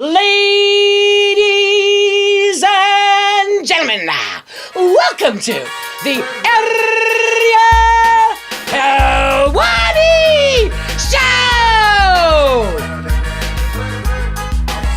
Ladies and gentlemen, welcome to the Ariel Helwani Show!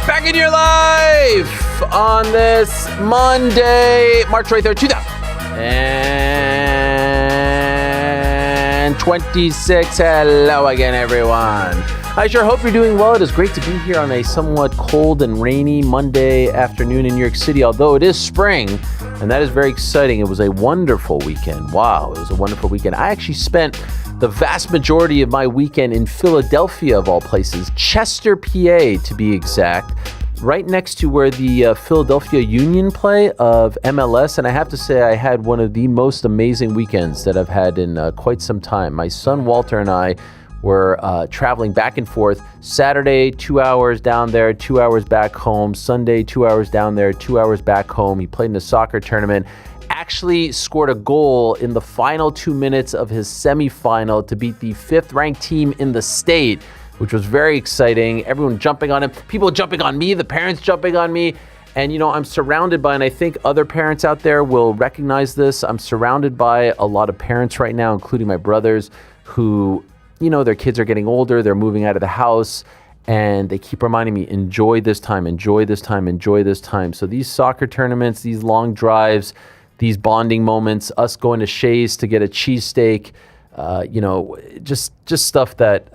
Back in your life on this Monday, March 23rd, 2026. Hello again, everyone. I sure hope you're doing well. It is great to be here on a somewhat cold and rainy Monday afternoon in New York City, although it is spring, and that is very exciting. It was a wonderful weekend. Wow, it was a wonderful weekend. I actually spent the vast majority of my weekend in Philadelphia, of all places, Chester, PA, to be exact, right next to where the Philadelphia Union play of MLS, and I have to say I had one of the most amazing weekends that I've had in quite some time. My son Walter and I were traveling back and forth. Saturday, 2 hours down there, 2 hours back home. Sunday, 2 hours down there, 2 hours back home. He played in a soccer tournament. Actually scored a goal in the final 2 minutes of his semifinal to beat the fifth-ranked team in the state, which was very exciting. Everyone jumping on him, people jumping on me, the parents jumping on me. And, you know, I'm surrounded by, and I think other parents out there will recognize this, I'm surrounded by a lot of parents right now, including my brothers, who, you know, their kids are getting older, they're moving out of the house, and they keep reminding me, enjoy this time, enjoy this time, enjoy this time. So these soccer tournaments, these long drives, these bonding moments, us going to Shays to get a cheesesteak, you know, just stuff that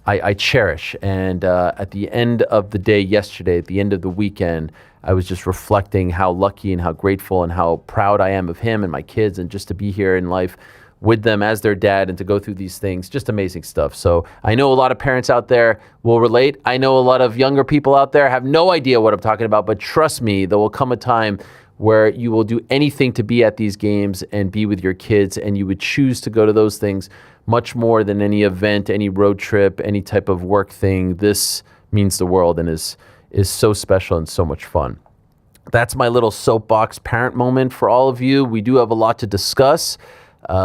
I cherish. And at the end of the day yesterday, at the end of the weekend, I was just reflecting how lucky and how grateful and how proud I am of him and my kids, and just to be here in life with them as their dad and to go through these things. Just amazing stuff. So I know a lot of parents out there will relate. I know a lot of younger people out there have no idea what I'm talking about, but trust me, there will come a time where you will do anything to be at these games and be with your kids, and you would choose to go to those things much more than any event, any road trip, any type of work thing. This means the world and is so special and so much fun. That's my little soapbox parent moment for all of you. We do have a lot to discuss.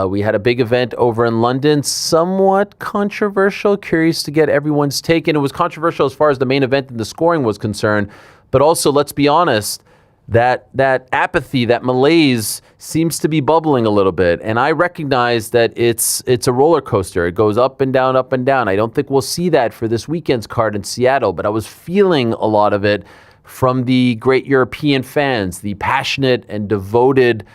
We had a big event over in London, somewhat controversial. Curious to get everyone's take. And it was controversial as far as the main event and the scoring was concerned. But also, let's be honest, that apathy, that malaise seems to be bubbling a little bit. And I recognize that it's a roller coaster. It goes up and down, up and down. I don't think we'll see that for this weekend's card in Seattle, but I was feeling a lot of it from the great European fans, the passionate and devoted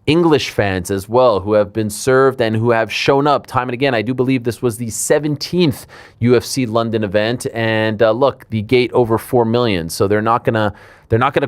English fans as well, who have been served and who have shown up time and again. I do believe this was the 17th UFC London event, and look, the gate over 4 million. So they're not gonna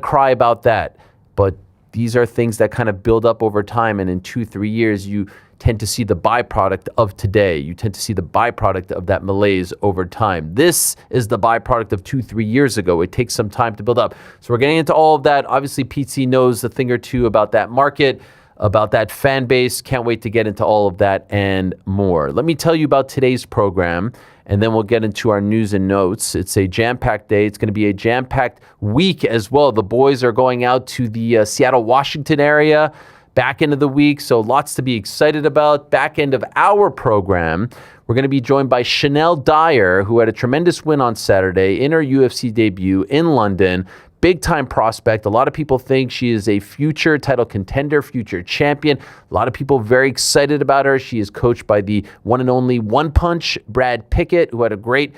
cry about that. But these are things that kind of build up over time, and in 2-3 years, you tend to see the byproduct of today. You tend to see the byproduct of that malaise over time. This is the byproduct of 2-3 years ago. It takes some time to build up. So we're getting into all of that. Obviously, PC knows a thing or two about that market, about that fan base. Can't wait to get into all of that and more. Let me tell you about today's program, and then we'll get into our news and notes. It's a jam-packed day. It's going to be a jam-packed week as well. The boys are going out to the Seattle, Washington area back end of the week, so lots to be excited about. Back end of our program, we're going to be joined by Shanelle Dyer, who had a tremendous win on Saturday in her UFC debut in London. Big-time prospect. A lot of people think she is a future title contender, future champion. A lot of people very excited about her. She is coached by the one and only One Punch, Brad Pickett, who had a great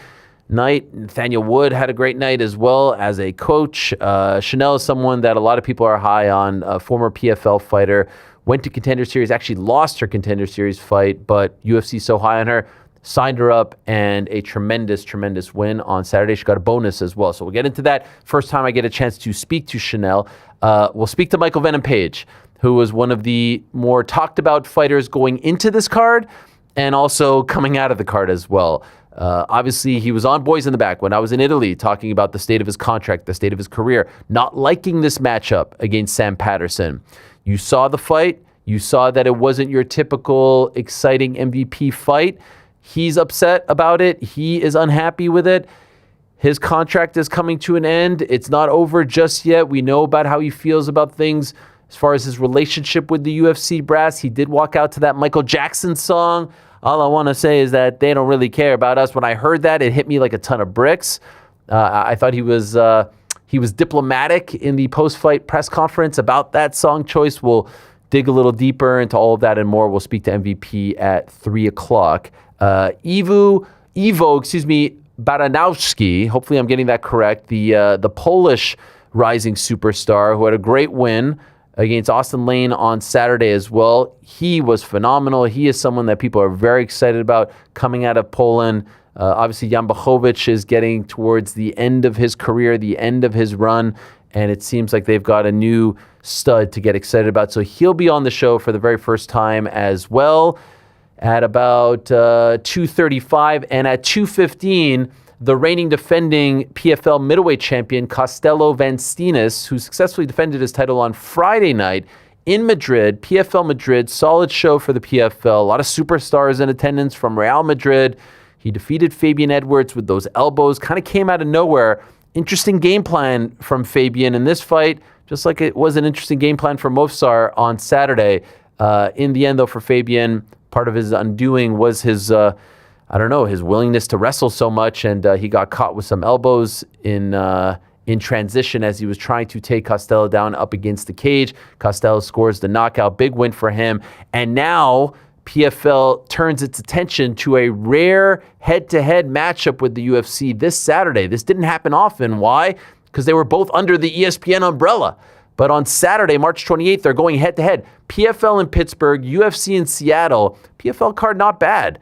night. Nathaniel Wood had a great night as well as a coach. Shanelle is someone that a lot of people are high on, a former PFL fighter, went to Contender Series, actually lost her Contender Series fight, but UFC so high on her, signed her up, and a tremendous win on Saturday. She got a bonus as well. So we'll get into that. First time I get a chance to speak to Shanelle. We'll speak to Michael Venom Page, who was one of the more talked about fighters going into this card and also coming out of the card as well. Obviously, he was on Boys in the Back when I was in Italy talking about the state of his contract, the state of his career, not liking this matchup against Sam Patterson. You saw the fight. You saw that it wasn't your typical exciting MVP fight. He's upset about it. He is unhappy with it. His contract is coming to an end. It's not over just yet. We know about how he feels about things as far as his relationship with the UFC brass. He did walk out to that Michael Jackson song. All I want to say is that they don't really care about us. When I heard that, it hit me like a ton of bricks. I thought he was diplomatic in the post-fight press conference about that song choice. We'll dig a little deeper into all of that and more. We'll speak to MVP at 3 o'clock. Iwo Baraniewski, hopefully I'm getting that correct, the Polish rising superstar who had a great win against Austen Lane on Saturday as well. He was phenomenal. He is someone that people are very excited about coming out of Poland. Obviously, Jan Blachowicz is getting towards the end of his career, the end of his run, and it seems like they've got a new stud to get excited about. So he'll be on the show for the very first time as well at about 2:35. And at 2:15, the reigning defending PFL middleweight champion, Costello van Steenis, who successfully defended his title on Friday night in Madrid, PFL Madrid, solid show for the PFL. A lot of superstars in attendance from Real Madrid. He defeated Fabian Edwards with those elbows, kind of came out of nowhere. Interesting game plan from Fabian in this fight, just like it was an interesting game plan for Movsar on Saturday. In the end, though, for Fabian, part of his undoing was his his willingness to wrestle so much, and he got caught with some elbows in transition as he was trying to take Costello down up against the cage. Costello scores the knockout, big win for him, and now PFL turns its attention to a rare head-to-head matchup with the UFC this Saturday. This didn't happen often. Why? Because they were both under the ESPN umbrella. But on Saturday, March 28th, they're going head-to-head. PFL in Pittsburgh, UFC in Seattle. PFL card not bad.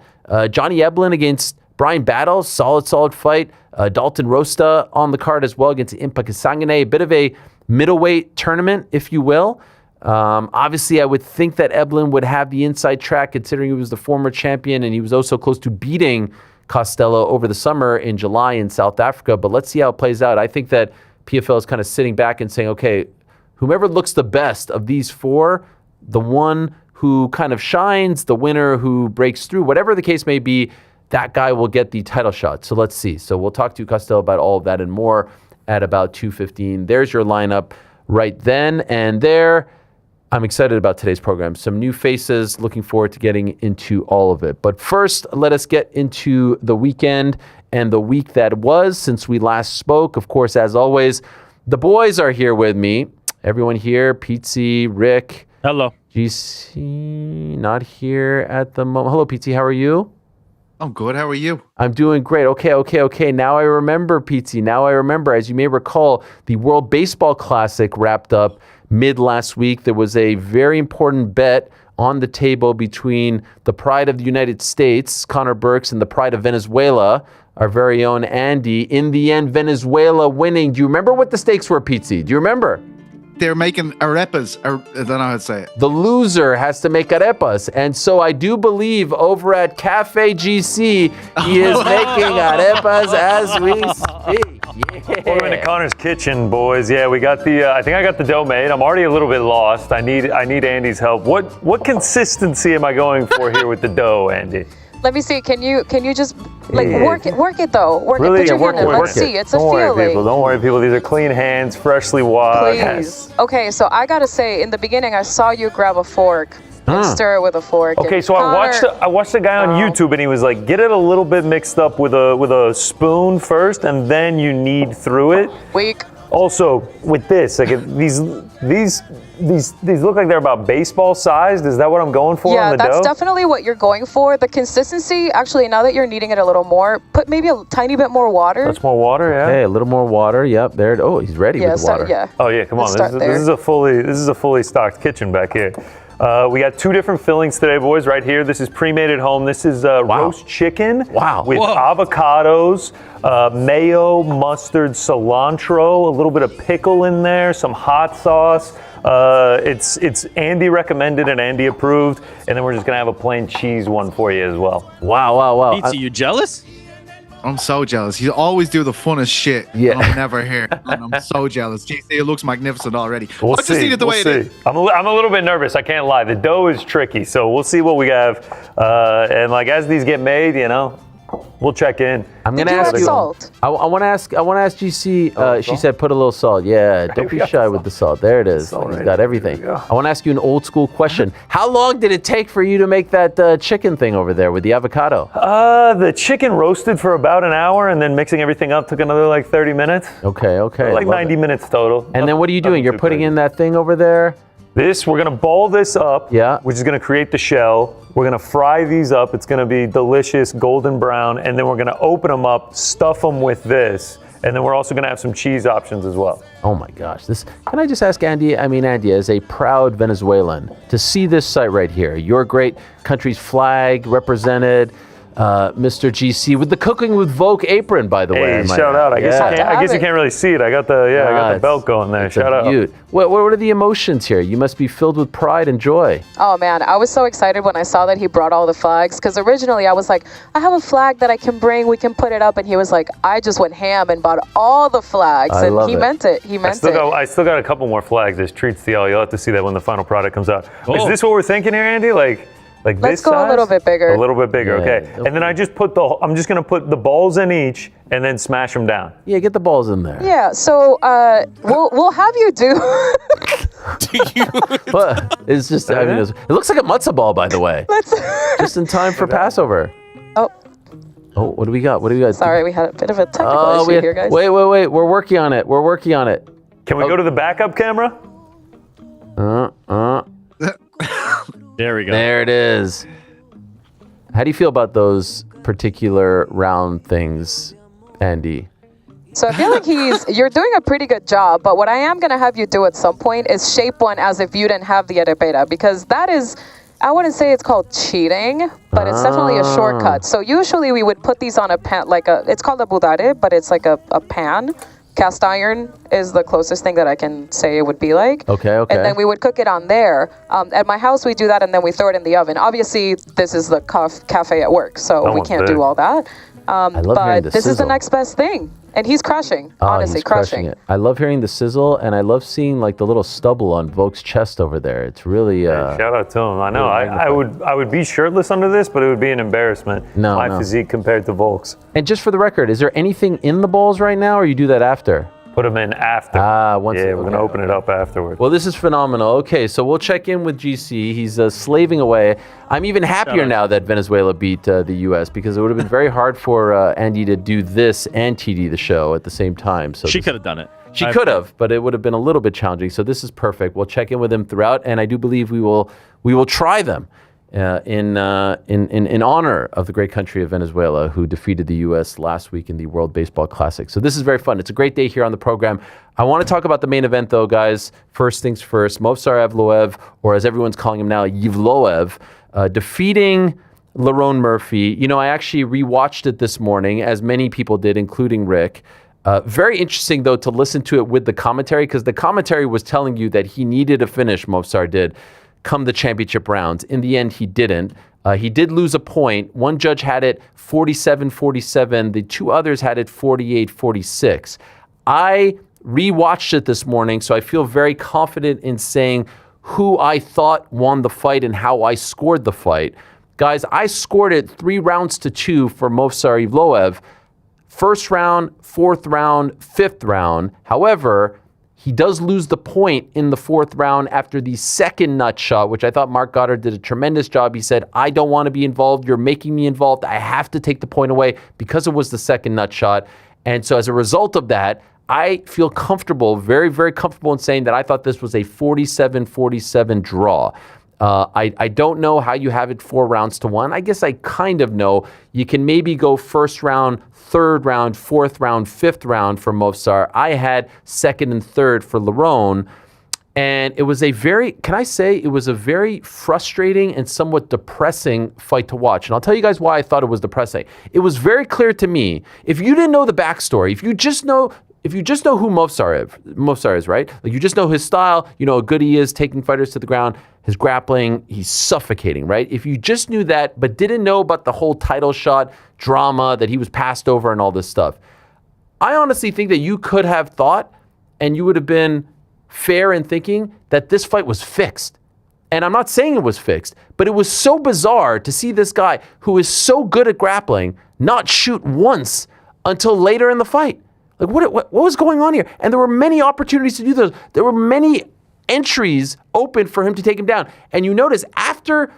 Johnny Eblen against Brian Battle, solid fight. Dalton Rosta on the card as well against Impa Kasangane. A bit of a middleweight tournament, if you will. Obviously, I would think that Eblen would have the inside track considering he was the former champion and he was also close to beating Costello over the summer in July in South Africa. But let's see how it plays out. I think that PFL is kind of sitting back and saying, okay, whomever looks the best of these four, the one who kind of shines, the winner who breaks through, whatever the case may be, that guy will get the title shot. So let's see. So we'll talk to Costello about all of that and more at about 2:15. There's your lineup right then and there. I'm excited about today's program. Some new faces, looking forward to getting into all of it. But first, let us get into the weekend and the week that was since we last spoke. Of course, as always, the boys are here with me. Everyone here, Pizzi, Rick. Hello. GC, not here at the moment. Hello, Pizzi, how are you? I'm good. How are you? I'm doing great. Okay. Now I remember, Pizzi. Now I remember. As you may recall, the World Baseball Classic wrapped up mid last week. There was a very important bet on the table between the pride of the United States, Connor Burks, and the pride of Venezuela, our very own Andy. In the end, Venezuela winning. Do you remember what the stakes were, Pizzi? Do you remember? They're making arepas. I don't know how to say it. The loser has to make arepas. And so I do believe over at Cafe GC, he is making arepas as we speak. Yeah. Welcome into Connor's kitchen, boys. Yeah, we got the. I think I got the dough made. I'm already a little bit lost. I need Andy's help. What consistency am I going for here with the dough, Andy? Let me see. Can you just work it though? Really? Put your hand in. Let's see. It's a feeling. Don't worry, people. These are clean hands, freshly washed. Please. Okay, so I gotta say, in the beginning, I saw you grab a fork and stir it with a fork. Okay, so I watched the guy on YouTube, and he was like, get it a little bit mixed up with a spoon first, and then you knead through it. Weak. Also, with this, like these look like they're about baseball sized. Is that what I'm going for on the dough? Yeah, that's definitely what you're going for. The consistency, actually, now that you're kneading it a little more, put maybe a tiny bit more water. That's more water, yeah. Hey, a little more water. Yep, there. Oh, he's ready with the water. Yeah. Oh yeah, come on. This is a fully stocked kitchen back here. We got two different fillings today, boys, right here. This is pre-made at home. This is roast chicken with avocados, mayo, mustard, cilantro, a little bit of pickle in there, some hot sauce. It's Andy recommended and Andy approved, and then we're just gonna have a plain cheese one for you as well. Wow. Pizza, you jealous? I'm so jealous. You always do the funnest shit. Yeah. I'm never here. And I'm so jealous. JC, it looks magnificent already. We'll just eat it the way it is. I'm a little bit nervous. I can't lie. The dough is tricky, so we'll see what we have. And like as these get made, We'll check in. I'm going to Did you ask add you. salt? I want to ask GC. She said put a little salt. Yeah, don't be shy with the salt. There it is. He's got everything. I want to ask you an old school question. How long did it take for you to make that chicken thing over there with the avocado? The chicken roasted for about an hour, and then mixing everything up took another like 30 minutes. Okay. Like 90 minutes total. And then what are you doing? You're putting in that thing over there? We're gonna ball this up, which is gonna create the shell. We're gonna fry these up. It's gonna be delicious, golden brown, and then we're gonna open them up, stuff them with this, and then we're also gonna have some cheese options as well. Oh my gosh, can I just ask Andy, Andy, as a proud Venezuelan, to see this site right here, your great country's flag represented, Mr. GC with the Cooking with Vogue apron, by the way. Shout out. I guess you can't really see it. I got the belt going there. Shout out. What are the emotions here? You must be filled with pride and joy. Oh man, I was so excited when I saw that he brought all the flags, because originally I was like, I have a flag that I can bring, we can put it up, and he was like, I just went ham and bought all the flags, and he meant it. He meant it. I still got a couple more flags as treats to y'all. You'll have to see that when the final product comes out. Is this what we're thinking here, Andy? Like Let's this go size? A little bit bigger. A little bit bigger, okay. And then I'm just gonna put the balls in each and then smash them down. Yeah, get the balls in there. Yeah, so we'll have you do. But it's just, it looks like a matzo ball, by the way. Just in time for Passover. Oh, what do we got? sorry, we had a bit of a technical issue here, guys. Wait. We're working on it. Can we go to the backup camera? There we go. There it is. How do you feel about those particular round things, Andy? So I feel like you're doing a pretty good job, but what I am going to have you do at some point is shape one as if you didn't have the arepera, because that is, I wouldn't say it's called cheating, but it's definitely a shortcut. So usually we would put these on a pan, it's called a budare, but it's like a pan. Cast iron is the closest thing that I can say it would be like. Okay. And then we would cook it on there. At my house, we do that, and then we throw it in the oven. Obviously, this is the cafe at work, so we can't do all that. But this is the next best thing. And he's crushing, honestly, he's crushing it. I love hearing the sizzle, and I love seeing like the little stubble on Vogue's chest over there. It's really shout out to him. I know. I would be shirtless under this, but it would be an embarrassment. My physique compared to Vogue's. And just for the record, is there anything in the balls right now, or you do that after? Put them in after. We're going to open it up afterward. Well, this is phenomenal. Okay, so we'll check in with GC. He's slaving away. I'm even happier now that Venezuela beat the U.S. because it would have been very hard for Andy to do this and TD the show at the same time. So she could have done it. She could have, but it would have been a little bit challenging. So this is perfect. We'll check in with him throughout, and I do believe we will try them. In honor of the great country of Venezuela, who defeated the U.S. last week in the World Baseball Classic. So this is very fun. It's a great day here on the program. I want to talk about the main event, though, guys. First things first, Movsar Evloev, or as everyone's calling him now, Evloev, defeating Lerone Murphy. You know, I actually rewatched it this morning, as many people did, including Rick. Very interesting, though, to listen to it with the commentary, because the commentary was telling you that he needed a finish, Movsar did, come the championship rounds. In the end, he didn't. He did lose a point. One judge had it 47-47. The two others had it 48-46. I rewatched it this morning, so I feel very confident in saying who I thought won the fight and how I scored the fight. Guys, I scored it 3-2 for Movsar Evloev. First round, fourth round, fifth round. However, he does lose the point in the fourth round after the second nut shot, which I thought Mark Goddard did a tremendous job. He said, I don't want to be involved. You're making me involved. I have to take the point away because it was the second nut shot. And so as a result of that, I feel comfortable, very, very comfortable in saying that I thought this was a 47-47 draw. I don't know how you have it 4-1. I guess I kind of know. You can maybe go first round, third round, fourth round, fifth round for Movsar. I had second and third for Lerone. And it was a very frustrating and somewhat depressing fight to watch. And I'll tell you guys why I thought it was depressing. It was very clear to me, if you didn't know the backstory, if you just know who Movsar is, right? Like you just know his style, you know how good he is taking fighters to the ground, his grappling, he's suffocating, right? If you just knew that, but didn't know about the whole title shot drama, that he was passed over and all this stuff, I honestly think that you could have thought, and you would have been fair in thinking, that this fight was fixed. And I'm not saying it was fixed, but it was so bizarre to see this guy who is so good at grappling not shoot once until later in the fight. Like, what was going on here? And there were many opportunities to do those. There were many entries open for him to take him down. And you notice after,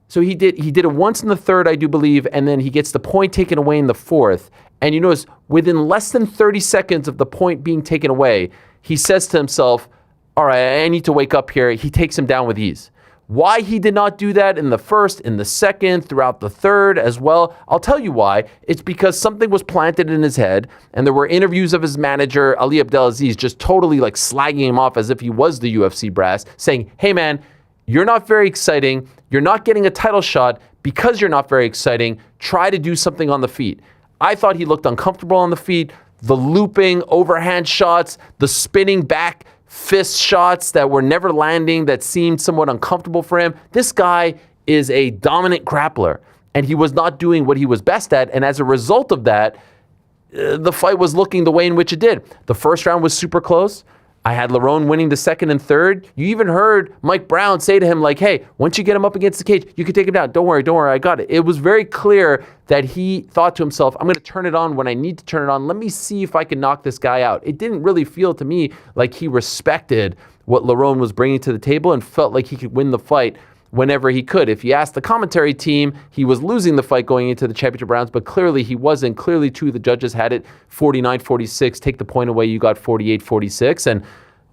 so he did it once in the third, I do believe, and then he gets the point taken away in the fourth. And you notice within less than 30 seconds of the point being taken away, he says to himself, all right, I need to wake up here. He takes him down with ease. Why he did not do that in the first, in the second, throughout the third as well, I'll tell you why. It's because something was planted in his head, and there were interviews of his manager, Ali Abdelaziz, just totally like slagging him off as if he was the UFC brass, saying, hey man, you're not very exciting. You're not getting a title shot because you're not very exciting. Try to do something on the feet. I thought he looked uncomfortable on the feet. The looping overhand shots, the spinning back fist shots that were never landing, that seemed somewhat uncomfortable for him. This guy is a dominant grappler, and he was not doing what he was best at. And as a result of that, the fight was looking the way in which it did. The first round was super close. I had Lerone winning the second and third. You even heard Mike Brown say to him, like, hey, once you get him up against the cage, you can take him down. Don't worry, I got it. It was very clear that he thought to himself, I'm going to turn it on when I need to turn it on. Let me see if I can knock this guy out. It didn't really feel to me like he respected what Lerone was bringing to the table and felt like he could win the fight whenever he could. If you ask the commentary team, he was losing the fight going into the championship rounds, but clearly he wasn't. Clearly, two of the judges had it 49-46. Take the point away, you got 48-46. And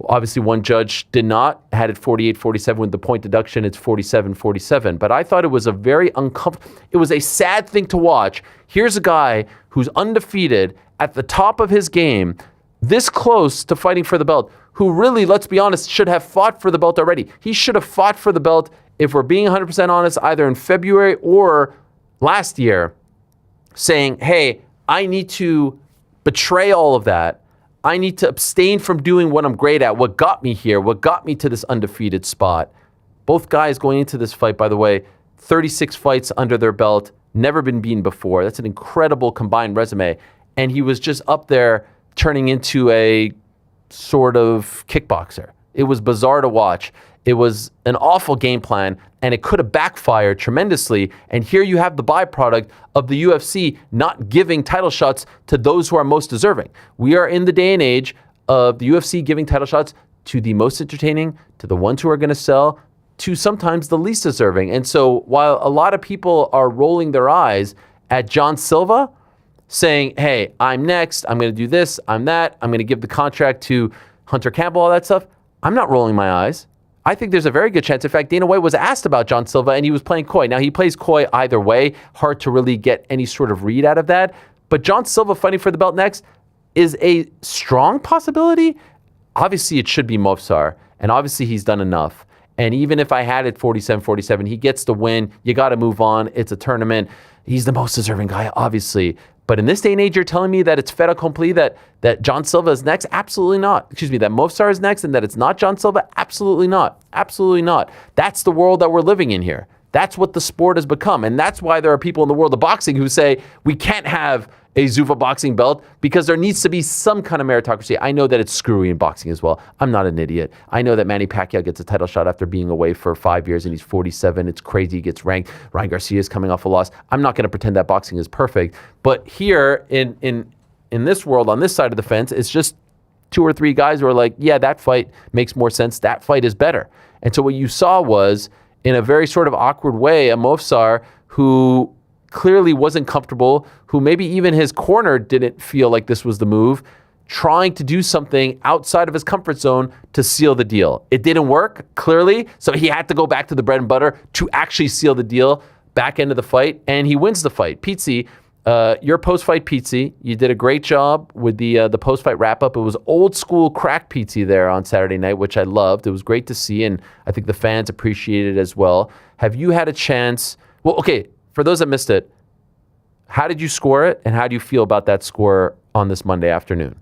obviously one judge did not, had it 48-47 with the point deduction, it's 47-47. But I thought it was a very it was a sad thing to watch. Here's a guy who's undefeated at the top of his game, this close to fighting for the belt, who really, let's be honest, should have fought for the belt already. He should have fought for the belt, if we're being 100% honest, either in February or last year, saying, hey, I need to betray all of that. I need to abstain from doing what I'm great at, what got me here, what got me to this undefeated spot. Both guys going into this fight, by the way, 36 fights under their belt, never been beaten before. That's an incredible combined resume. And he was just up there turning into a sort of kickboxer. It was bizarre to watch. It was an awful game plan, and it could have backfired tremendously. And here you have the byproduct of the UFC not giving title shots to those who are most deserving. We are in the day and age of the UFC giving title shots to the most entertaining, to the ones who are going to sell, to sometimes the least deserving. And so while a lot of people are rolling their eyes at John Silva, saying, hey, I'm next, I'm going to do this, I'm that, I'm going to give the contract to Hunter Campbell, all that stuff, I'm not rolling my eyes. I think there's a very good chance. In fact, Dana White was asked about John Silva, and he was playing coy. Now, he plays coy either way. Hard to really get any sort of read out of that. But John Silva fighting for the belt next is a strong possibility. Obviously, it should be Movsar, and obviously he's done enough. And even if I had it 47-47, he gets the win. You got to move on. It's a tournament. He's the most deserving guy, obviously. But in this day and age, you're telling me that it's fait accompli, that John Silva is next? Absolutely not. Excuse me, that Movsar is next and that it's not John Silva? Absolutely not. Absolutely not. That's the world that we're living in here. That's what the sport has become. And that's why there are people in the world of boxing who say we can't have a Zuffa boxing belt because there needs to be some kind of meritocracy. I know that it's screwy in boxing as well. I'm not an idiot. I know that Manny Pacquiao gets a title shot after being away for 5 years and he's 47. It's crazy. He gets ranked. Ryan Garcia is coming off a loss. I'm not going to pretend that boxing is perfect. But here in this world, on this side of the fence, it's just 2 or 3 guys who are like, yeah, that fight makes more sense. That fight is better. And so what you saw was, in a very sort of awkward way, a Movsar who clearly wasn't comfortable, who maybe even his corner didn't feel like this was the move, trying to do something outside of his comfort zone to seal the deal. It didn't work, clearly, so he had to go back to the bread and butter to actually seal the deal back into the fight, and he wins the fight. Pizzi, your post-fight Pizzi, you did a great job with the post-fight wrap-up. It was old-school crack Pizzi there on Saturday night, which I loved. It was great to see, and I think the fans appreciated it as well. Have you had a chance... Well, okay, for those that missed it, how did you score it, and how do you feel about that score on this Monday afternoon?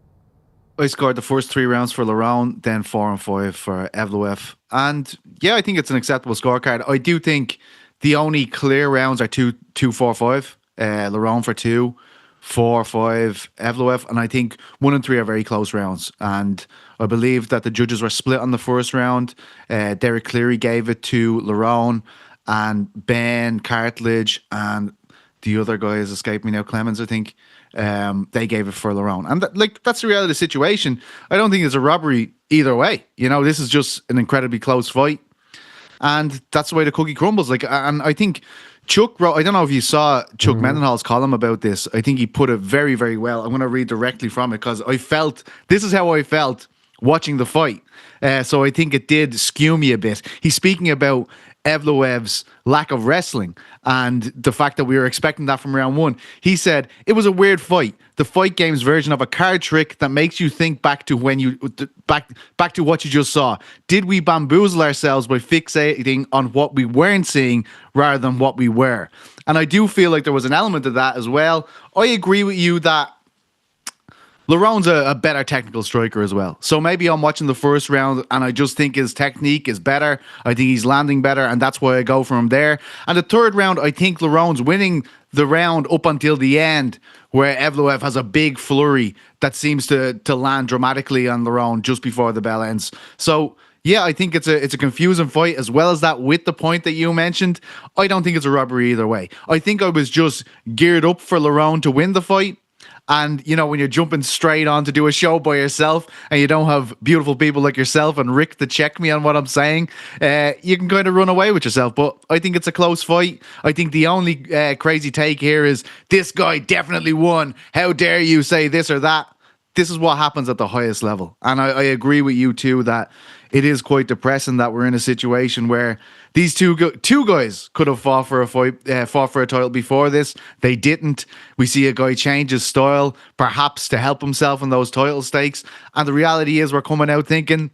I scored the first 3 rounds for Lerone, then 4 and 5 for Evloev. And yeah, I think it's an acceptable scorecard. I do think the only clear rounds are 2-4-5. Lerone for 2, 4-5 Evloev, and I think 1 and 3 are very close rounds. And I believe that the judges were split on the first round. Derek Cleary gave it to Lerone, and Ben Cartledge and the other guy is escaping me now, Clemens, I think. They gave it for Lerone. And that's the reality of the situation. I don't think it's a robbery either way. You know, this is just an incredibly close fight. And that's the way the cookie crumbles. And I think Chuck wrote, I don't know if you saw Chuck Mendenhall's column about this. I think he put it very, very well. I'm going to read directly from it because this is how I felt watching the fight. So I think it did skew me a bit. He's speaking about Evloev's lack of wrestling and the fact that we were expecting that from round 1. He said, it was a weird fight. The fight game's version of a card trick that makes you think back to when you back to what you just saw. Did we bamboozle ourselves by fixating on what we weren't seeing rather than what we were? And I do feel like there was an element of that as well. I agree with you that Lerone's a better technical striker as well. So maybe I'm watching the first round and I just think his technique is better. I think he's landing better, and that's why I go from there. And the third round, I think Lerone's winning the round up until the end, where Evloev has a big flurry that seems to land dramatically on Lerone just before the bell ends. So yeah, I think it's a confusing fight, as well as that with the point that you mentioned. I don't think it's a robbery either way. I think I was just geared up for Lerone to win the fight. And, you know, when you're jumping straight on to do a show by yourself and you don't have beautiful people like yourself and Rick to check me on what I'm saying, you can kind of run away with yourself. But I think it's a close fight. I think the only crazy take here is this guy definitely won. How dare you say this or that? This is what happens at the highest level. And I agree with you, too, that it is quite depressing that we're in a situation where these two guys could have fought for a fight, fought for a title before this. They didn't. We see a guy change his style, perhaps to help himself in those title stakes. And the reality is we're coming out thinking,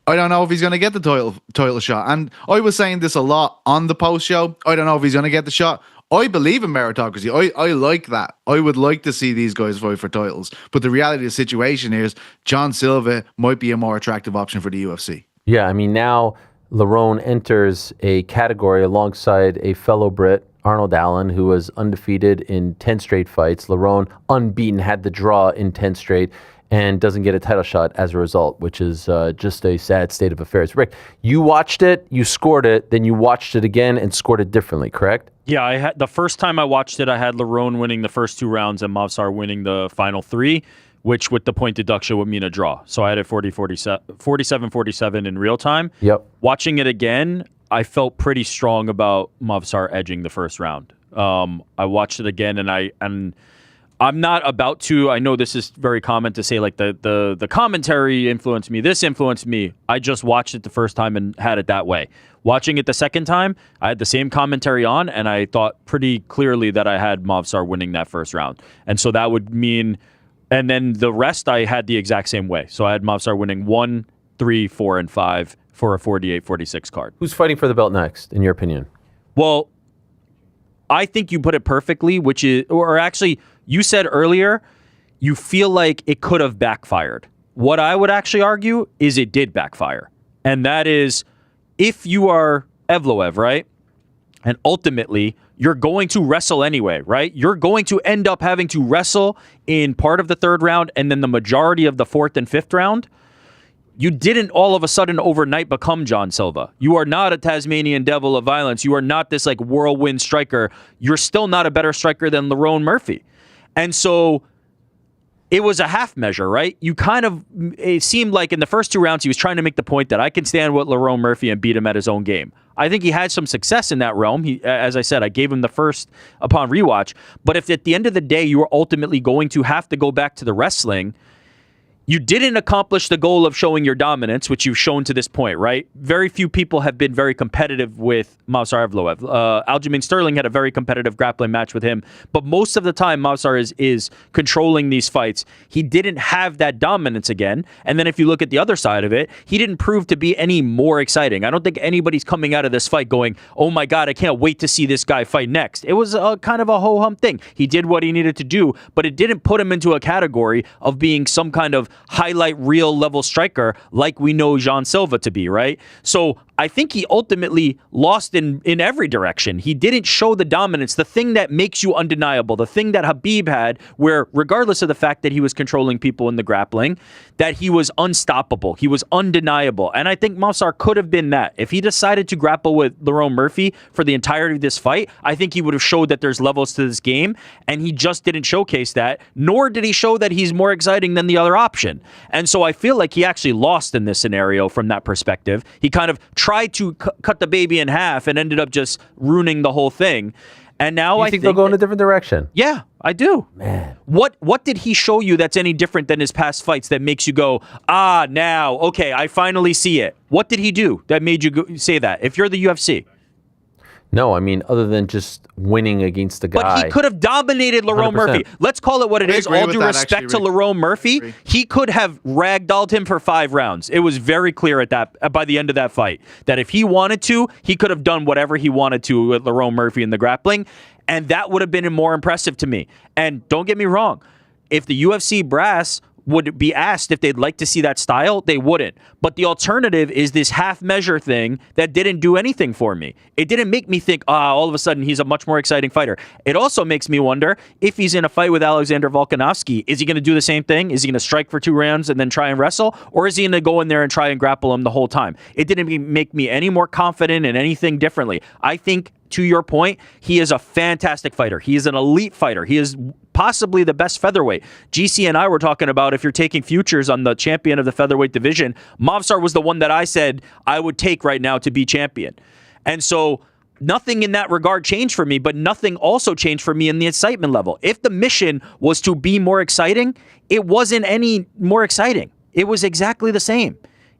I don't know if he's going to get the title shot. And I was saying this a lot on the post show. I don't know if he's going to get the shot. I believe in meritocracy. I like that. I would like to see these guys fight for titles. But the reality of the situation is John Silva might be a more attractive option for the UFC. Yeah, I mean, now Lerone enters a category alongside a fellow Brit, Arnold Allen, who was undefeated in 10 straight fights. Lerone, unbeaten, had the draw in 10 straight and doesn't get a title shot as a result, which is just a sad state of affairs. Rick, you watched it, you scored it, then you watched it again and scored it differently, correct? Yeah, the first time I watched it, I had Lerone winning the first 2 rounds and Movsar winning the final 3, which with the point deduction would mean a draw. So I had it 47-47 in real time. Yep. Watching it again, I felt pretty strong about Movsar edging the first round. I watched it again, and I'm not about to. I know this is very common to say, like, the commentary influenced me. This influenced me. I just watched it the first time and had it that way. Watching it the second time, I had the same commentary on, and I thought pretty clearly that I had Movsar winning that first round. And so that would mean, and then the rest I had the exact same way. So I had Movsar winning 1, 3, 4, and 5 for a 48-46 card. Who's fighting for the belt next, in your opinion? Well, I think you put it perfectly, which is, or actually, you said earlier, you feel like it could have backfired. What I would actually argue is it did backfire. And that is, if you are Evloev, right? And ultimately, you're going to wrestle anyway, right? You're going to end up having to wrestle in part of the third round and then the majority of the fourth and fifth round. You didn't all of a sudden overnight become John Silva. You are not a Tasmanian devil of violence. You are not this like whirlwind striker. You're still not a better striker than Lerone Murphy. And so it was a half measure, right? It seemed like in the first 2 rounds, he was trying to make the point that I can stand with Lerone Murphy and beat him at his own game. I think he had some success in that realm. As I said, I gave him the first upon rewatch. But if at the end of the day, you were ultimately going to have to go back to the wrestling, you didn't accomplish the goal of showing your dominance, which you've shown to this point, right? Very few people have been very competitive with Movsar Evloev. Aljamain Sterling had a very competitive grappling match with him, but most of the time Movsar is controlling these fights. He didn't have that dominance again, and then if you look at the other side of it, he didn't prove to be any more exciting. I don't think anybody's coming out of this fight going, oh my God, I can't wait to see this guy fight next. It was a kind of a ho-hum thing. He did what he needed to do, but it didn't put him into a category of being some kind of highlight reel level striker like we know Jean Silva to be, right? So I think he ultimately lost in every direction. He didn't show the dominance, the thing that makes you undeniable, the thing that Khabib had, where regardless of the fact that he was controlling people in the grappling, that he was unstoppable. He was undeniable. And I think Movsar could have been that. If he decided to grapple with Lerone Murphy for the entirety of this fight, I think he would have showed that there's levels to this game, and he just didn't showcase that, nor did he show that he's more exciting than the other option. And so I feel like he actually lost in this scenario from that perspective. He kind of tried to cut the baby in half and ended up just ruining the whole thing. And now I think they'll go in a different direction. Yeah, I do. Man. What did he show you that's any different than his past fights that makes you go, now, okay, I finally see it? What did he do that made you say that? If you're the UFC. No, I mean, other than just winning against the guy. But he could have dominated Lerone 100%. Murphy. Let's call it what it is. agree All with due that, respect actually, to Lerone Murphy, he could have ragdolled him for 5 rounds. It was very clear at that by the end of that fight that if he wanted to, he could have done whatever he wanted to with Lerone Murphy in the grappling, and that would have been more impressive to me. And don't get me wrong, if the UFC brass would be asked if they'd like to see that style, they wouldn't. But the alternative is this half measure thing that didn't do anything for me. It didn't make me think, all of a sudden he's a much more exciting fighter. It also makes me wonder if he's in a fight with Alexander Volkanovski, is he going to do the same thing? Is he going to strike for 2 rounds and then try and wrestle? Or is he going to go in there and try and grapple him the whole time? It didn't make me any more confident in anything differently. I think, to your point, he is a fantastic fighter. He is an elite fighter. He is possibly the best featherweight. GC and I were talking about if you're taking futures on the champion of the featherweight division, Movsar was the one that I said I would take right now to be champion. And so nothing in that regard changed for me, but nothing also changed for me in the excitement level. If the mission was to be more exciting, it wasn't any more exciting. It was exactly the same.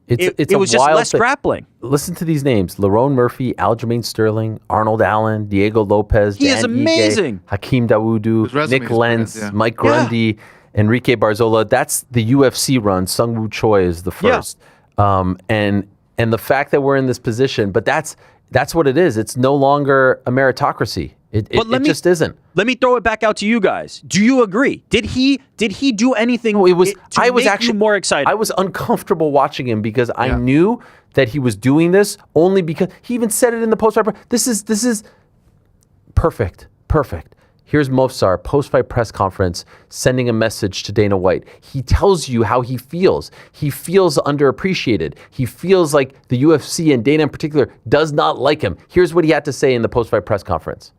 It was just less grappling. Listen to these names: Lerone Murphy, Aljamain Sterling, Arnold Allen, Diego Lopez, He is amazing. Hakeem Dawodu, Nick Lentz, Mike Grundy, Enrique Barzola. That's the UFC run. Sung Woo Choi is the first. And the fact that we're in this position, but that's what it is. It's no longer a meritocracy. It just isn't. Let me throw it back out to you guys. Do you agree? Did he do anything to make you more excited? I was uncomfortable watching him because I knew that he was doing this only because he even said it in the post-fight. This is perfect. Here's Movsar, post-fight press conference, sending a message to Dana White. He tells you how he feels. He feels underappreciated. He feels like the UFC, and Dana in particular, does not like him. Here's what he had to say in the post-fight press conference.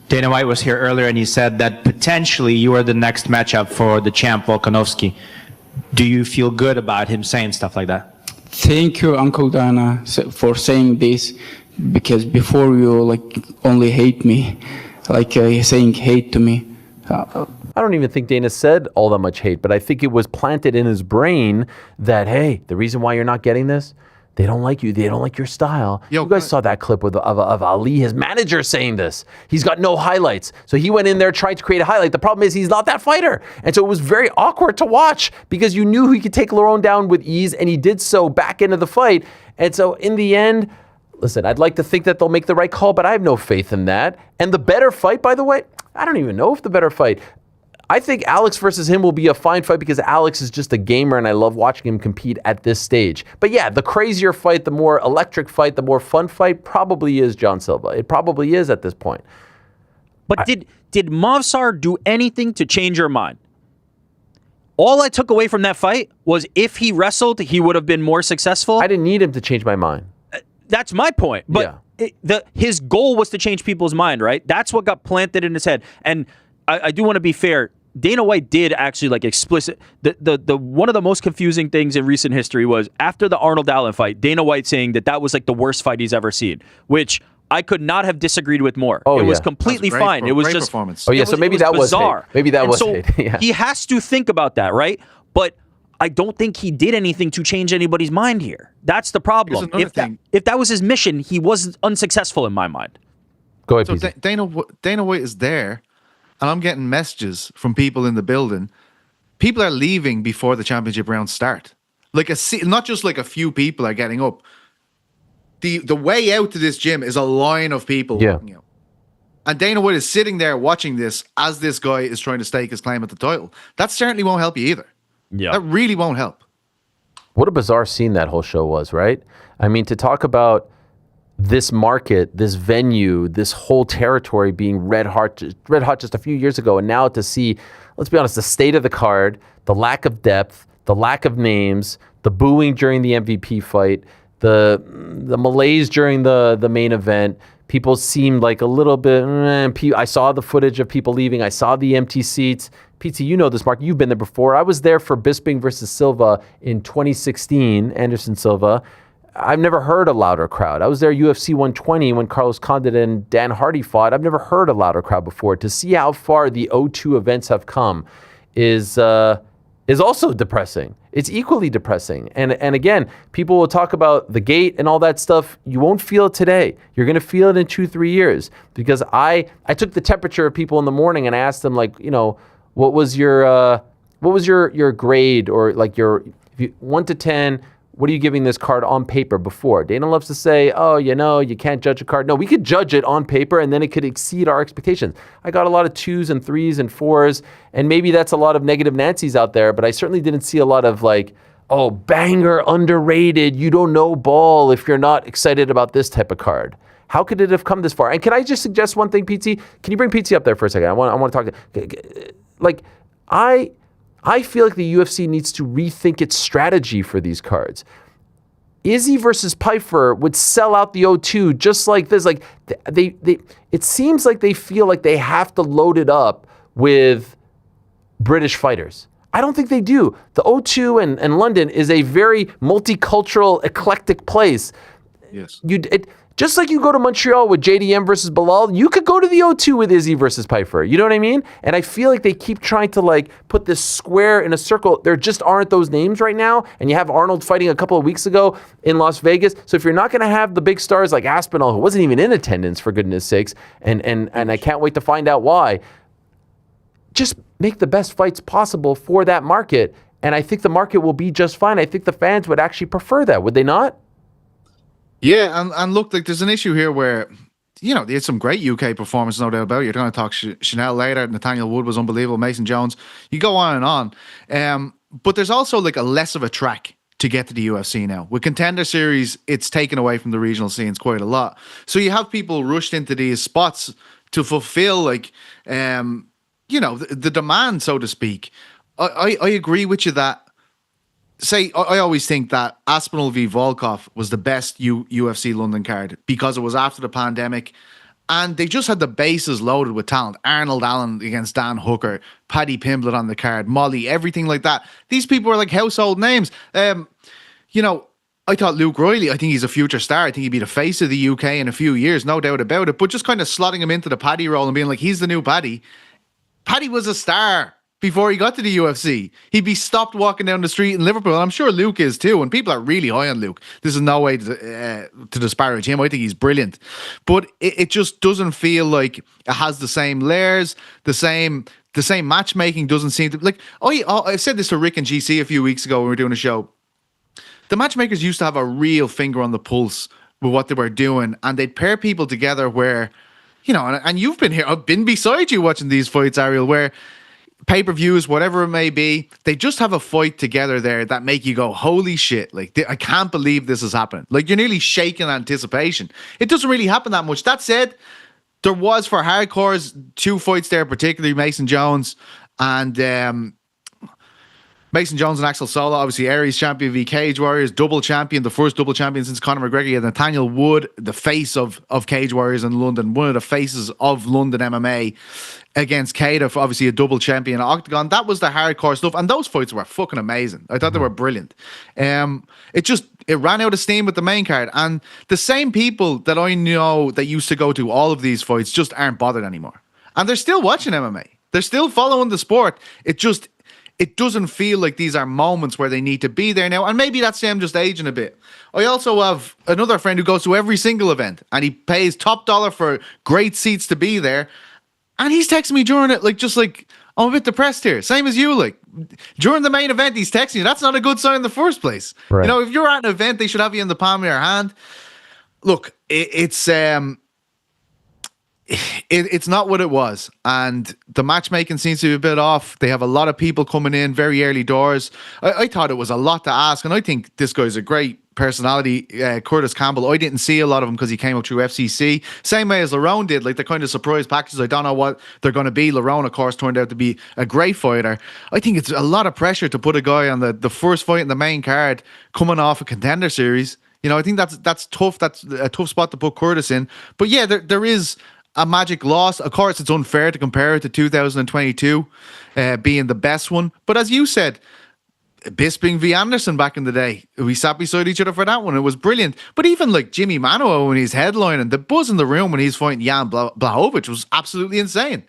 Dana White was here earlier and he said that potentially you are the next matchup for the champ Volkanovski. Do you feel good about him saying stuff like that? Thank you, Uncle Dana, for saying this, because before you only hate me, saying hate to me. I don't even think Dana said all that much hate, but I think it was planted in his brain that, hey, the reason why you're not getting this, they don't like you. They don't like your style. You guys saw that clip of Ali, his manager, saying this. He's got no highlights. So he went in there trying to create a highlight. The problem is he's not that fighter. And so it was very awkward to watch because you knew he could take Lerone down with ease, and he did so back into the fight. And so in the end, listen, I'd like to think that they'll make the right call, but I have no faith in that. And the better fight, by the way, I don't even know if the better fight. I think Alex versus him will be a fine fight because Alex is just a gamer and I love watching him compete at this stage. But yeah, the crazier fight, the more electric fight, the more fun fight probably is John Silva. It probably is at this point. But did Movsar do anything to change your mind? All I took away from that fight was if he wrestled, he would have been more successful. I didn't need him to change my mind. That's my point. But his goal was to change people's mind, right? That's what got planted in his head. And I do want to be fair. Dana White did actually explicit. The one of the most confusing things in recent history was after the Arnold Allen fight, Dana White saying that was the worst fight he's ever seen, which I could not have disagreed with more. It was completely fine. It was great just performance. So maybe that was bizarre. Hate. Maybe that was hate. Yeah. He has to think about that, right? But I don't think he did anything to change anybody's mind here. That's the problem. If that was his mission, he was unsuccessful in my mind. Go ahead, so Dana White is there, and I'm getting messages from people in the building. People are leaving before the championship rounds start. Not just a few people are getting up. The way out to this gym is a line of people walking out. And Dana White is sitting there watching this as this guy is trying to stake his claim at the title. That certainly won't help you either. Yeah. That really won't help. What a bizarre scene that whole show was, right? I mean, to talk about this market, this venue, this whole territory being red hot just a few years ago, and now to see, let's be honest, the state of the card, the lack of depth, the lack of names, the booing during the MVP fight, the malaise during the main event. People seemed like a little bit, I saw the footage of people leaving. I saw the empty seats. PT, you know this, Mark. You've been there before. I was there for Bisping versus Silva in 2016, Anderson Silva. I've never heard a louder crowd. I was there UFC 120 when Carlos Condit and Dan Hardy fought. I've never heard a louder crowd before. To see how far the O2 events have come is also depressing. It's equally depressing. And again, people will talk about the gate and all that stuff. You won't feel it today. You're going to feel it in 2-3 years, because I took the temperature of people in the morning and I asked them, like, you know, what was your grade, or like if you 1 to 10, what are you giving this card on paper before? Dana loves to say, oh, you know, you can't judge a card. No, we could judge it on paper and then it could exceed our expectations. I got a lot of 2s and 3s and 4s, and maybe that's a lot of negative Nancy's out there, but I certainly didn't see a lot of like, oh, banger, underrated, you don't know ball if you're not excited about this type of card. How could it have come this far? And can I just suggest one thing, PT? Can you bring PT up there for a second? I want to talk to, like, I feel like the UFC needs to rethink its strategy for these cards. Izzy versus Pyfer would sell out the O2 just like this. Like they it seems like they feel like they have to load it up with British fighters. I don't think they do. The O2 and London is a very multicultural, eclectic place. Yes. Just like you go to Montreal with JDM versus Bilal, you could go to the O2 with Izzy versus Pyfer. You know what I mean? And I feel like they keep trying to like put this square in a circle. There just aren't those names right now. And you have Arnold fighting a couple of weeks ago in Las Vegas. So if you're not going to have the big stars like Aspinall, who wasn't even in attendance for goodness sakes, and I can't wait to find out why, just make the best fights possible for that market. And I think the market will be just fine. I think the fans would actually prefer that, would they not? Yeah, and look, like there's an issue here where, you know, they had some great UK performances, no doubt about it. You're going to talk Shanelle Dyer, Nathaniel Wood was unbelievable, Mason Jones. You go on and on. But there's also like a less of a track to get to the UFC now. With Contender Series, it's taken away from the regional scenes quite a lot. So you have people rushed into these spots to fulfill like, you know, the demand, so to speak. I agree with you that, say, I always think that Aspinall v. Volkov was the best UFC London card because it was after the pandemic and they just had the bases loaded with talent. Arnold Allen against Dan Hooker, Paddy Pimblett on the card, Molly, everything like that. These people were like household names. You know, I thought Luke Riley, I think he's a future star. I think he'd be the face of the UK in a few years, no doubt about it. But just kind of slotting him into the Paddy role and being like, he's the new Paddy. Paddy was a star before he got to the UFC. He'd be stopped walking down the street in Liverpool, and I'm sure Luke is too, and people are really high on Luke. This is no way to disparage him. I think he's brilliant. But it just doesn't feel like it has the same layers, the same matchmaking doesn't seem to... Like, I've said this to Rick and GC a few weeks ago when we were doing a show. The matchmakers used to have a real finger on the pulse with what they were doing, and they'd pair people together where, you know, and you've been here, I've been beside you watching these fights, Ariel, where pay-per-views, whatever it may be, they just have a fight together there that make you go, holy shit, like, I can't believe this is happening. Like, you're nearly shaking anticipation. It doesn't really happen that much. That said, there was, for hardcores, 2 fights there, particularly Mason Jones and Axel Sola, obviously Aries champion v Cage Warriors, double champion, the first double champion since Conor McGregor. You had Nathaniel Wood, the face of Cage Warriors in London, one of the faces of London MMA, against Keita, obviously a double champion Octagon. That was the hardcore stuff, and those fights were fucking amazing. I thought they were brilliant. It ran out of steam with the main card, and the same people that I know that used to go to all of these fights just aren't bothered anymore, and they're still watching MMA. They're still following the sport. It doesn't feel like these are moments where they need to be there now. And maybe that's them just aging a bit. I also have another friend who goes to every single event and he pays top dollar for great seats to be there. And he's texting me during it, I'm a bit depressed here. Same as you, like, during the main event, he's texting you. That's not a good sign in the first place. Right. You know, if you're at an event, they should have you in the palm of your hand. Look, it's it's not what it was, and the matchmaking seems to be a bit off. They have a lot of people coming in very early doors. I thought it was a lot to ask, and I think this guy's a great personality. Curtis Campbell, I didn't see a lot of him because he came up through FCC, same way as Lerone did. Like, the kind of surprise packages, I don't know what they're going to be. Lerone, of course, turned out to be a great fighter. I think it's a lot of pressure to put a guy on the first fight in the main card coming off a Contender Series. You know, I think that's tough. That's a tough spot to put Curtis in. But yeah, there is a magic loss. Of course, it's unfair to compare it to 2022 being the best one. But as you said, Bisping v. Anderson back in the day, we sat beside each other for that one. It was brilliant. But even like Jimmy Manuwa when he's headlining, the buzz in the room when he's fighting Jan Blachowicz was absolutely insane.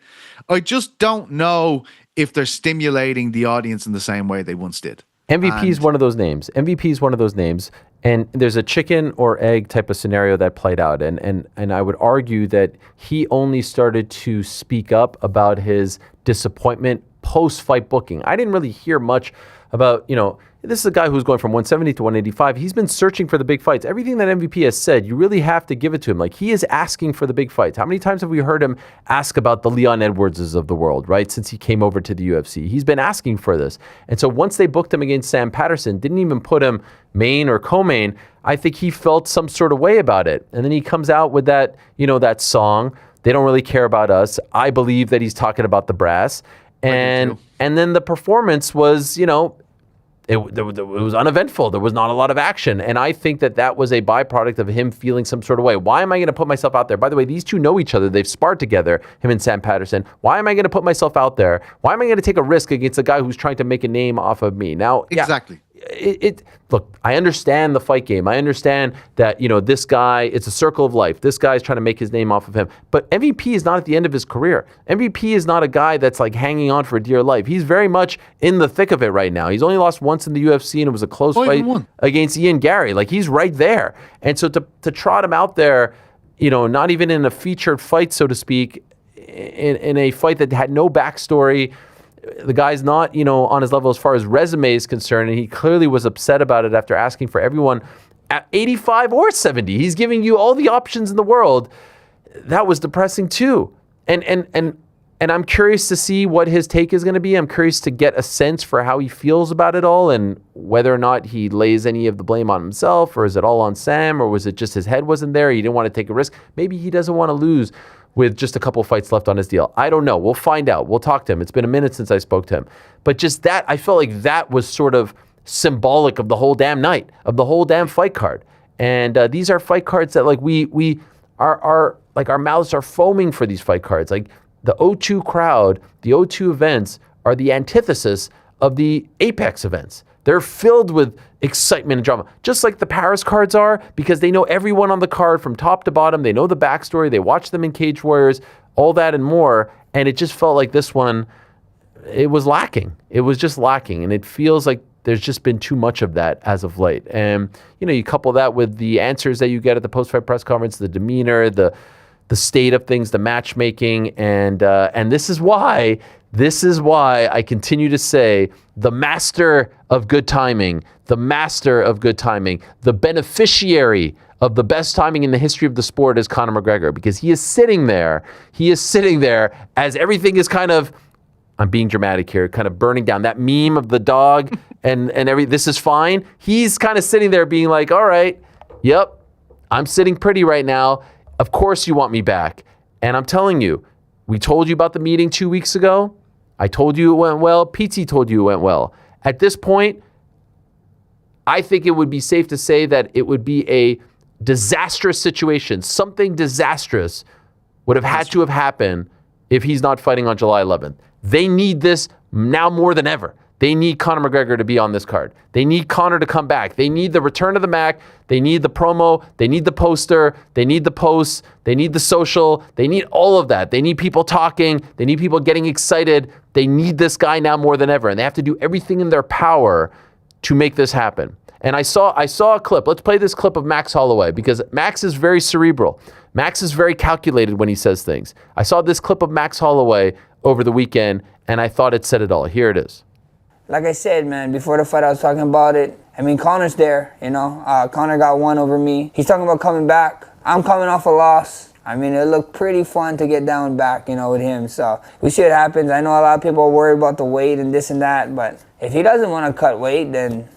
I just don't know if they're stimulating the audience in the same way they once did. MVP is one of those names. MVP is one of those names. And there's a chicken or egg type of scenario that played out. And I would argue that he only started to speak up about his disappointment post-fight booking. I didn't really hear much about, this is a guy who's going from 170 to 185. He's been searching for the big fights. Everything that MVP has said, you really have to give it to him. Like, he is asking for the big fights. How many times have we heard him ask about the Leon Edwardses of the world, right? Since he came over to the UFC. He's been asking for this. And so once they booked him against Sam Patterson, didn't even put him main or co-main, I think he felt some sort of way about it. And then he comes out with that, that song, They Don't Really Care About Us. I believe that he's talking about the brass. And then the performance was, it was uneventful. There was not a lot of action. And I think that was a byproduct of him feeling some sort of way. Why am I going to put myself out there? By the way, these two know each other. They've sparred together, him and Sam Patterson. Why am I going to put myself out there? Why am I going to take a risk against a guy who's trying to make a name off of me? Now, exactly. Look, I understand the fight game. I understand that, this guy, it's a circle of life. This guy's trying to make his name off of him. But MVP is not at the end of his career. MVP is not a guy that's like hanging on for dear life. He's very much in the thick of it right now. He's only lost once in the UFC, and it was a close fight against Ian Gary. Like, he's right there. And so to trot him out there, not even in a featured fight, so to speak, in a fight that had no backstory, the guy's not, on his level as far as resume is concerned, and he clearly was upset about it after asking for everyone at 85 or 70. He's giving you all the options in the world. That was depressing too. And I'm curious to see what his take is going to be. I'm curious to get a sense for how he feels about it all, and whether or not he lays any of the blame on himself, or is it all on Sam, or was it just his head wasn't there? He didn't want to take a risk. Maybe he doesn't want to lose with just a couple fights left on his deal. I don't know. We'll find out. We'll talk to him. It's been a minute since I spoke to him. But just that, I felt like that was sort of symbolic of the whole damn night, of the whole damn fight card. And these are fight cards that like we are like, our mouths are foaming for these fight cards. Like, the O2 crowd, the O2 events are the antithesis of the Apex events. They're filled with excitement and drama, just like the Paris cards are, because they know everyone on the card from top to bottom. They know the backstory. They watch them in Cage Warriors, all that and more. And it just felt like this one, it was lacking. It was just lacking. And it feels like there's just been too much of that as of late. And, you couple that with the answers that you get at the post-fight press conference, the demeanor, the state of things, the matchmaking, and this is why I continue to say the master of good timing, the beneficiary of the best timing in the history of the sport is Conor McGregor, because he is sitting there as everything is kind of, I'm being dramatic here, kind of burning down. That meme of the dog and this is fine. He's kind of sitting there being like, all right, yep, I'm sitting pretty right now. Of course you want me back. And I'm telling you, we told you about the meeting 2 weeks ago. I told you it went well. PT told you it went well. At this point, I think it would be safe to say that it would be a disastrous situation. Something disastrous would have had to have happened if he's not fighting on July 11th. They need this now more than ever. They need Conor McGregor to be on this card. They need Conor to come back. They need the return of the Mac. They need the promo. They need the poster. They need the posts. They need the social. They need all of that. They need people talking. They need people getting excited. They need this guy now more than ever. And they have to do everything in their power to make this happen. And I saw a clip. Let's play this clip of Max Holloway, because Max is very cerebral. Max is very calculated when he says things. I saw this clip of Max Holloway over the weekend, and I thought it said it all. Here it is. like I said, man, before the fight I was talking about it. I mean, Conor's there, you know. Conor got one over me. He's talking about coming back. I'm coming off a loss. I mean, it looked pretty fun to get down back, you know, with him. So we see what happens. I know a lot of people are worried about the weight and this and that, but if he doesn't want to cut weight, then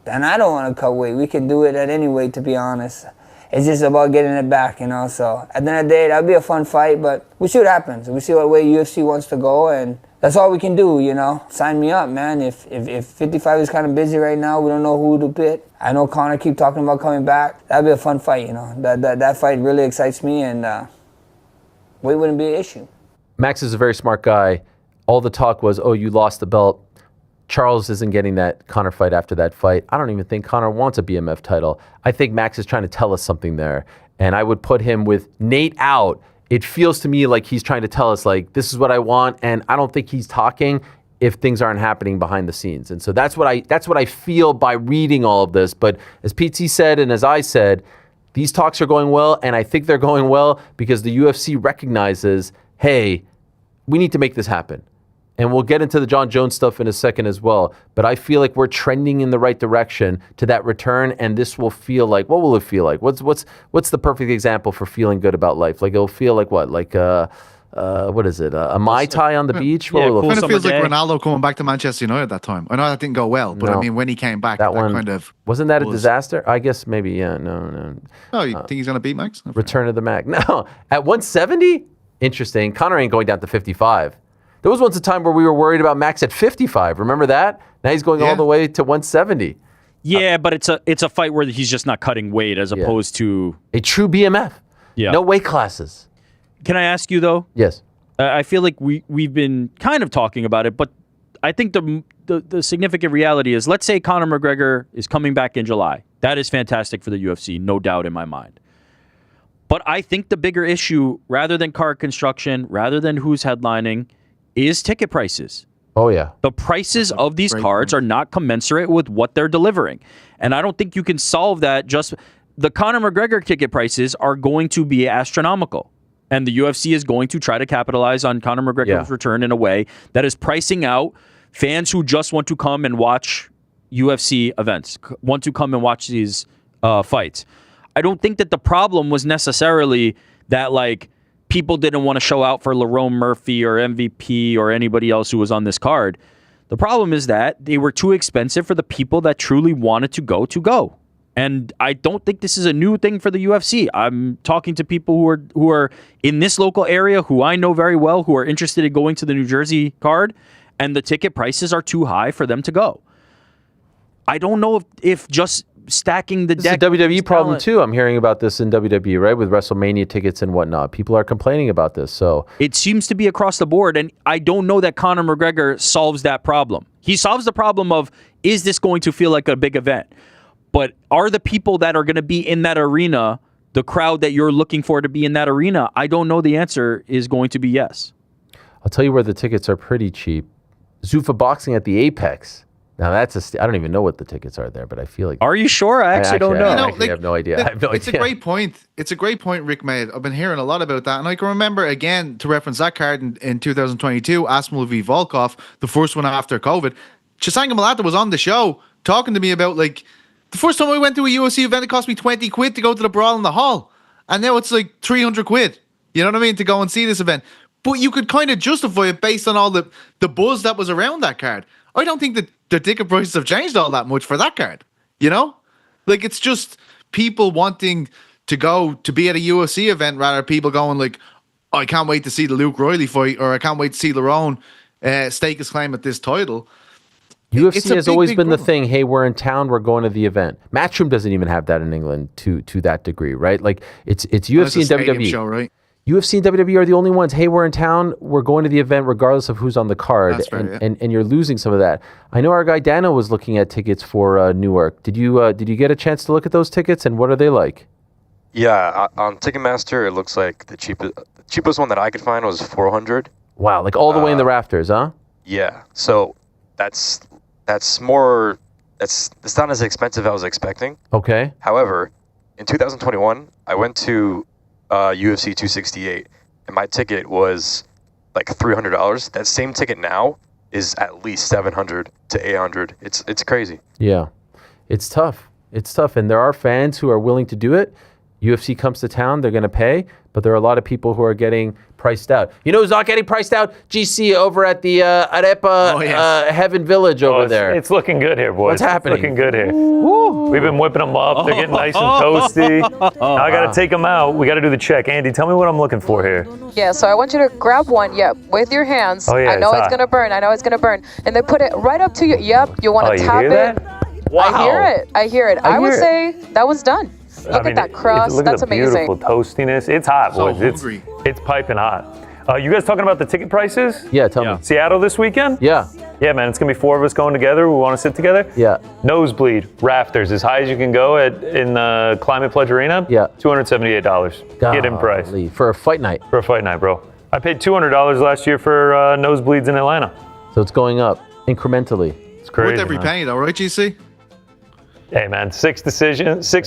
I don't want to cut weight. We can do it at any weight, to be honest. It's just about getting it back, you know. So at the end of the day, that'll be a fun fight, but we see what happens. We see what way UFC wants to go, and that's all we can do, you know. Sign me up, man. If 55 is kind of busy right now, we don't know who to pit. I know Conor keep talking about coming back. That'd be a fun fight, you know. That fight really excites me, and weight wouldn't be an issue. Max is a very smart guy. All the talk was, oh, you lost the belt. Charles isn't getting that Conor fight after that fight. I don't even think Conor wants a BMF title. I think Max is trying to tell us something there. And I would put him with Nate out. It feels to me like he's trying to tell us, like, this is what I want. And I don't think he's talking if things aren't happening behind the scenes. And so that's what I feel by reading all of this. But as PT said, and as I said, these talks are going well. And I think they're going well because the UFC recognizes, hey, we need to make this happen. And we'll get into the John Jones stuff in a second as well. But I feel like we're trending in the right direction to that return. And this will feel like, what will it feel like? What's the perfect example for feeling good about life? Like, it'll feel like what? Like, what is it? A Mai Tai on the beach? What will it It kind of feels like day. Ronaldo coming back to Manchester United that time. I know that didn't go well, but I mean, when he came back, that one kind of... Wasn't that a disaster? I guess maybe, yeah. No. Oh, you think he's going to beat Max? No, Return of the Mac. No. At 170? Interesting. Conor ain't going down to 55. There was once a time where we were worried about Max at 55. Remember that? Now he's going all the way to 170. Yeah, but it's a fight where he's just not cutting weight as opposed to a true BMF. Yeah. No weight classes. Can I ask you though? Yes. I feel like we've been kind of talking about it, but I think the significant reality is, let's say Conor McGregor is coming back in July. That is fantastic for the UFC, no doubt in my mind. But I think the bigger issue, rather than card construction, rather than who's headlining, is ticket prices. Oh, yeah. The prices of these cards are not commensurate with what they're delivering. And I don't think you can solve that just... The Conor McGregor ticket prices are going to be astronomical. And the UFC is going to try to capitalize on Conor McGregor's return in a way that is pricing out fans who just want to come and watch UFC events, want to come and watch these fights. I don't think that the problem was necessarily that, like, people didn't want to show out for Lerone Murphy or MVP or anybody else who was on this card. The problem is that they were too expensive for the people that truly wanted to go. And I don't think this is a new thing for the UFC. I'm talking to people who are in this local area, who I know very well, who are interested in going to the New Jersey card, and the ticket prices are too high for them to go. I don't know if just stacking the deck. It's a WWE problem too. I'm hearing about this in WWE, right? With WrestleMania tickets and whatnot. People are complaining about this. So it seems to be across the board. And I don't know that Conor McGregor solves that problem. He solves the problem of, is this going to feel like a big event? But are the people that are going to be in that arena the crowd that you're looking for to be in that arena? I don't know. The answer is going to be yes. I'll tell you where the tickets are pretty cheap. Zuffa Boxing at the Apex. Now I don't even know what the tickets are there, but I feel like... Are you sure? I actually don't know. I have no idea. It's a great point. It's a great point Rick made. I've been hearing a lot about that. And I can remember, again, to reference that card in 2022, Aspinall v. Volkov, the first one after COVID. Chisanga Malata was on the show talking to me about, like, the first time I went to a UFC event, it cost me 20 quid to go to the Brawl in the Hall. And now it's like 300 quid. You know what I mean? To go and see this event. But you could kind of justify it based on all the buzz that was around that card. I don't think that the ticket prices have changed all that much for that card. You know? Like, it's just people wanting to go to be at a UFC event rather than people going like, oh, I can't wait to see the Luke Riley fight, or I can't wait to see Lerone stake his claim at this title. UFC has always been the thing. Hey, we're in town. We're going to the event. Matchroom doesn't even have that in England to that degree, right? Like it's UFC and WWE. Show, right? UFC and WWE are the only ones. Hey, we're in town. We're going to the event, regardless of who's on the card. That's fair, and you're losing some of that. I know our guy Dano was looking at tickets for Newark. Did you get a chance to look at those tickets, and what are they like? Yeah, on Ticketmaster, it looks like the cheapest one that I could find was $400. Wow, like all the way in the rafters, huh? Yeah. So that's not as expensive as I was expecting. Okay. However, in 2021, I went to UFC 268, and my ticket was like $300. That same ticket now is at least 700 to 800. It's crazy. Yeah, it's tough. It's tough, and there are fans who are willing to do it. UFC comes to town, they're going to pay, but there are a lot of people who are getting priced out. You know who's not getting priced out? GC over at the Arepa Heaven Village over there. It's looking good here, boys. What's happening? It's looking good here. We've been whipping them up. They're getting nice and toasty. Now I got to take them out. We got to do the check. Andy, tell me what I'm looking for here. Yeah, so I want you to grab one, with your hands. Oh, yeah, I know it's it's hot. going to burn. I know it's going to burn. And then put it right up to you. Yep, you want to you tap hear it. that? Wow. I hear it. I would say that was done. Look at that crust. Look That's at the amazing. beautiful toastiness. It's hot, So boys. hungry. It's piping hot. You guys talking about the ticket prices? Yeah, tell me. Seattle this weekend? Yeah. Yeah, man. It's going to be 4 of us going together. We want to sit together? Yeah. Nosebleed, rafters, as high as you can go in the Climate Pledge Arena? Yeah. $278. Get in price. Golly, for a fight night. For a fight night, bro. I paid $200 last year for nosebleeds in Atlanta. So it's going up incrementally. It's crazy. Worth every penny, though, right, GC? Hey, man, 6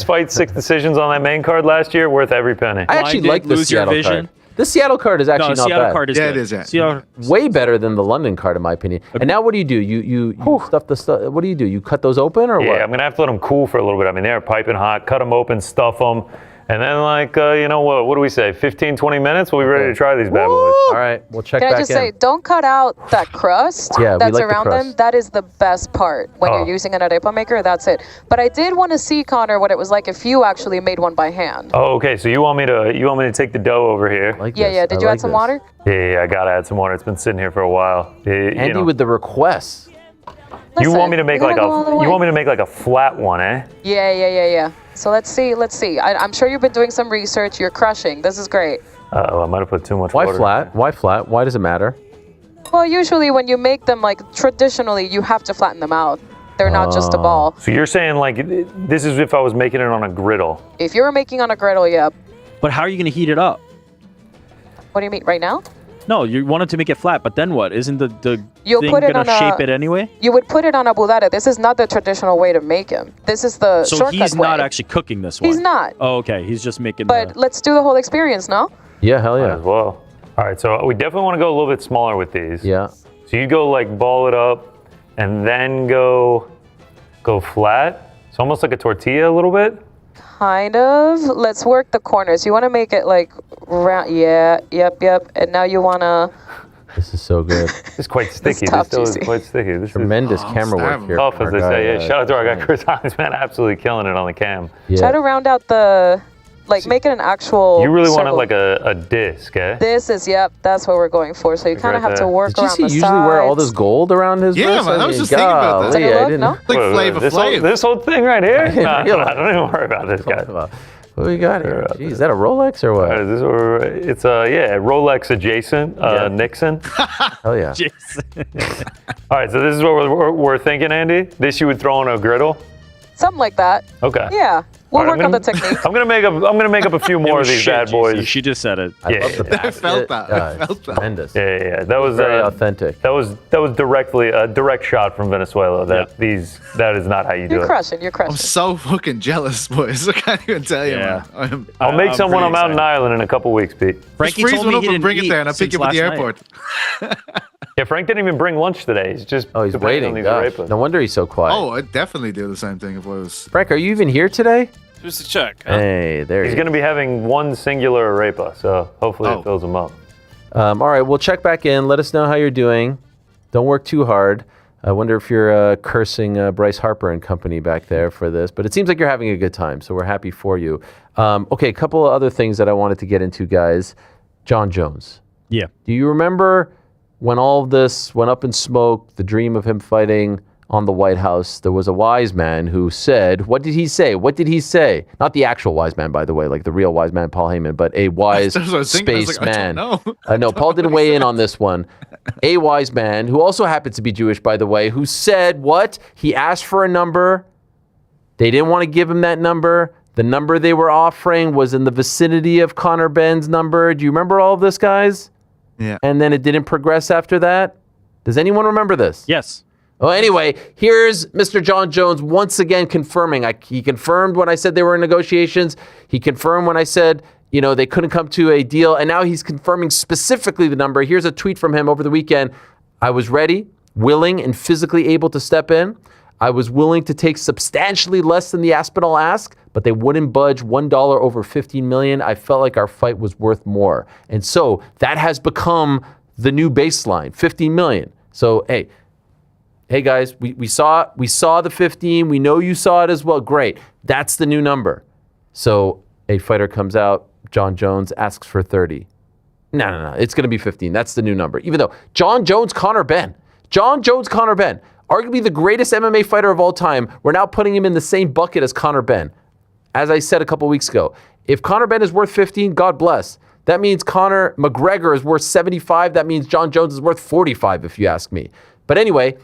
fights, 6 decisions on that main card last year, worth every penny. I actually like the lose your Seattle vision. card. The Seattle card is actually No, not Seattle bad. card is Yeah, good. it is, yeah. Seattle, Way better than the London card, in my opinion. And now what do? You stuff the stuff. What do? You cut those open or Yeah, what? I'm going to have to let them cool for a little bit. I mean, they're piping hot. Cut them open, stuff them. And then, what do we say? 15, 20 minutes? We'll be ready to try these bad boys. All right, we'll check Can back I just in. say, don't cut out that crust Yeah, we that's like the around them. crust. That is the best part when Oh. you're using an arepa maker. That's it. But I did want to see, Connor, what it was like if you actually made one by hand. Oh, okay. So you want me to take the dough over here? Like Yeah, this. yeah. Did I you like add some this. water? Yeah, I gotta add some water. It's been sitting here for a while. Andy with the requests. You want me to Listen, make we like gotta go all the way. you want me to make like a flat one, eh? Yeah. So let's see. I'm sure you've been doing some research. You're crushing. This is great. Oh, I might have put too much Why water. flat? Why flat? Why does it matter? Well, usually when you make them, like traditionally, you have to flatten them out. They're not just a ball. So you're saying like this is if I was making it on a griddle. If you were making on a griddle, yeah. but how are you going to heat it up? What do you mean, right now? No, you wanted to make it flat, but then what? Isn't the You'll thing put it going to on shape a- it anyway? You would put it on a budare. This is not the traditional way to make him. This is the So shortcut he's not way. actually cooking this one. He's not. Oh, okay. He's just making But let's do the whole experience, no? Yeah, hell Might yeah. as well. All right, so we definitely want to go a little bit smaller with these. Yeah. So you go like ball it up, and then go flat. It's almost like a tortilla a little bit. Kind of. Let's work the corners. You want to make it like round. Yeah, yep. And now you want to... This is so good. It's quite sticky. tough, This still is juicy. quite sticky. This Tremendous Oh, camera work starving. here. is tough, from as our they say. guy, Yeah, shout out to our guy Chris Hines, man, absolutely killing it on the cam. Yeah. Try to round out the... Like, make it an actual You really want it circle. like a disc, eh? This is, that's what we're going for. So you kind right of have to there. work Did you around see the usually wear all sides. this gold around his Yeah, wrist? man, I was just thinking about that. golly, Take a I look, didn't- no? Like Wait, Flavor this Flav. this whole thing right here? Nah, realize. don't even worry about this guy. What do we got here? Jeez, is that a Rolex or what? It's Rolex adjacent, Nixon. Hell yeah. Jason. All right, so this is what we're thinking, Andy. This you would throw on a griddle. Something like that. Okay. Yeah. We'll All right, work on the technique. I'm gonna make up a few more of these bad boys. She just said it. I Yeah, love the yeah. basket. felt that. I Yeah, felt that. Tremendous. Yeah. That was Very authentic. That was directly a direct shot from Venezuela. That is not how you do You're it. crushing. I'm so fucking jealous, boys. I can't even tell you, Yeah. man. I'll make I'm someone pretty on Mountain excited. Island in a couple weeks, Pete. Frankie freeze told one me up he and didn't bring it eat there, and I'll pick since you up at the last night. airport. Yeah, Frank didn't even bring lunch today. He's just Oh, he's depending on waiting. these Gosh. arepas. No wonder he's so quiet. Oh, I'd definitely do the same thing if I was. Frank, are you even here today? Just to check. Huh? Hey, there He's he going to be having one singular arepa, so hopefully Oh. it fills him up. All right, we'll check back in. Let us know how you're doing. Don't work too hard. I wonder if you're cursing Bryce Harper and company back there for this, but it seems like you're having a good time, so we're happy for you. Okay, a couple of other things that I wanted to get into, guys. John Jones. Yeah. Do you remember when all of this went up in smoke, the dream of him fighting on the White House? There was a wise man who said, what did he say? What did he say? Not the actual wise man, by the way, like the real wise man, Paul Heyman, but a wise That's what I was thinking. I was space like, I man. don't know. No, Paul didn't weigh in on this one. A wise man who also happens to be Jewish, by the way, who said what? He asked for a number. They didn't want to give him that number. The number they were offering was in the vicinity of Conor Benn's number. Do you remember all of this, guys? Yeah. And then it didn't progress after that? Does anyone remember this? Yes. Well, anyway, here's Mr. John Jones once again confirming. He confirmed when I said they were in negotiations. He confirmed when I said, they couldn't come to a deal. And now he's confirming specifically the number. Here's a tweet from him over the weekend. I was ready. willing and physically able to step in. I was willing to take substantially less than the Aspinall ask, but they wouldn't budge $1 over $15 million. I felt like our fight was worth more. And so that has become the new baseline, $15 million. So, hey guys, we saw the 15. We know you saw it as well. Great. That's the new number. So a fighter comes out, John Jones, asks for 30. No. It's going to be 15. That's the new number. Even though John Jones, Conor Benn, arguably the greatest MMA fighter of all time, we're now putting him in the same bucket as Conor Benn. As I said a couple weeks ago, if Conor Benn is worth 15, God bless. That means Conor McGregor is worth 75. That means John Jones is worth 45, if you ask me. But anyway,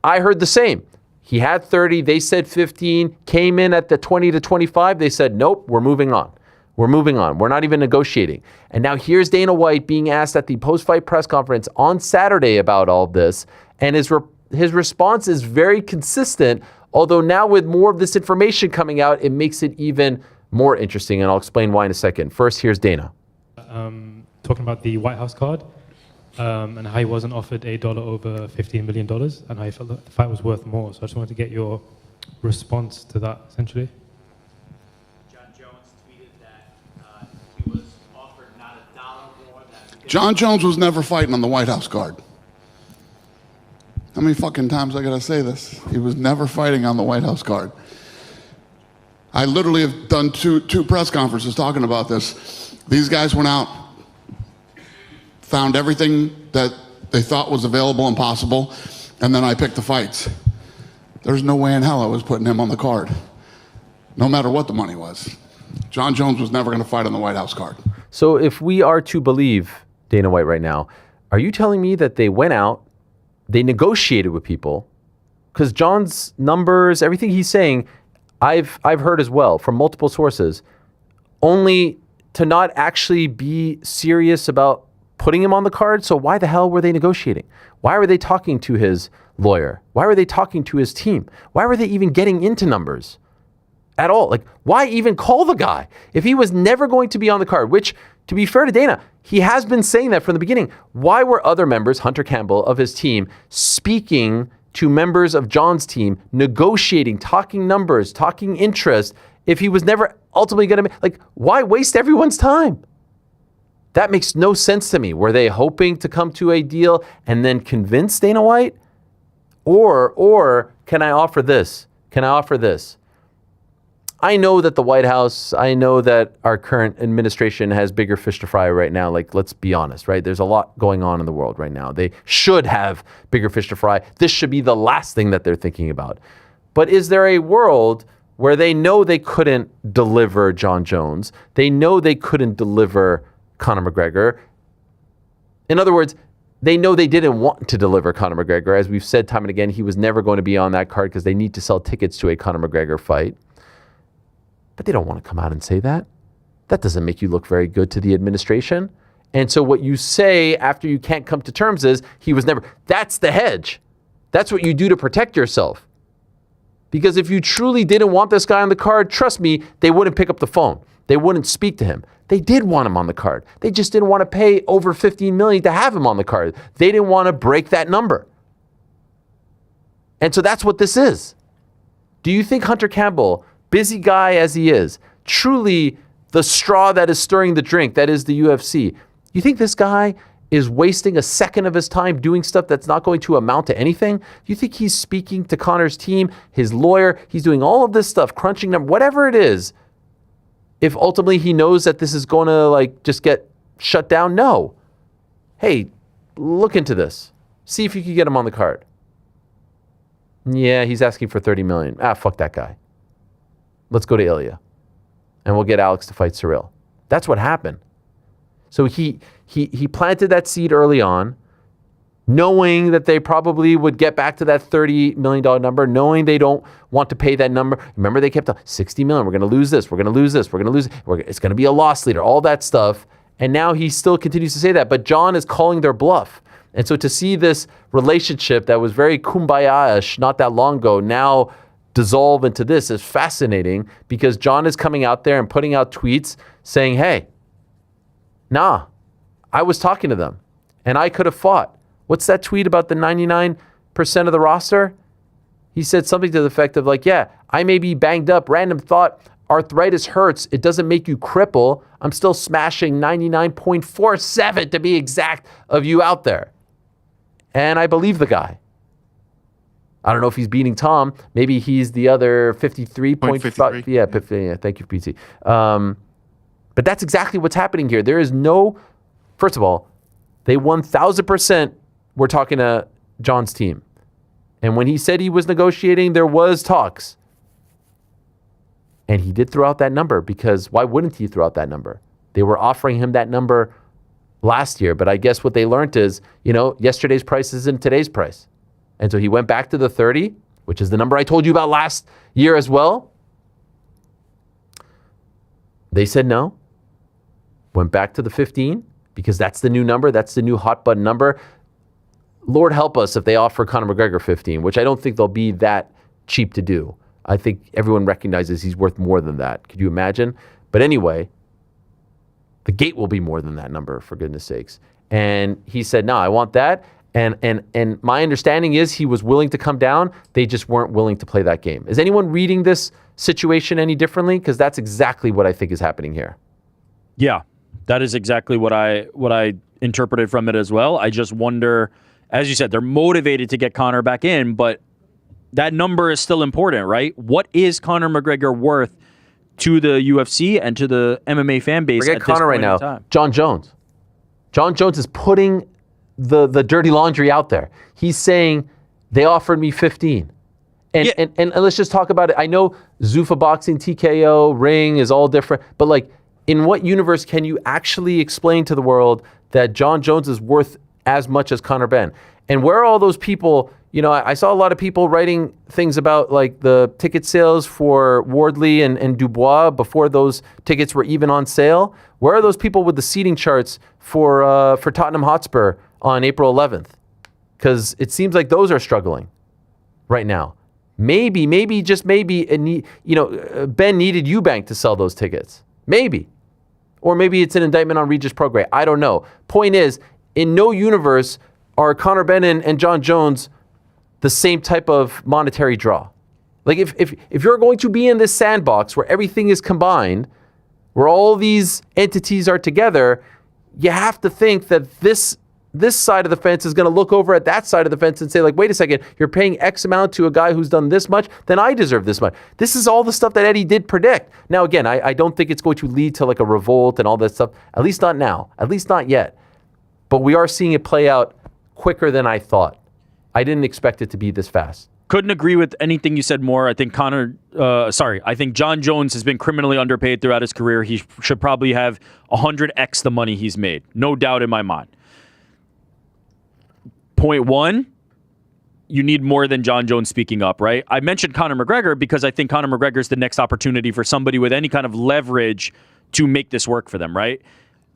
I heard the same. He had 30. They said 15. Came in at the 20 to 25. They said, nope, we're moving on. We're moving on. We're not even negotiating. And now here's Dana White being asked at the post-fight press conference on Saturday about all this. And his response is very consistent, although now with more of this information coming out, it makes it even more interesting. And I'll explain why in a second. First, here's Dana. Talking about the White House card and how he wasn't offered $8 over $15 million and how he felt that the fight was worth more. So I just wanted to get your response to that, essentially. John Jones tweeted that he was offered not $1 more than... John Jones was never fighting on the White House card. How many fucking times I gotta say this? He was never fighting on the White House card. I literally have done two press conferences talking about this. These guys went out, found everything that they thought was available and possible, and then I picked the fights. There's no way in hell I was putting him on the card, no matter what the money was. John Jones was never gonna fight on the White House card. So if we are to believe Dana White right now, are you telling me that they went out, they negotiated with people? Because John's numbers, everything he's saying, I've heard as well from multiple sources, only to not actually be serious about putting him on the card. So why the hell were they negotiating? Why were they talking to his lawyer? Why were they talking to his team? Why were they even getting into numbers at all? Like, why even call the guy if he was never going to be on the card? Which, to be fair to Dana, he has been saying that from the beginning. Why were other members, Hunter Campbell, of his team, speaking to members of John's team, negotiating, talking numbers, talking interest, if he was never ultimately going to make, like, why waste everyone's time? That makes no sense to me. Were they hoping to come to a deal and then convince Dana White? Or can I offer this? I know that the White House, I know that our current administration has bigger fish to fry right now. Like, let's be honest, right? There's a lot going on in the world right now. They should have bigger fish to fry. This should be the last thing that they're thinking about. But is there a world where they know they couldn't deliver John Jones? They know they couldn't deliver Conor McGregor. In other words, they know they didn't want to deliver Conor McGregor. As we've said time and again, he was never going to be on that card because they need to sell tickets to a Conor McGregor fight. But they don't want to come out and say that. That doesn't make you look very good to the administration. And so what you say after you can't come to terms is he was never, that's the hedge. That's what you do to protect yourself. Because if you truly didn't want this guy on the card, trust me, they wouldn't pick up the phone. They wouldn't speak to him. They did want him on the card. They just didn't want to pay over $15 million to have him on the card. They didn't want to break that number. And so that's what this is. Do you think Hunter Campbell, busy guy as he is, truly the straw that is stirring the drink, that is the UFC, you think this guy is wasting a second of his time doing stuff that's not going to amount to anything? You think he's speaking to Conor's team, his lawyer, he's doing all of this stuff, crunching them, whatever it is, if ultimately he knows that this is going to like just get shut down? No. Hey, look into this. See if you can get him on the card. Yeah, he's asking for $30 million. Fuck that guy. Let's go to Ilya. And we'll get Alex to fight Cyril. That's what happened. So he planted that seed early on, knowing that they probably would get back to that $30 million number, knowing they don't want to pay that number. Remember, they kept $60 million. We're going to lose this. We're going to lose this. We're going to lose. It's going to be a loss leader, all that stuff. And now he still continues to say that. But John is calling their bluff. And so to see this relationship that was very kumbaya-ish not that long ago now dissolve into this is fascinating, because John is coming out there and putting out tweets saying, hey, nah, I was talking to them and I could have fought. What's that tweet about the 99 of the roster? He said something to the effect of like, yeah, I may be banged up. Random thought, arthritis hurts. It doesn't make you cripple. I'm still smashing 99.47 to be exact of you out there. And I believe the guy. I don't know if he's beating Tom. Maybe he's the other 53.5. Yeah, thank you, PT. But that's exactly what's happening here. There is no, first of all, they 1,000% were talking to John's team. And when he said he was negotiating, there was talks. And he did throw out that number because why wouldn't he throw out that number? They were offering him that number last year. But I guess what they learned is, yesterday's price isn't today's price. And so he went back to the 30, which is the number I told you about last year as well. They said no. Went back to the 15 because that's the new number. That's the new hot button number. Lord help us if they offer Conor McGregor 15, which I don't think they'll be that cheap to do. I think everyone recognizes he's worth more than that. Could you imagine? But anyway, the gate will be more than that number, for goodness sakes. And he said, no, I want that. And my understanding is he was willing to come down. They just weren't willing to play that game. Is anyone reading this situation any differently? Because that's exactly what I think is happening here. Yeah, that is exactly what I interpreted from it as well. I just wonder, as you said, they're motivated to get Conor back in, but that number is still important, right? What is Conor McGregor worth to the UFC and to the MMA fan base? Forget at Conor right now. Time? John Jones. John Jones is putting the dirty laundry out there. He's saying they offered me 15. And let's just talk about it. I know Zuffa Boxing, TKO, Ring is all different, but like, in what universe can you actually explain to the world that John Jones is worth as much as Conor Benn? And where are all those people? I saw a lot of people writing things about like the ticket sales for Wardley and Dubois before those tickets were even on sale. Where are those people with the seating charts for Tottenham Hotspur on April 11th? Because it seems like those are struggling right now. Maybe, just maybe, Ben needed Eubank to sell those tickets. Maybe. Or maybe it's an indictment on Regis Prograis. I don't know. Point is, in no universe are Conor Benn and John Jones the same type of monetary draw. Like if you're going to be in this sandbox where everything is combined, where all these entities are together, you have to think that this side of the fence is going to look over at that side of the fence and say, like, wait a second, you're paying X amount to a guy who's done this much, then I deserve this much. This is all the stuff that Eddie did predict. Now, again, I don't think it's going to lead to like a revolt and all that stuff, at least not now, at least not yet. But we are seeing it play out quicker than I thought. I didn't expect it to be this fast. Couldn't agree with anything you said more. I think I think John Jones has been criminally underpaid throughout his career. He should probably have 100x the money he's made. No doubt in my mind. Point one, you need more than John Jones speaking up, right? I mentioned Conor McGregor because I think Conor McGregor is the next opportunity for somebody with any kind of leverage to make this work for them, right?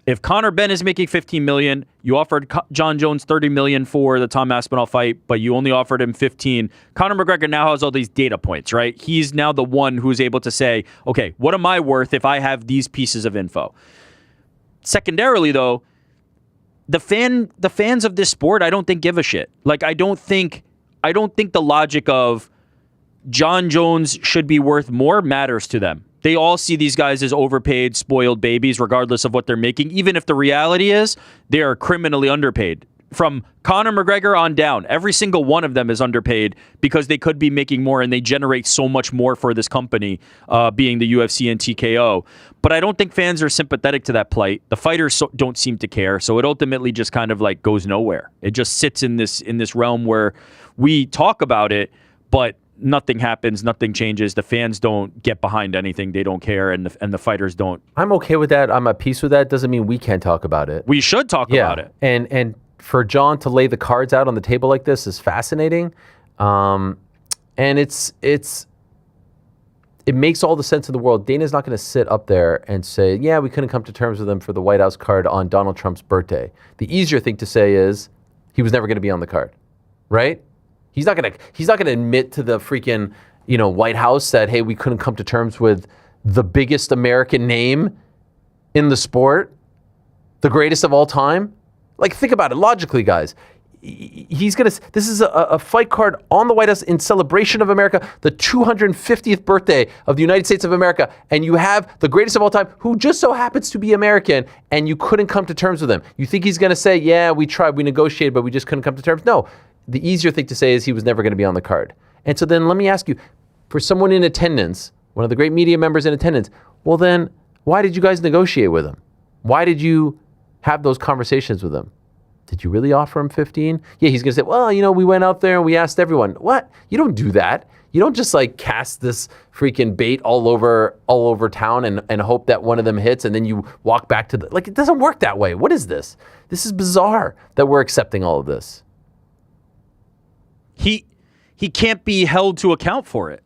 If Conor Benn is making $15 million, you offered John Jones $30 million for the Tom Aspinall fight, but you only offered him 15. Conor McGregor now has all these data points, right? He's now the one who's able to say, okay, what am I worth if I have these pieces of info? Secondarily, though, the fans of this sport, I don't think give a shit. Like, I don't think the logic of John Jones should be worth more matters to them. They all see these guys as overpaid, spoiled babies, regardless of what they're making, even if the reality is they are criminally underpaid. From Conor McGregor on down, every single one of them is underpaid because they could be making more and they generate so much more for this company, being the UFC and TKO. But I don't think fans are sympathetic to that plight. The fighters don't seem to care, so it ultimately just kind of like goes nowhere. It just sits in this realm where we talk about it, but nothing happens, nothing changes. The fans don't get behind anything. They don't care, and the fighters don't. I'm okay with that. I'm at peace with that. Doesn't mean we can't talk about it. We should talk about it. And for John to lay the cards out on the table like this is fascinating. And it makes all the sense in the world. Dana's not going to sit up there and say, yeah, we couldn't come to terms with him for the White House card on Donald Trump's birthday. The easier thing to say is he was never going to be on the card, right? He's not going to admit to the freaking, White House that, hey, we couldn't come to terms with the biggest American name in the sport, the greatest of all time. Like, think about it logically, guys. he's going to, this is a fight card on the White House in celebration of America, the 250th birthday of the United States of America, and you have the greatest of all time who just so happens to be American, and you couldn't come to terms with him. You think he's going to say, yeah, we tried, we negotiated, but we just couldn't come to terms? No. The easier thing to say is he was never going to be on the card. And so then let me ask you, for someone in attendance, one of the great media members in attendance, well then, why did you guys negotiate with him? Why did you have those conversations with him? Did you really offer him 15? Yeah, he's going to say, well, we went out there and we asked everyone. What? You don't do that. You don't just cast this freaking bait all over town and hope that one of them hits and then you walk back to it doesn't work that way. What is this? This is bizarre that we're accepting all of this. He can't be held to account for it.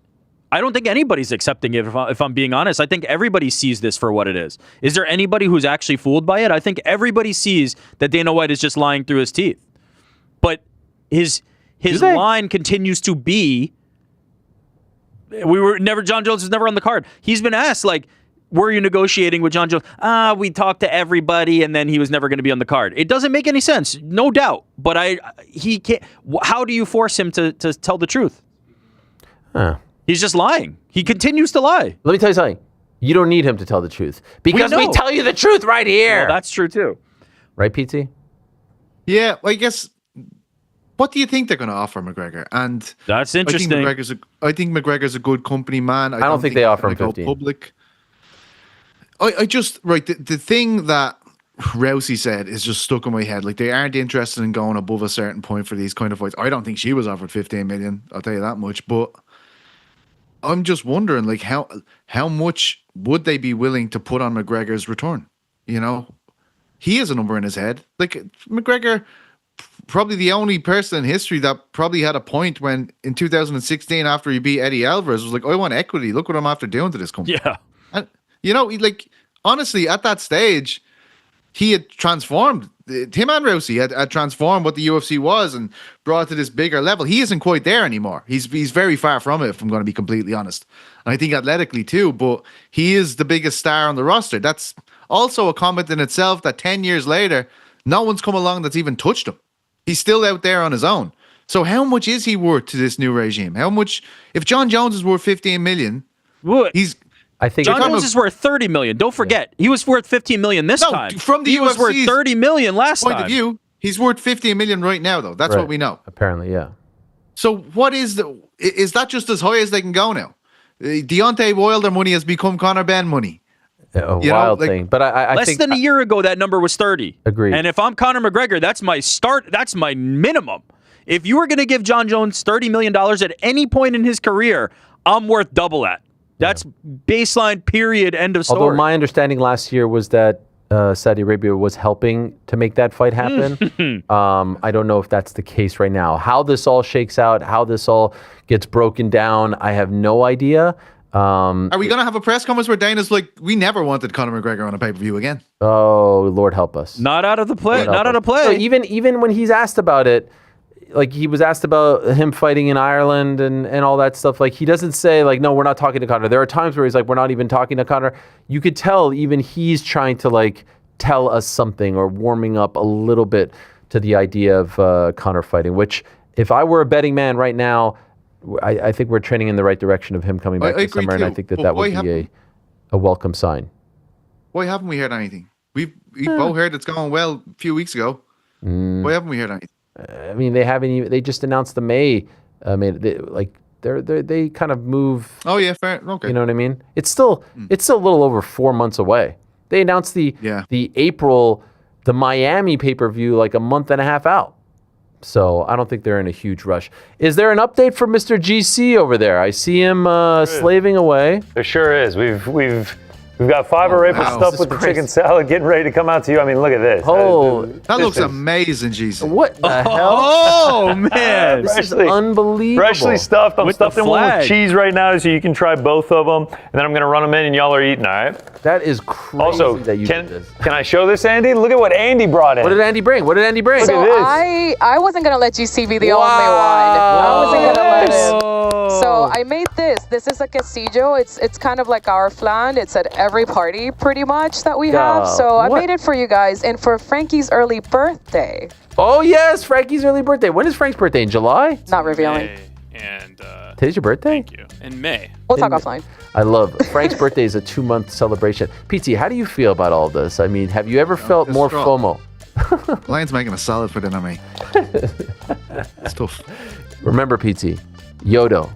I don't think anybody's accepting it, if I'm being honest. I think everybody sees this for what it is. Is there anybody who's actually fooled by it? I think everybody sees that Dana White is just lying through his teeth. But his line continues to be, John Jones was never on the card. He's been asked, were you negotiating with John Jones? We talked to everybody, and then he was never going to be on the card. It doesn't make any sense, no doubt. But he can't. How do you force him to tell the truth? He's just lying. He continues to lie. Let me tell you something. You don't need him to tell the truth because we tell you the truth right here. Well, that's true too. Right, PT? Yeah, I guess. What do you think they're going to offer McGregor? And that's interesting. I think McGregor's a good company man. I don't think they offer him 15. Public. I just the thing that Rousey said is just stuck in my head. They aren't interested in going above a certain point for these kind of fights. I don't think she was offered 15 million. I'll tell you that much. But I'm just wondering, how much would they be willing to put on McGregor's return? He has a number in his head. McGregor, probably the only person in history that probably had a point when in 2016 after he beat Eddie Alvarez was I want equity. Look what I'm after doing to this company. Yeah. And honestly, at that stage, he had transformed. Him and Rousey had transformed what the UFC was and brought it to this bigger level. He isn't quite there anymore. He's very far from it, if I'm going to be completely honest. And I think athletically too, but he is the biggest star on the roster. That's also a comment in itself that 10 years later, no one's come along that's even touched him. He's still out there on his own. So how much is he worth to this new regime? How much? If John Jones is worth 15 million, I think John Jones is worth 30 million. Don't forget, he was worth 15 million this time. From the he was worth 30 million last point time. Of view, he's worth 15 million right now, though. That's what we know. Apparently, yeah. So what is that just as high as they can go now? Deontay Wilder money has become Conor Benn money. A wild thing, but I less think than a year ago that number was 30. Agreed. And if I'm Conor McGregor, that's my start. That's my minimum. If you were going to give John Jones $30 million at any point in his career, I'm worth double that. That's baseline, period, end of story. Although my understanding last year was that Saudi Arabia was helping to make that fight happen. I don't know if that's the case right now. How this all shakes out, how this all gets broken down, I have no idea. Are we going to have a press conference where Dana's we never wanted Conor McGregor on a pay-per-view again? Oh, Lord help us. Not out of the play. Not out of play. So even when he's asked about it, he was asked about him fighting in Ireland and all that stuff. He doesn't say no, we're not talking to Conor. There are times where he's we're not even talking to Conor. You could tell even he's trying to tell us something or warming up a little bit to the idea of Conor fighting, which if I were a betting man right now, I think we're trending in the right direction of him coming back this summer, and I think that would be a welcome sign. Why haven't we heard anything? We both heard it's going well a few weeks ago. Why haven't we heard anything? I mean, they haven't even. They just announced the May. They kind of move. Oh yeah, fair. Okay. You know what I mean? It's still a little over 4 months away. They announced the April, the Miami pay-per-view a month and a half out. So I don't think they're in a huge rush. Is there an update for Mr. GC over there? I see him slaving away. There sure is. We've got fiber ripple stuff with the chicken salad getting ready to come out to you. I mean, look at this. Oh, that looks amazing, Jesus. What the hell? Oh, man. This is unbelievable. Freshly stuffed. I'm with stuffing one with cheese right now so you can try both of them. And then I'm going to run them in and y'all are eating, all right? That is crazy also, that you did this. Can I show this, Andy? Look at what Andy brought in. What did Andy bring? Look at this. I wasn't going to let GC be the only one. I wasn't going to let him. So So I made this. This is a quesillo. It's kind of like our flan. It's at every party pretty much that we have. So I made it for you guys and for Frankie's early birthday. Oh yes, Frankie's early birthday. When is Frank's birthday? In July? Not revealing. And today's your birthday? thank you. In May. We'll talk offline. I love Frank's birthday is a 2-month celebration. PT, how do you feel about all this? I mean, have you ever felt more FOMO? Lions making a salad for dinner, mate. It's tough. Remember, PT, Yodo.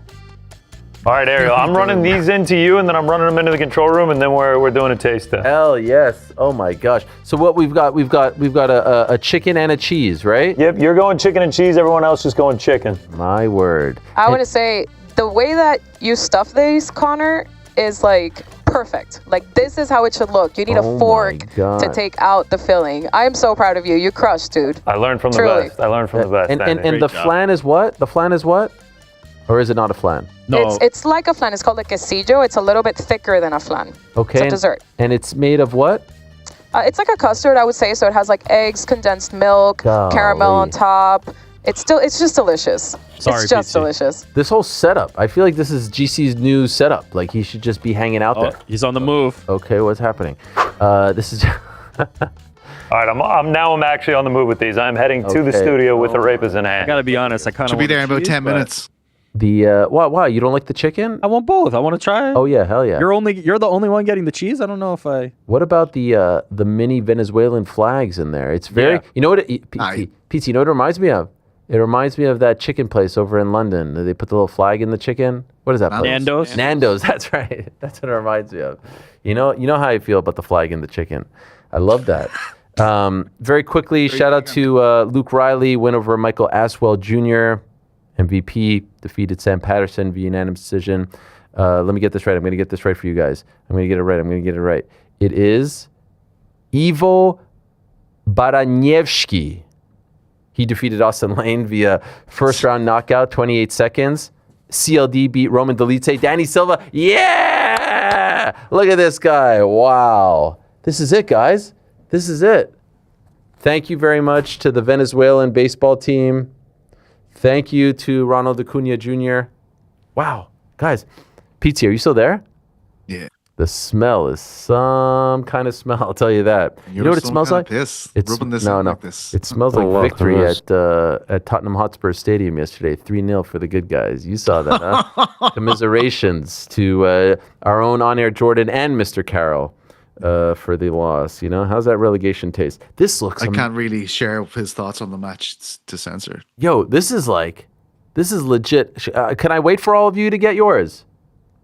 All right, Ariel, I'm running these into you, and then I'm running them into the control room, and then we're doing a taste test. Hell yes! Oh my gosh! So what we've got a chicken and a cheese, right? Yep, you're going chicken and cheese. Everyone else just going chicken. My word. I want to say the way that you stuff these, Connor, is like perfect. Like this is how it should look. You need a fork to take out the filling. I am so proud of you. You crushed, dude. I learned from Truly. the best. I learned from the best. And the flan is what? The flan is what? Or is it not a flan? No. It's like a flan. It's called a quesillo. It's a little bit thicker than a flan. Okay. It's a dessert. And it's made of what? It's like a custard, I would say. So it has like eggs, condensed milk, caramel on top. It's just delicious. Sorry, it's just PT. delicious. This whole setup, I feel like this is GC's new setup. Like he should just be hanging out there. He's on the move. Okay, what's happening? This is. All right, I'm actually on the move with these. I'm heading to the studio with the rapist in hand. I gotta be honest. I kind of Should be there in about 10 minutes. Why? You don't like the chicken? I want both. I want to try it. Oh yeah, hell yeah. You're the only one getting the cheese. I don't know if I. What about the mini Venezuelan flags in there? It's very. You know what? PT, you know what it reminds me of? It reminds me of that chicken place over in London. They put the little flag in the chicken. What is that place? Nando's. Nando's. That's right. That's what it reminds me of. You know how I feel about the flag in the chicken. I love that. Very quickly, shout out to Luke Riley, win over Michael Aswell Jr. MVP, defeated Sam Patterson via unanimous decision. Let me get this right. I'm going to get this right for you guys. I'm going to get it right. It is Iwo Baraniewski. He defeated Austen Lane via first round knockout, 28 seconds. CLD beat Roman Dolidze. Danny Silva, yeah! Look at this guy. Wow. This is it, guys. This is it. Thank you very much to the Venezuelan baseball team. Thank you to Ronald Acuna Jr. Wow. Guys, PT, are you still there? Yeah. The smell is some kind of smell, I'll tell you that. You know what it smells like? Piss. It's rubbing this no. like this. It smells like victory at Tottenham Hotspur Stadium yesterday, 3-0 for the good guys. You saw that, huh? Commiserations to our own on-air Jordan and Mr. Carroll for the loss. You know, how's that relegation taste? This looks. I can't really share his thoughts on the match. It's to censor. Yo, this is legit. Can I wait for all of you to get yours?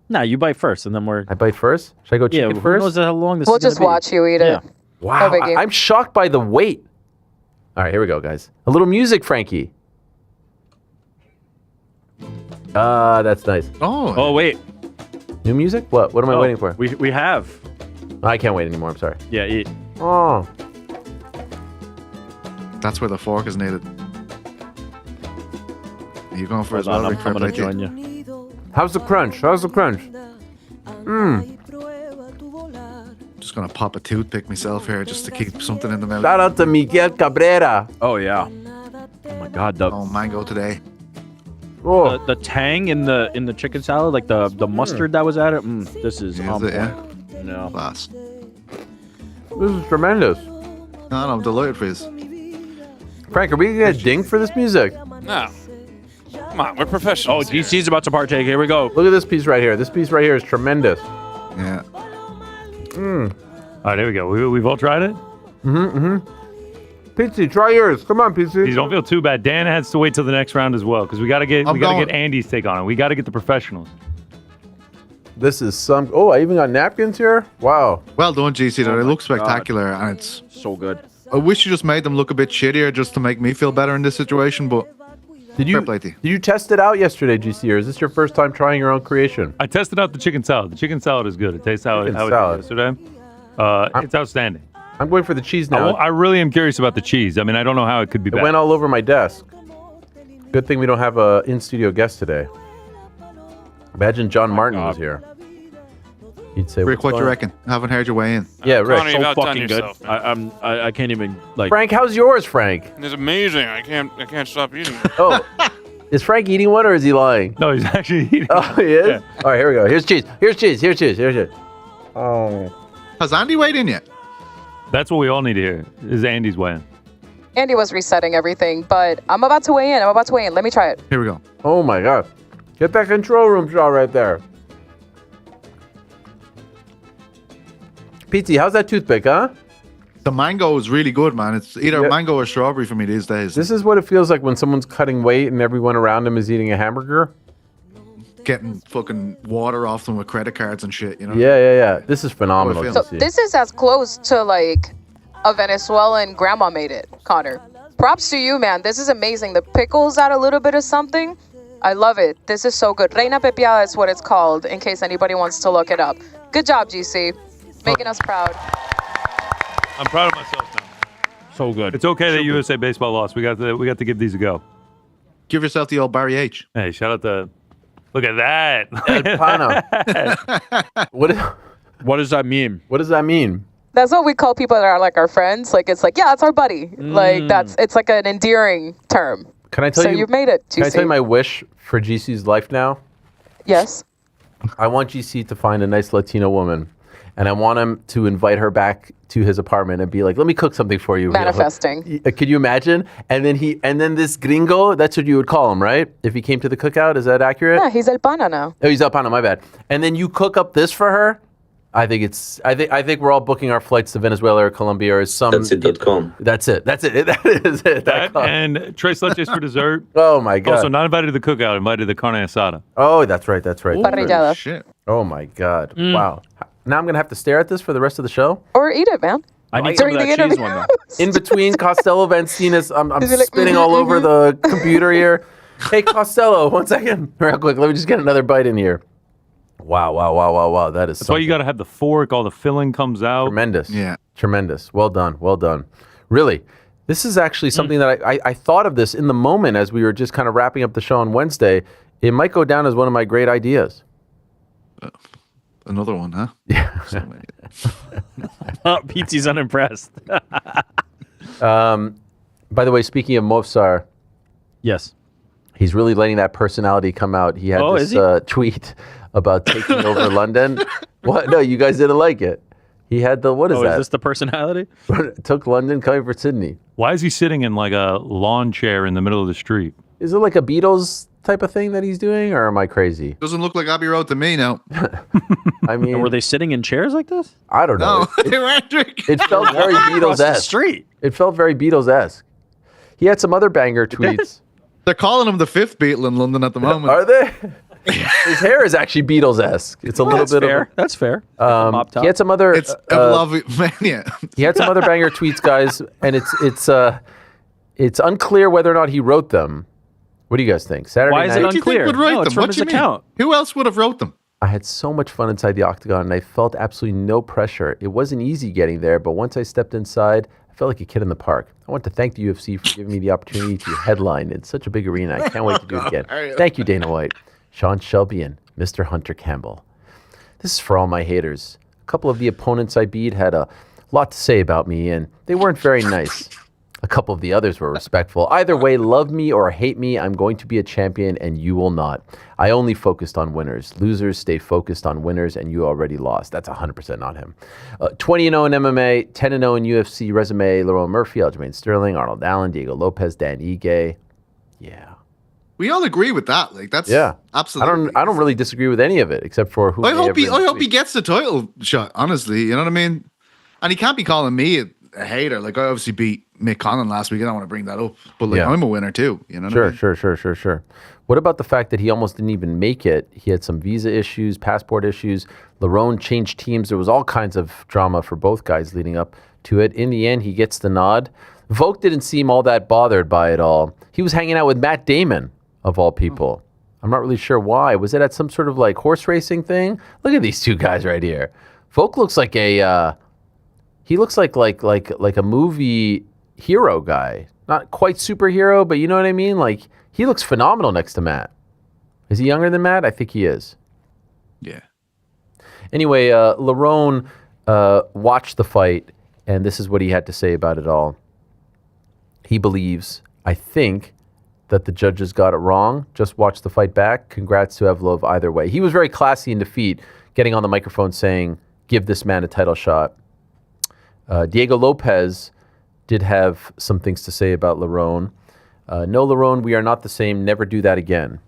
Nah, you bite first, and then I bite first? Should I go chicken who first? knows how long this We'll is gonna just be. watch you eat it. Wow, No biggie. I'm shocked by the weight. All right, here we go, guys. A little music, Frankie. That's nice. Oh, wait. New music? What? What am I waiting for? We have. I can't wait anymore. I'm sorry. Yeah, eat. Oh. That's where the fork is needed. Are you going for his Hold on, well? I'm gonna join you. How's the crunch? Just gonna pop a toothpick myself here just to keep something in the mouth. Shout out to Miguel Cabrera. Oh yeah. Oh my God. Oh, mango today. Oh. The tang in the chicken salad, like the mustard that was at it. This is. Is it, yeah? No. Class. This is tremendous. No, I'm delighted for this. Frank, are we gonna get dinged for this music? No. Come on, we're professionals. Oh, DC's about to partake. Here we go. Look at this piece right here. This piece right here is tremendous. Yeah. All right, here we go. We've all tried it? Pizzy, try yours. Come on, Pizzy. Please don't feel too bad. Dan has to wait till the next round as well because we gotta get going. Andy's take on it. We gotta get the professionals. This is some. Oh, I even got napkins here. Wow. Well done, GC. They look spectacular, and it's so good. I wish you just made them look a bit shittier just to make me feel better in this situation, but Did fair play to you. you test it out yesterday, GC, or is this your first time trying your own creation? I tested out the chicken salad. The chicken salad is good. It tastes how it Chicken did salad. yesterday. It's outstanding. I'm going for the cheese now. I really am curious about the cheese. I mean, I don't know how it could be It bad. went all over my desk. Good thing we don't have a in-studio guest today. Imagine John Martin was here. He'd say, Rick, what do you reckon? I haven't heard your way in. Yeah, Rick. Connor, you've So outdone fucking good. yourself, man. I can't even like. Frank, how's yours, Frank? It's amazing. I can't stop eating it. Oh, Is Frank eating one or is he lying? No, he's actually eating. Oh, he is? Yeah. All right, here we go. Here's cheese. Here's cheese. Here's cheese. Here's cheese. Has Andy weighed in yet? That's what we all need to hear, is Andy's weighing. Andy was resetting everything, but I'm about to weigh in. Let me try it. Here we go. Oh, my God. Get that control room shot right there. Pizzi, how's that toothpick, huh? The mango is really good, man. It's either mango or strawberry for me these days. This is what it feels like when someone's cutting weight and everyone around him is eating a hamburger. Getting fucking water off them with credit cards and shit, you know? Yeah. This is phenomenal. So this is as close to like a Venezuelan grandma made it, Connor. Props to you, man. This is amazing. The pickles add a little bit of something. I love it. This is so good. Reina Pepiada is what it's called, in case anybody wants to look it up. Good job, GC. Making us proud. I'm proud of myself now. So good. It's okay that USA Baseball lost. We got to give these a go. Give yourself the old Barry H. Hey, shout out to... Look at that. El Pana. What does that mean? What does that mean? That's what we call people that are like our friends. Like, it's like, yeah, it's our buddy. Like, it's like an endearing term. Can I tell you? So you've made it, GC. Can I tell you my wish for GC's life now? Yes. I want GC to find a nice Latino woman. And I want him to invite her back to his apartment and be like, let me cook something for you. Manifesting. Could you imagine? And then this gringo, that's what you would call him, right? If he came to the cookout, is that accurate? Yeah, he's El Pana now. Oh, he's El Pana, my bad. And then you cook up this for her. I think we're all booking our flights to Venezuela or Colombia or some. That's it.com. That's it. That is it. And tres leches for dessert. Oh my God. Also, not invited to the cookout, invited to the carne asada. Oh, that's right. Parrillada. Shit. Oh my God. Wow. Now I'm going to have to stare at this for the rest of the show? Or eat it, man. I need some of that cheese one, though. In between Costello van Steenis, I'm spinning all over the computer here. Hey, Costello, 1 second. Real quick, let me just get another bite in here. Wow. That's why you got to have the fork. All the filling comes out. Tremendous. Yeah. Tremendous. Well done. Really. This is actually something that I thought of this in the moment as we were just kind of wrapping up the show on Wednesday. It might go down as one of my great ideas. Another one, huh? Yeah. Pizzi's unimpressed. By the way, speaking of Mofsar. Yes. He's really letting that personality come out. He had this tweet about taking over London. What? No, you guys didn't like it. He had the, what is that? Is this the personality? Took London coming for Sydney. Why is he sitting in like a lawn chair in the middle of the street? Is it like a Beatles type of thing that he's doing, or am I crazy? Doesn't look like Abbey Road to me now. I mean, were they sitting in chairs like this? I don't know. No, they weren't drinking. It felt very Beatles-esque. Street. It felt very Beatles-esque. He had some other banger tweets. They're calling him the fifth Beatle in London at the moment. Are they? His hair is actually Beatles-esque. It's a little bit fair. of That's fair. He had some other. It's love mania. He had some other banger tweets, guys, and it's unclear whether or not he wrote them. What do you guys think? Saturday Why is night. it unclear? Would write No, them? it's from What his do you mean? account. Who else would have wrote them? I had so much fun inside the octagon, and I felt absolutely no pressure. It wasn't easy getting there, but once I stepped inside, I felt like a kid in the park. I want to thank the UFC for giving me the opportunity to headline in such a big arena. I can't wait to do it again. Thank you, Dana White, Sean Shelby, and Mr. Hunter Campbell. This is for all my haters. A couple of the opponents I beat had a lot to say about me, and they weren't very nice. A couple of the others were respectful. Either way, love me or hate me, I'm going to be a champion and you will not. I only focused on winners. Losers stay focused on winners and you already lost. That's 100% not him. 20-0 in MMA, 10-0 in UFC resume. Lerone Murphy, Aljamain Sterling, Arnold Allen, Diego Lopez, Dan Ige. Yeah. We all agree with that. Like that's absolutely. I don't really disagree with any of it except for who. I hope he gets the title shot. Honestly, you know what I mean. And he can't be calling me a hater. Like I obviously beat Mick Conlan last week. I don't want to bring that up, but like I'm a winner too. You know. What I mean? Sure. What about the fact that he almost didn't even make it? He had some visa issues, passport issues. Lerone changed teams. There was all kinds of drama for both guys leading up to it. In the end, he gets the nod. Volk didn't seem all that bothered by it all. He was hanging out with Matt Damon, of all people. I'm not really sure why. Was it at some sort of like horse racing thing? Look at these two guys right here. Volk looks like he looks like a movie hero guy. Not quite superhero, but you know what I mean? Like he looks phenomenal next to Matt. Is he younger than Matt? I think he is. Yeah. Anyway, Lerone watched the fight, and this is what he had to say about it all. He believes, I think, that the judges got it wrong. Just watch the fight back. Congrats to Evlov either way. He was very classy in defeat, getting on the microphone saying, give this man a title shot. Diego Lopez did have some things to say about Lerone. No, Lerone, we are not the same. Never do that again.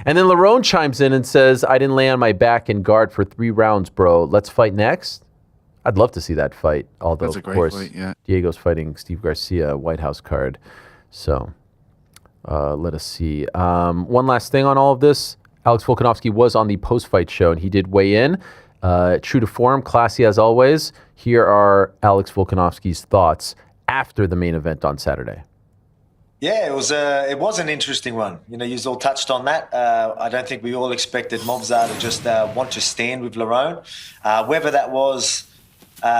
And then Lerone chimes in and says, I didn't lay on my back and guard for 3 rounds, bro. Let's fight next. I'd love to see that fight. Although, That's a of great course, fight, yeah. Diego's fighting Steve Garcia, White House card. So let us see. One last thing on all of this. Alex Volkanovski was on the post-fight show, and he did weigh in. True to form, classy as always. Here are Alex Volkanovski's thoughts after the main event on Saturday. Yeah, it was an interesting one. You know, you all touched on that. I don't think we all expected Movsar to just want to stand with Lerone. Whether that was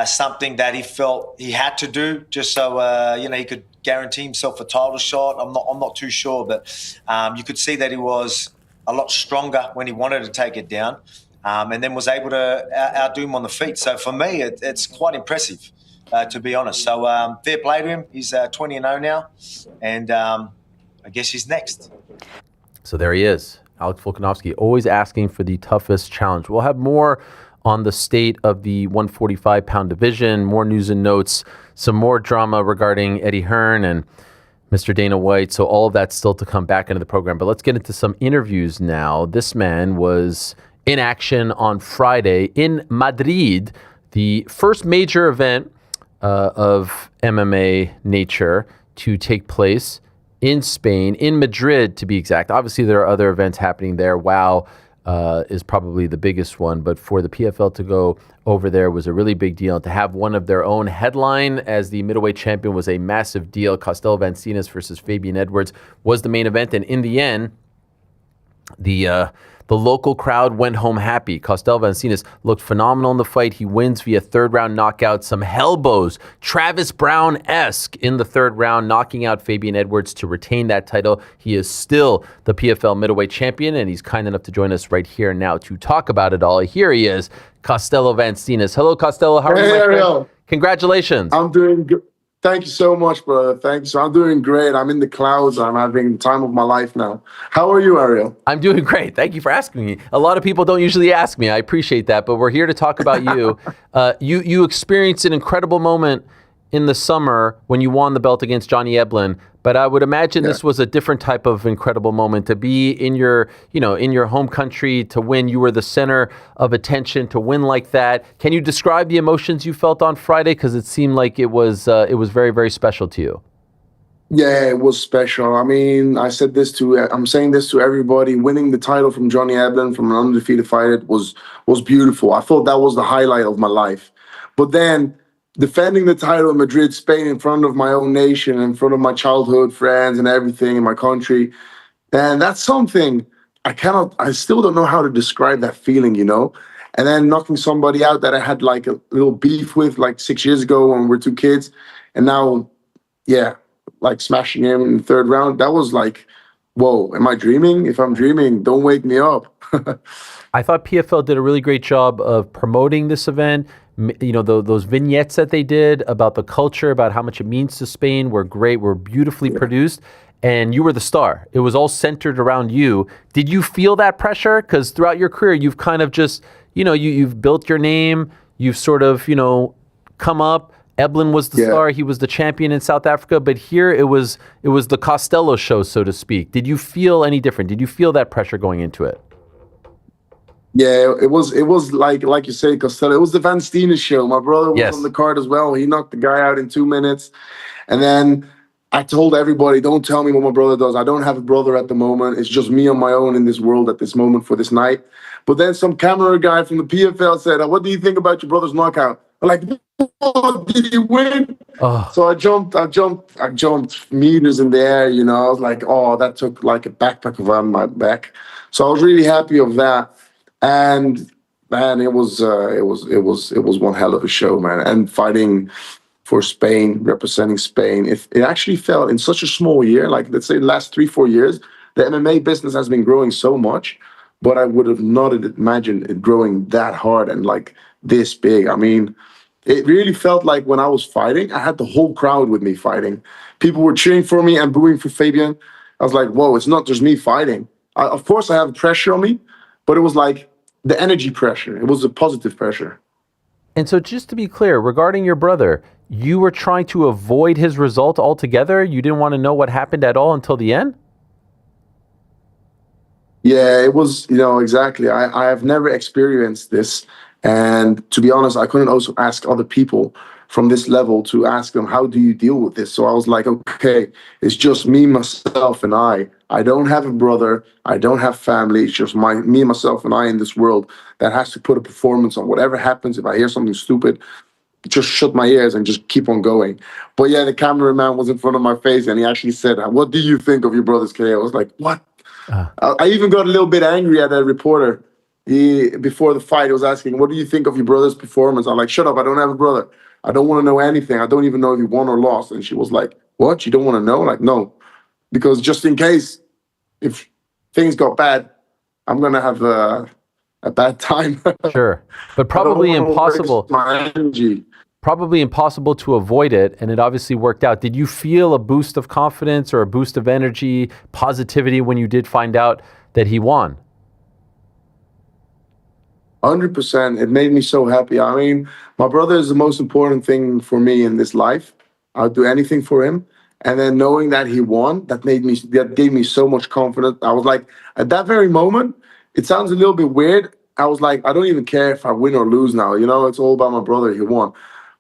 something that he felt he had to do just so he could guarantee himself a title shot, I'm not too sure. But you could see that he was a lot stronger when he wanted to take it down, and then was able to outdo him on the feet. So for me, it's quite impressive. To be honest. So fair play to him. He's 20-0 now, and I guess he's next. So there he is, Alex Volkanovski, always asking for the toughest challenge. We'll have more on the state of the 145-pound division, more news and notes, some more drama regarding Eddie Hearn and Mr. Dana White. So all of that's still to come back into the program. But let's get into some interviews now. This man was in action on Friday in Madrid, the first major event of MMA nature to take place in Spain, in Madrid to be exact. Obviously, there are other events happening there. WOW is probably the biggest one, but for the PFL to go over there was a really big deal. To have one of their own headline as the middleweight champion was a massive deal. Costello van Steenis versus Fabian Edwards was the main event, and in the end, the local crowd went home happy. Costello van Steenis looked phenomenal in the fight. He wins via third-round knockout. Some elbows, Travis Brown-esque in the third round, knocking out Fabian Edwards to retain that title. He is still the PFL middleweight champion, and he's kind enough to join us right here now to talk about it all. Here he is, Costello van Steenis. Hello, Costello. How are you, my Ariel. friend? Congratulations. I'm doing good. Thank you so much, brother. Thanks. I'm doing great. I'm in the clouds. I'm having the time of my life now. How are you, Ariel? I'm doing great. Thank you for asking me. A lot of people don't usually ask me. I appreciate that, but we're here to talk about you. You experienced an incredible moment in the summer when you won the belt against Johnny Eblen, but I would imagine this was a different type of incredible moment to be in your home country, to win. You were the center of attention, to win like that. Can you describe the emotions you felt on Friday? Because it seemed like it was very, very special to you. Yeah, it was special. I mean, I'm saying this to everybody. Winning the title from Johnny Eblen, from an undefeated fighter, was beautiful. I thought that was the highlight of my life. But then defending the title in Madrid, Spain, in front of my own nation, in front of my childhood friends and everything in my country, and that's something I still don't know how to describe that feeling, you know? And then knocking somebody out that I had like a little beef with like 6 years ago when we were 2 kids, and now, like smashing him in the third round, that was like, whoa, am I dreaming? If I'm dreaming, don't wake me up. I thought PFL did a really great job of promoting this event. You know, those vignettes that they did about the culture, about how much it means to Spain were great, were beautifully produced, and you were the star. It was all centered around you. Did you feel that pressure? Because throughout your career, you've kind of just, you've built your name, you've sort of, come up. Eblen was the star, he was the champion in South Africa, but here it was the Costello show, so to speak. Did you feel any different? Did you feel that pressure going into it? Yeah, it was like you say, Costello. It was the Van Steenis show. My brother was on the card as well. He knocked the guy out in 2 minutes. And then I told everybody, don't tell me what my brother does. I don't have a brother at the moment. It's just me on my own in this world at this moment for this night. But then some camera guy from the PFL said, what do you think about your brother's knockout? I'm like, oh, did he win? Oh. So I jumped meters in the air, I was like, oh, that took like a backpack around my back. So I was really happy of that. And man, it was one hell of a show, man. And fighting for Spain, representing Spain, it actually felt in such a small year, like let's say the last 3-4 years, the MMA business has been growing so much, but I would have not imagined it growing that hard and like this big. I mean, it really felt like when I was fighting, I had the whole crowd with me fighting. People were cheering for me and booing for Fabian. I was like, whoa, it's not just me fighting. Of course, I have pressure on me, but it was like the energy pressure. It was a positive pressure. And so just to be clear, regarding your brother, you were trying to avoid his result altogether? You didn't want to know what happened at all until the end? Yeah, it was, exactly. I have never experienced this. And to be honest, I couldn't also ask other people from this level to ask them, how do you deal with this? So I was like, okay, it's just me, myself, and I. I don't have a brother. I don't have family. It's just me, myself, and I in this world that has to put a performance on whatever happens. If I hear something stupid, just shut my ears and just keep on going. But yeah, the cameraman was in front of my face and he actually said, what do you think of your brother's KO? I was like, what? I even got a little bit angry at that reporter. Before the fight, he was asking, what do you think of your brother's performance? I'm like, shut up, I don't have a brother. I don't want to know anything. I don't even know if he won or lost. And she was like, what? You don't want to know? Like, no. Because just in case, if things got bad, I'm going to have a bad time. Sure. But probably impossible. My energy. Probably impossible to avoid it, and it obviously worked out. Did you feel a boost of confidence or a boost of energy, positivity when you did find out that he won? 100%. It made me so happy. I mean, my brother is the most important thing for me in this life. I'll do anything for him. And then knowing that he won, that gave me so much confidence. I was like, at that very moment, it sounds a little bit weird. I was like, I don't even care if I win or lose now. It's all about my brother. He won.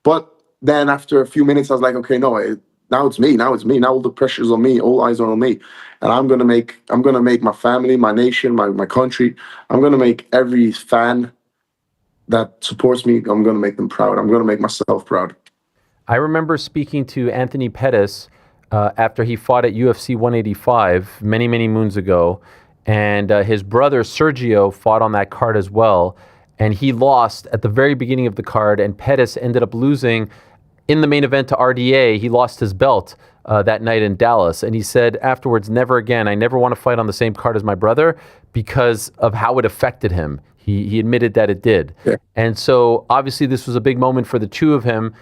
But then after a few minutes, I was like, okay, no, now it's me. Now all the pressure's on me. All eyes are on me. And I'm gonna make my family, my nation, my country. I'm gonna make every fan that supports me. I'm gonna make them proud. I'm gonna make myself proud. I remember speaking to Anthony Pettis after he fought at UFC 185 many, many moons ago, and his brother Sergio fought on that card as well. And he lost at the very beginning of the card, and Pettis ended up losing in the main event to RDA. He lost his belt that night in Dallas. And he said afterwards, never again, I never want to fight on the same card as my brother because of how it affected him. He admitted that it did. Yeah. And so obviously this was a big moment for the two of you,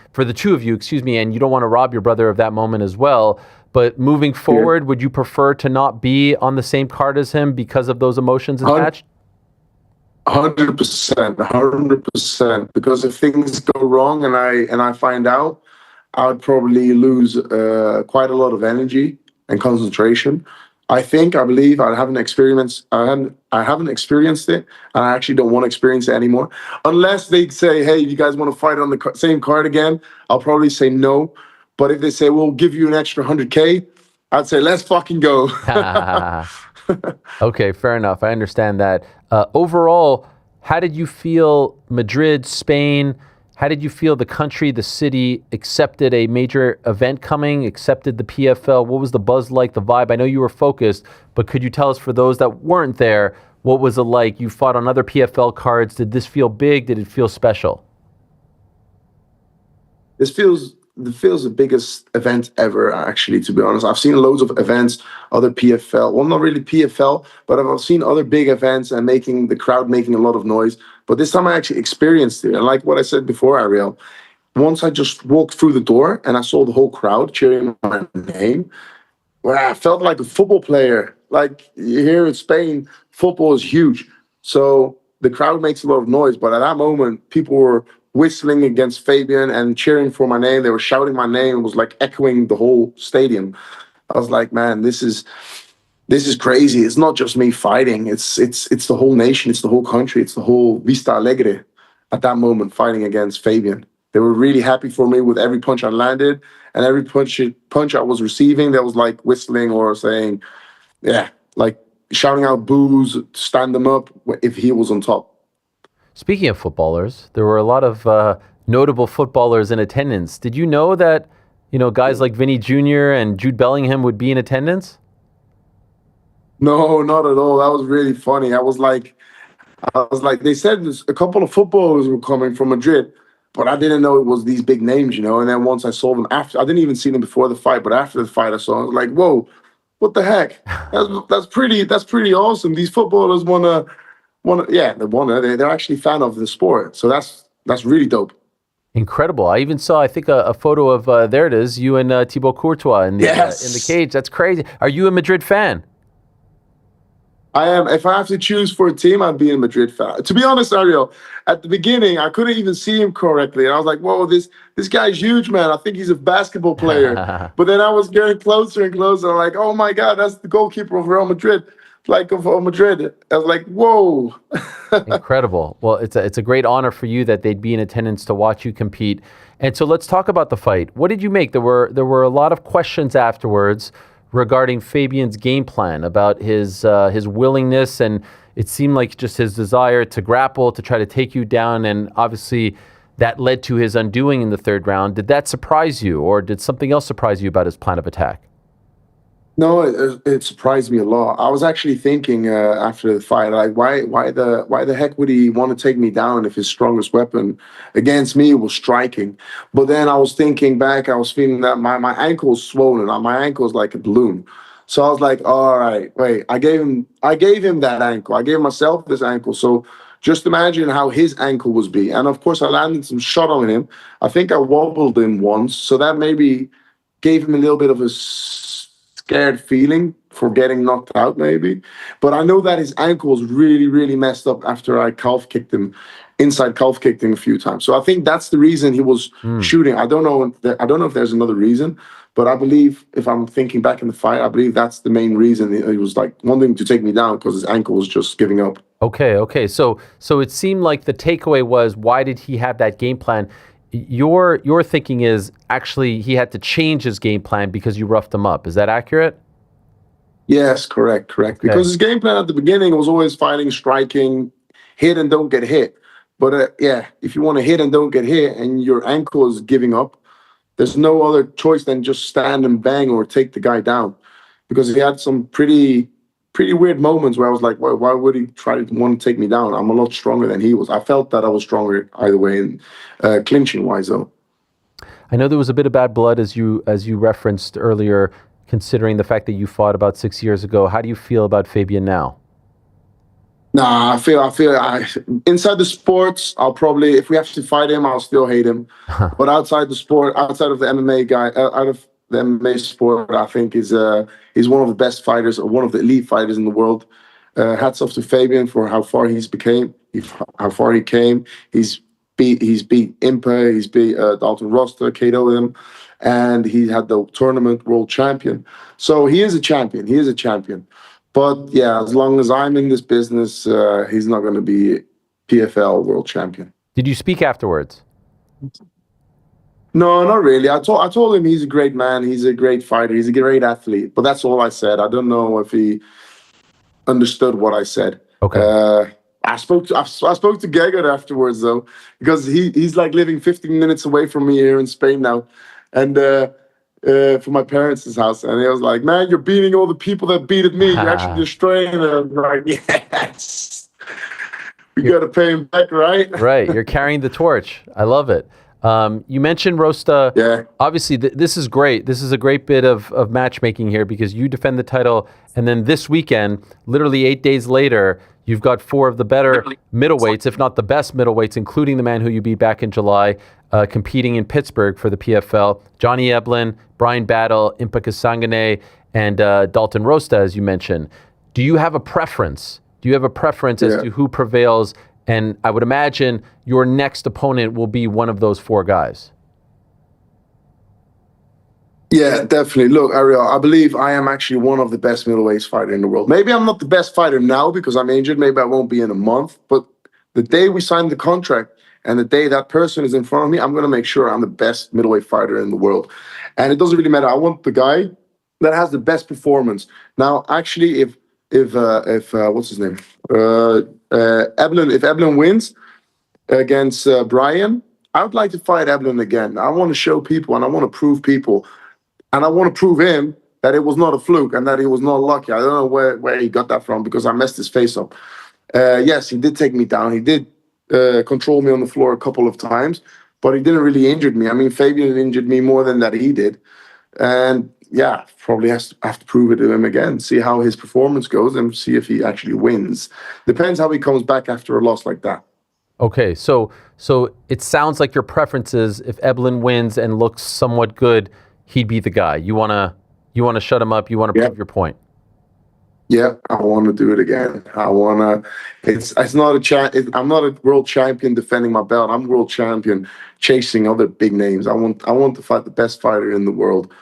and you don't want to rob your brother of that moment as well. But moving forward, would you prefer to not be on the same card as him because of those emotions attached? 100%. Because if things go wrong and I find out, I would probably lose quite a lot of energy and concentration. I believe I haven't experienced it, and I actually don't want to experience it anymore. Unless they say, hey, you guys want to fight on the same card again, I'll probably say no. But if they say, we'll give you an extra 100K, I'd say, let's fucking go. Okay, fair enough. I understand that. Overall, how did you feel Madrid, Spain? How did you feel the country, the city accepted a major event coming, accepted the PFL? What was the buzz like, the vibe? I know you were focused, but could you tell us for those that weren't there, what was it like? You fought on other PFL cards. Did this feel big? Did it feel special? This feels the biggest event ever, actually, to be honest. I've seen loads of events, other PFL. Well, not really PFL, but I've seen other big events and the crowd making a lot of noise. But this time I actually experienced it. And like what I said before, Ariel, once I just walked through the door and I saw the whole crowd cheering my name, well, I felt like a football player. Like here in Spain, football is huge. So the crowd makes a lot of noise. But at that moment, people were whistling against Fabian and cheering for my name. They were shouting my name. It was like echoing the whole stadium. I was like, man, this is crazy. It's not just me fighting. It's the whole nation. It's the whole country. It's the whole Vista Alegre at that moment fighting against Fabian. They were really happy for me with every punch I landed, and every punch I was receiving, that was like whistling or saying, yeah, like shouting out boos, stand them up if he was on top. Speaking of footballers, there were a lot of notable footballers in attendance. Did you know that, guys like Vinny Jr. and Jude Bellingham would be in attendance? No, not at all. That was really funny. I was like, they said a couple of footballers were coming from Madrid, but I didn't know it was these big names, And then once I saw them after, I didn't even see them before the fight, but after the fight I saw them, I was like, whoa, what the heck? That's pretty awesome. These footballers they're actually fan of the sport. So that's really dope. Incredible. I even saw, I think, a photo of, there it is, you and Thibaut Courtois in the cage. That's crazy. Are you a Madrid fan? I am. If I have to choose for a team, I'd be a Madrid fan. To be honest, Ariel, at the beginning, I couldn't even see him correctly. And I was like, whoa, this guy's huge, man. I think he's a basketball player. But then I was getting closer and closer. I'm like, oh, my God, that's the goalkeeper of Real Madrid. Of Madrid. I was like, whoa. Incredible. Well, it's a great honor for you that they'd be in attendance to watch you compete. And so let's talk about the fight. What did you make? There were a lot of questions afterwards regarding Fabian's game plan, about his willingness, and it seemed like just his desire to grapple, to try to take you down, and obviously that led to his undoing in the third round. Did that surprise you, or did something else surprise you about his plan of attack? No, it surprised me a lot. I was actually thinking after the fight, like, why the heck would he want to take me down if his strongest weapon against me was striking? But then I was thinking back, I was feeling that my ankle was swollen. My ankle is like a balloon. So I was like, all right, wait. I gave him that ankle. I gave myself this ankle. So just imagine how his ankle was be. And of course, I landed some shot on him. I think I wobbled him once, so that maybe gave him a little bit of a scared feeling for getting knocked out, maybe. But I know that his ankle was really, really messed up after I inside calf kicked him a few times. So I think that's the reason he was shooting. I don't know if there's another reason, but I believe, if I'm thinking back in the fight, I believe that's the main reason. He was like wanting to take me down because his ankle was just giving up. Okay. So it seemed like the takeaway was, why did he have that game plan? Your thinking is actually he had to change his game plan because you roughed him up. Is that accurate? Yes, correct. Okay. Because his game plan at the beginning was always fighting, striking, hit and don't get hit. But if you want to hit and don't get hit and your ankle is giving up, there's no other choice than just stand and bang or take the guy down. Because he had some pretty weird moments where I was like, why would he try to want to take me down? I'm a lot stronger than he was. I felt that I was stronger either way, and clinching-wise, though. I know there was a bit of bad blood, as you referenced earlier, considering the fact that you fought about 6 years ago. How do you feel about Fabian now? Nah, I feel inside the sports, I'll probably, if we have to fight him, I'll still hate him. But outside the sport, outside of the MMA guy, out of the MMA sport, I think he's one of the best fighters, or one of the elite fighters in the world. Hats off to Fabian for how far he came. He's beat Impa, he's beat Dalton Roster, KO'd him, and he had the tournament world champion. So he is a champion. But yeah, as long as I'm in this business, he's not going to be PFL world champion. Did you speak afterwards? No, not really. I told him he's a great man. He's a great fighter. He's a great athlete. But that's all I said. I don't know if he understood what I said. Okay. I spoke to Gegard afterwards, though, because he's like living 15 minutes away from me here in Spain now, and from my parents' house. And he was like, "Man, you're beating all the people that beat me. You're actually destroying them." Right? Yes. We got to pay him back, right? Right. You're carrying the torch. I love it. You mentioned Rosta. Yeah. Obviously, this is great. This is a great bit of matchmaking here, because you defend the title, and then this weekend, literally 8 days later, you've got four of the better middleweights, if not the best middleweights, including the man who you beat back in July, competing in Pittsburgh for the PFL. Johnny Eblen, Brian Battle, Impa Kasangane, and Dalton Rosta, as you mentioned. Do you have a preference? As to who prevails? And I would imagine your next opponent will be one of those four guys. Yeah, definitely. Look, Ariel, I believe I am actually one of the best middleweight fighters in the world. Maybe I'm not the best fighter now because I'm injured. Maybe I won't be in a month. But the day we sign the contract and the day that person is in front of me, I'm going to make sure I'm the best middleweight fighter in the world. And it doesn't really matter. I want the guy that has the best performance. Now, actually, if what's his name? If Eblen wins against Brian, I would like to fight Eblen again. I want to show people and I want to prove people. And I want to prove him that it was not a fluke and that he was not lucky. I don't know where he got that from because I messed his face up. Yes, he did take me down. He did control me on the floor a couple of times, but he didn't really injure me. I mean, Fabian injured me more than that he did. And yeah, probably have to prove it to him again, see how his performance goes and see if he actually wins. Depends how he comes back after a loss like that. Okay, so it sounds like your preference is if Eblen wins and looks somewhat good, he'd be the guy. You wanna shut him up. You want to prove your point. Yeah, I want to do it again. I want to. It's not I'm not a world champion defending my belt. I'm world champion chasing other big names. I want to fight the best fighter in the world.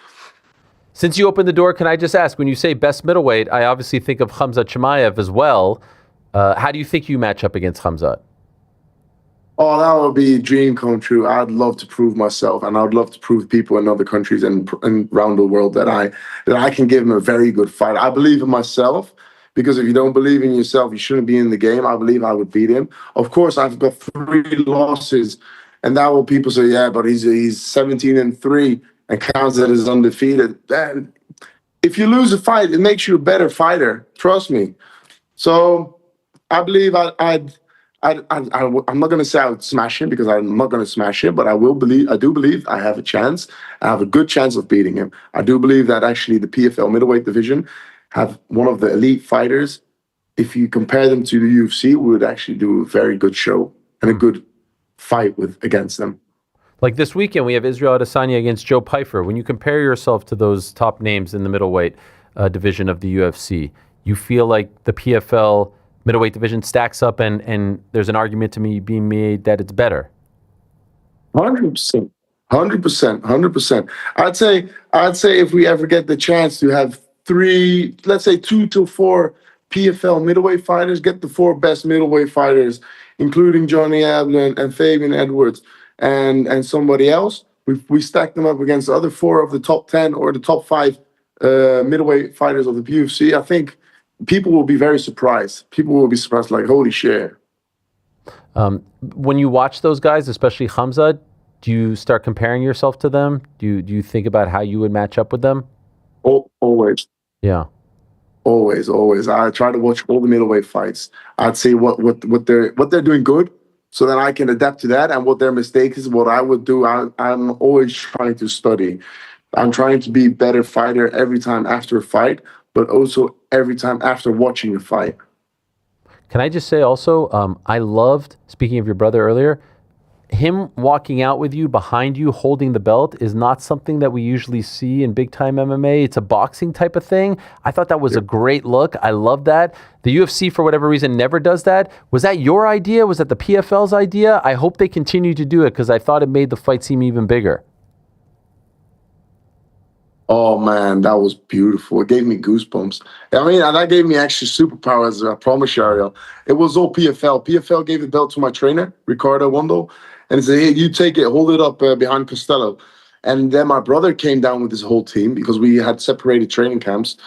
Since you opened the door, can I just ask, when you say best middleweight, I obviously think of Khamzat Chimaev as well. How do you think you match up against Khamzat? Oh, that would be a dream come true. I'd love to prove myself, and I'd love to prove people in other countries and around the world that I can give him a very good fight. I believe in myself, because if you don't believe in yourself, you shouldn't be in the game. I believe I would beat him. Of course, I've got 3 losses, and that will people say, yeah, but he's 17-3 and Khamzat is undefeated. Then, if you lose a fight, it makes you a better fighter. Trust me. So I believe I'm not going to say I would smash him, because I'm not going to smash him, but I do believe I have a chance. I have a good chance of beating him. I do believe that actually the PFL middleweight division have one of the elite fighters. If you compare them to the UFC, we would actually do a very good show and a good fight against them. Like this weekend, we have Israel Adesanya against Joe Pyfer. When you compare yourself to those top names in the middleweight division of the UFC, you feel like the PFL middleweight division stacks up, and there's an argument to me being made that it's better. 100%. 100%. I'd say if we ever get the chance to have 3, let's say 2 to 4 PFL middleweight fighters, get the 4 best middleweight fighters, including Johnny Eblen and Fabian Edwards and somebody else. We stack them up against the other 4 of the top 10 or the top 5 middleweight fighters of the UFC. I think people will be very surprised. People will be surprised, like, holy shit. When you watch those guys, especially Khamzat, do you start comparing yourself to them? Do you think about how you would match up with them? Always. Yeah. Always. I try to watch all the middleweight fights. I'd say what they're doing good, so then I can adapt to that, and what their mistake is, what I would do. I'm always trying to study. I'm trying to be a better fighter every time after a fight, but also every time after watching a fight. Can I just say also, I loved, speaking of your brother earlier, him walking out with you, behind you, holding the belt is not something that we usually see in big-time MMA. It's a boxing type of thing. I thought that was a great look. I love that. The UFC, for whatever reason, never does that. Was that your idea? Was that the PFL's idea? I hope they continue to do it, because I thought it made the fight seem even bigger. Oh man, that was beautiful. It gave me goosebumps. I mean, and that gave me actually superpowers. I promise you, Ariel. It was all PFL. PFL gave the belt to my trainer, Ricardo Wando, and he said, "Hey, you take it, hold it up behind Costello." And then my brother came down with his whole team, because we had separated training camps,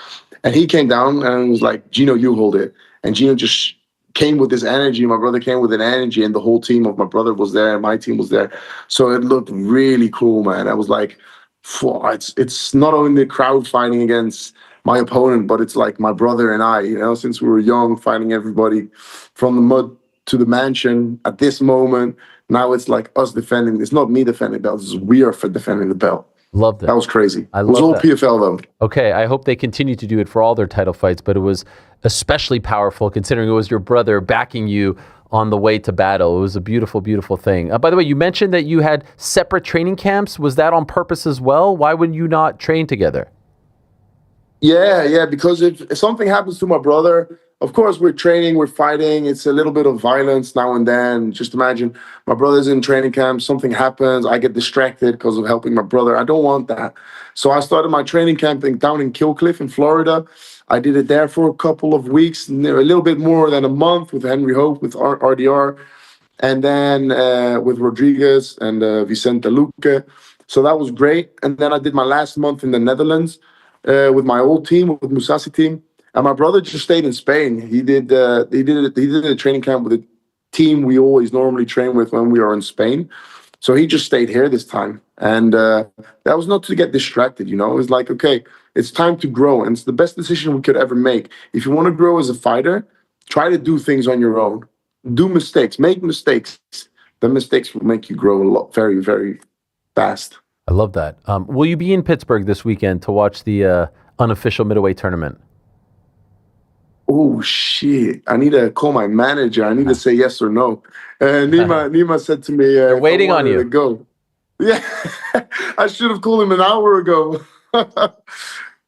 and he came down and was like, "Gino, you hold it." And Gino just came with this energy. My brother came with an energy, and the whole team of my brother was there, and my team was there. So it looked really cool, man. I was like, it's not only the crowd fighting against my opponent, but it's like my brother and I, since we were young, fighting everybody from the mud to the mansion at this moment. Now it's like us defending. It's not me defending the belt. We are for defending the belt. Loved it. That was crazy. It was all that. PFL though. Okay, I hope they continue to do it for all their title fights, but it was especially powerful considering it was your brother backing you on the way to battle. It was a beautiful, beautiful thing. By the way, you mentioned that you had separate training camps. Was that on purpose as well? Why would you not train together? Yeah, because if something happens to my brother, of course we're training, we're fighting. It's a little bit of violence now and then. Just imagine my brother's in training camp, something happens, I get distracted because of helping my brother. I don't want that. So I started my training camp down in Killcliff in Florida. I did it there for a couple of weeks, a little bit more than a month, with Henry Hope, with RDR, and then with Rodriguez and Vicente Luque. So that was great. And then I did my last month in the Netherlands with my old team, with Musasi team. And my brother just stayed in Spain. He did a training camp with a team we always normally train with when we are in Spain. So he just stayed here this time. And that was not to get distracted, It was like, okay, it's time to grow. And it's the best decision we could ever make. If you want to grow as a fighter, try to do things on your own. Do mistakes. Make mistakes. The mistakes will make you grow a lot, very, very fast. I love that. Will you be in Pittsburgh this weekend to watch the unofficial middleweight tournament? Oh shit! I need to call my manager. I need to say yes or no. Nima said to me, "They're waiting on you to go." Yeah, I should have called him an hour ago. I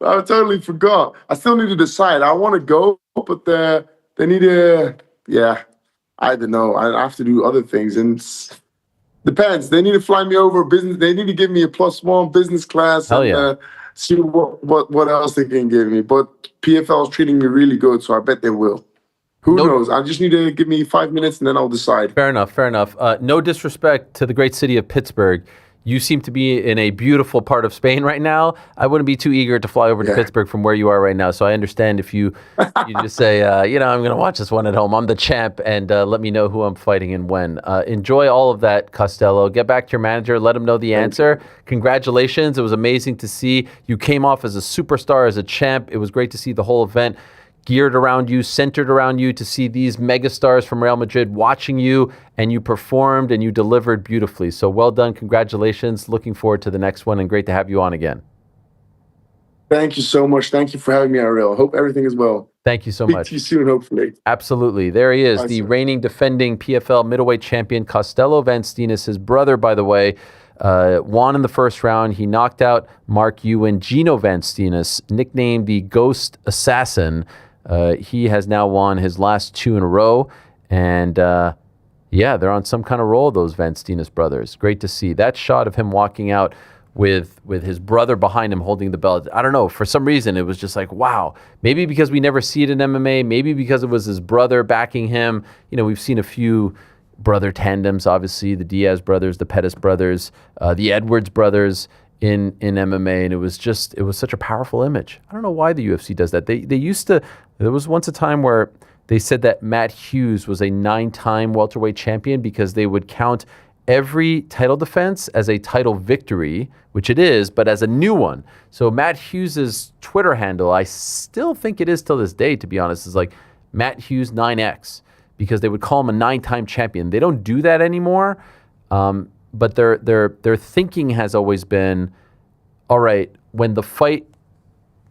totally forgot. I still need to decide. I want to go, but they need to. Yeah, I don't know. I have to do other things, and depends. They need to fly me over business. They need to give me a +1 business class. Hell and yeah. See what else they can give me. But PFL is treating me really good, so I bet they will. Who knows? I just need to give me 5 minutes and then I'll decide. Fair enough. Fair enough. No disrespect to the great city of Pittsburgh. You seem to be in a beautiful part of Spain right now. I wouldn't be too eager to fly over to Pittsburgh from where you are right now. So I understand if you just say, I'm going to watch this one at home. I'm the champ, and let me know who I'm fighting and when. Enjoy all of that, Costello. Get back to your manager. Let him know the answer. Congratulations. It was amazing to see. You came off as a superstar, as a champ. It was great to see the whole event geared around you, centered around you, to see these megastars from Real Madrid watching you, and you performed and you delivered beautifully. So well done. Congratulations. Looking forward to the next one, and great to have you on again. Thank you so much. Thank you for having me, Ariel. Hope everything is well. Thank you so Speak much. to you soon, hopefully. Absolutely. There he is, the reigning defending PFL middleweight champion, Costello van Steenis. His brother, by the way, won in the first round. He knocked out Mark Ewan. Gino van Steenis, nicknamed the Ghost Assassin. He has now won his last 2 in a row. And they're on some kind of roll, those Van Steenis brothers. Great to see. That shot of him walking out with his brother behind him holding the belt. I don't know. For some reason, it was just like, wow. Maybe because we never see it in MMA. Maybe because it was his brother backing him. We've seen a few brother tandems, obviously. The Diaz brothers, the Pettis brothers, the Edwards brothers in MMA, and it was such a powerful image. I don't know why the UFC does that. They used to. There was once a time where they said that Matt Hughes was a 9-time welterweight champion because they would count every title defense as a title victory, which it is, but as a new one. So Matt Hughes's Twitter handle, I still think it is till this day, to be honest, is like Matt Hughes 9X, because they would call him a 9-time champion. They don't do that anymore. But their thinking has always been, all right, when the fight,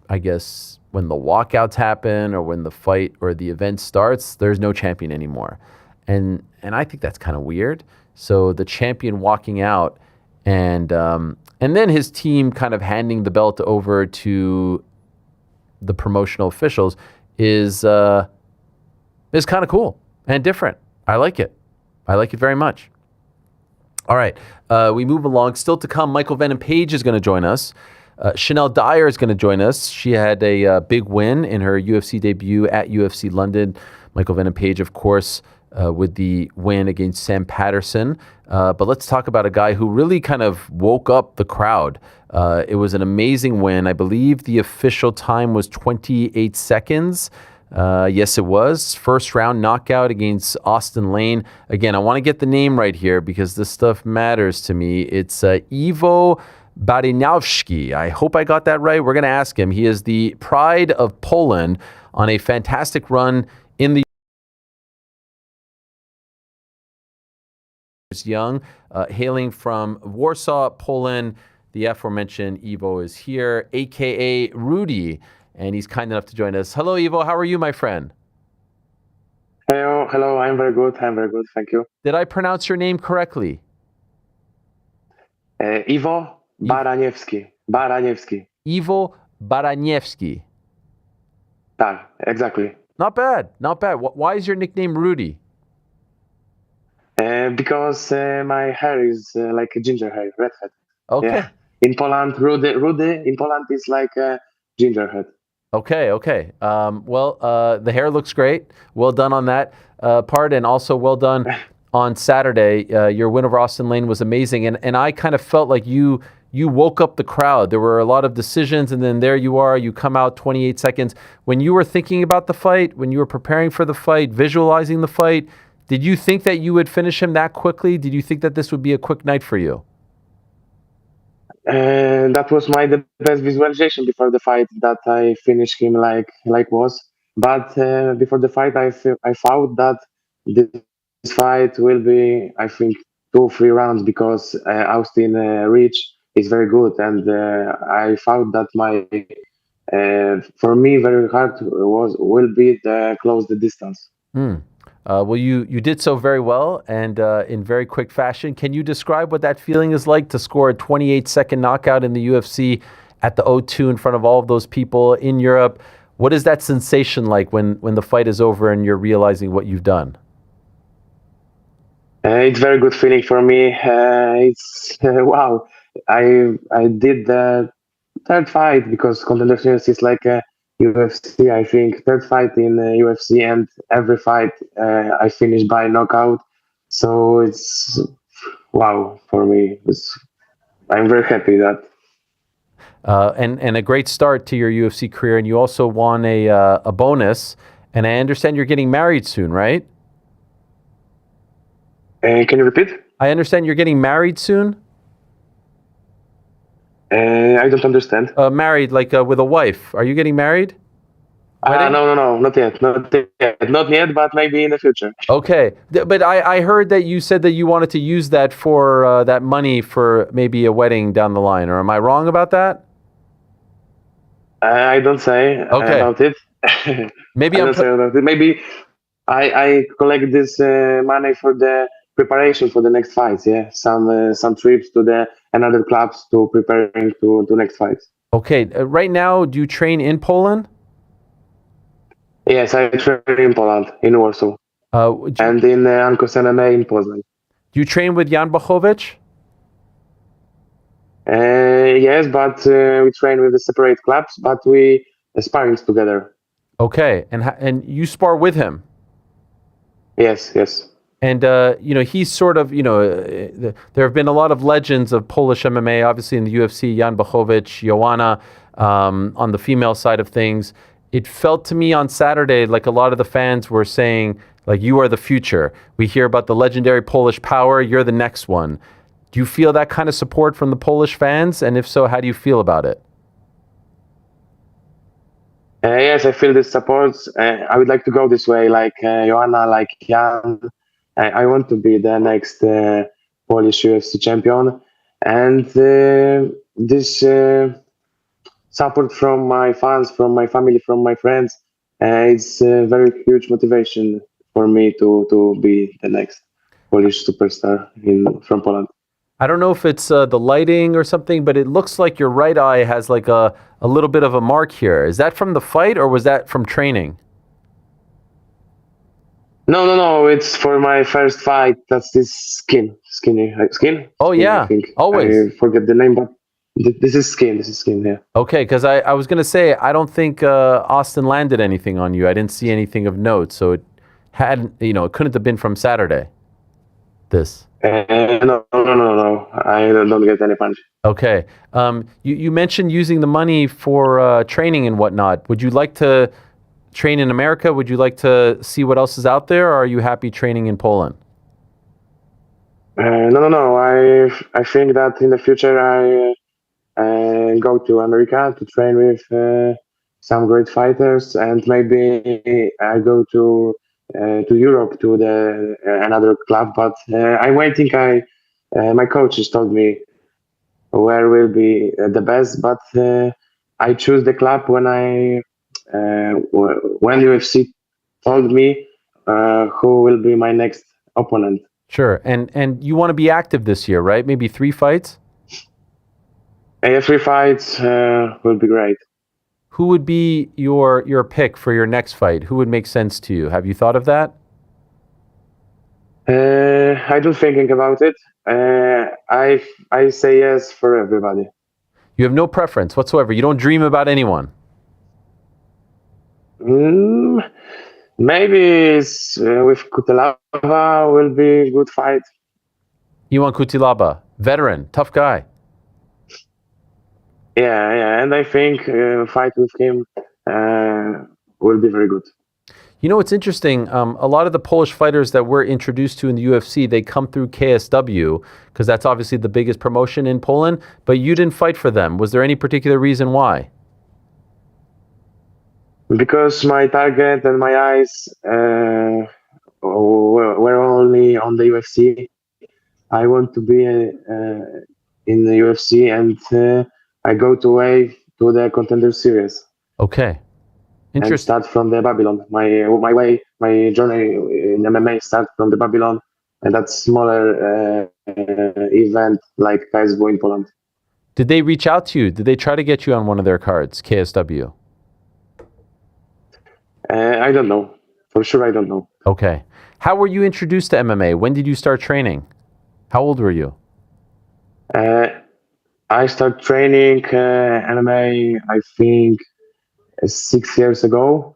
I guess, when the walkouts happen or when the fight or the event starts, there's no champion anymore. And I think that's kind of weird. So the champion walking out and then his team kind of handing the belt over to the promotional officials is kind of cool and different. I like it. I like it very much. All right, we move along. Still to come, Michael Venom Page is going to join us. Shanelle Dyer is going to join us. She had a big win in her UFC debut at UFC London. Michael Venom Page, of course, with the win against Sam Patterson. But let's talk about a guy who really kind of woke up the crowd. It was an amazing win. I believe the official time was 28 seconds. Yes, it was. First round knockout against Austen Lane. Again, I want to get the name right here because this stuff matters to me. It's Iwo Baraniewski. I hope I got that right. We're going to ask him. He is the pride of Poland on a fantastic run in the young, hailing from Warsaw, Poland. The aforementioned Iwo is here, a.k.a. Rudy. And he's kind enough to join us. Hello, Iwo. How are you, my friend? Hello. I'm very good. Thank you. Did I pronounce your name correctly? Iwo Baraniewski. Iwo Baraniewski. Tak, exactly. Not bad. Why is your nickname Rudy? Because my hair is like a ginger hair, redhead. Okay. Yeah. In Poland, Rudy in Poland is like a ginger head. Okay. The hair looks great. Well done on that part, and also well done on Saturday. Your win over Austen Lane was amazing, and I kind of felt like you woke up the crowd. There were a lot of decisions, and then there you are. You come out 28 seconds. When you were thinking about the fight, when you were preparing for the fight, visualizing the fight, did you think that you would finish him that quickly? Did you think that this would be a quick night for you? That was the best visualization before the fight, that I finished him like was. But before the fight, I thought that this fight will be, I think, 2-3 rounds, because Austin reach is very good, and I thought that for me, very hard will be to close the distance. Well, you did so very well and in very quick fashion. Can you describe what that feeling is like to score a 28-second knockout in the UFC at the O2 in front of all of those people in Europe? What is that sensation like when the fight is over and you're realizing what you've done? It's very good feeling for me. It's wow. I did the third fight because Contender Series is like a UFC. I think third fight in UFC, and every fight I finish by knockout. So it's wow for me. I'm very happy that. And a great start to your UFC career, and you also won a bonus. And I understand you're getting married soon, right? Can you repeat? I understand you're getting married soon. I don't understand. Married, like with a wife. Are you getting married? No, not yet, not yet, but maybe in the future. Okay, but I heard that you said that you wanted to use that for that money for maybe a wedding down the line, or am I wrong about that? I don't say about it. Maybe Maybe I collect this money for the preparation for the next fights. Yeah, some trips to the another clubs to preparing to next fights. Okay, right now, do you train in Poland? Yes, I train in Poland, in Warsaw, and in Austen Lane in Poznań. Do you train with Jan Blachowicz? Yes, but we train with the separate clubs, but we sparring together. Okay, and you spar with him? Yes. And, he's sort of, there have been a lot of legends of Polish MMA, obviously in the UFC, Jan Blachowicz, Joanna, on the female side of things. It felt to me on Saturday like a lot of the fans were saying, like, you are the future. We hear about the legendary Polish power. You're the next one. Do you feel that kind of support from the Polish fans? And if so, how do you feel about it? Yes, I feel this support. I would like to go this way, like Joanna, like Jan. I want to be the next Polish UFC champion. And this support from my fans, from my family, from my friends, it's a very huge motivation for me to be the next Polish superstar from Poland. I don't know if it's the lighting or something, but it looks like your right eye has like a little bit of a mark here. Is that from the fight or was that from training? No. It's for my first fight. That's this skin. Oh yeah, I think. always. I forget the name, but this is skin. Yeah. Okay, because I was gonna say I don't think Austen landed anything on you. I didn't see anything of note, so it hadn't. It couldn't have been from Saturday. This. No. I don't get any punch. Okay. You mentioned using the money for training and whatnot. Would you like to train in America? Would you like to see what else is out there, or are you happy training in Poland? No. I think that in the future I go to America to train with some great fighters, and maybe I go to Europe to another club. But I'm waiting. My coaches told me where will be the best, but I choose the club when UFC told me who will be my next opponent. Sure, and you want to be active this year, right? Maybe 3 fights? 3 fights will be great. Who would be your pick for your next fight? Who would make sense to you? Have you thought of that? I don't thinking about it. I say yes for everybody. You have no preference whatsoever. You don't dream about anyone. Maybe it's, with Kutelava will be a good fight. Iwan Kutilaba, veteran, tough guy. Yeah, and I think fight with him will be very good. It's interesting. A lot of the Polish fighters that we're introduced to in the UFC, they come through KSW because that's obviously the biggest promotion in Poland, but you didn't fight for them. Was there any particular reason why? Because my target and my eyes were only on the UFC. I want to be in the UFC, and I go to the Contender Series. Okay. And Interesting. start from the Babylon. My journey in MMA start from the Babylon, and that smaller event like KSW in Poland. Did they reach out to you? Did they try to get you on one of their cards, KSW? I don't know. For sure, I don't know. Okay. How were you introduced to MMA? When did you start training? How old were you? I started training MMA, I think, 6 years ago.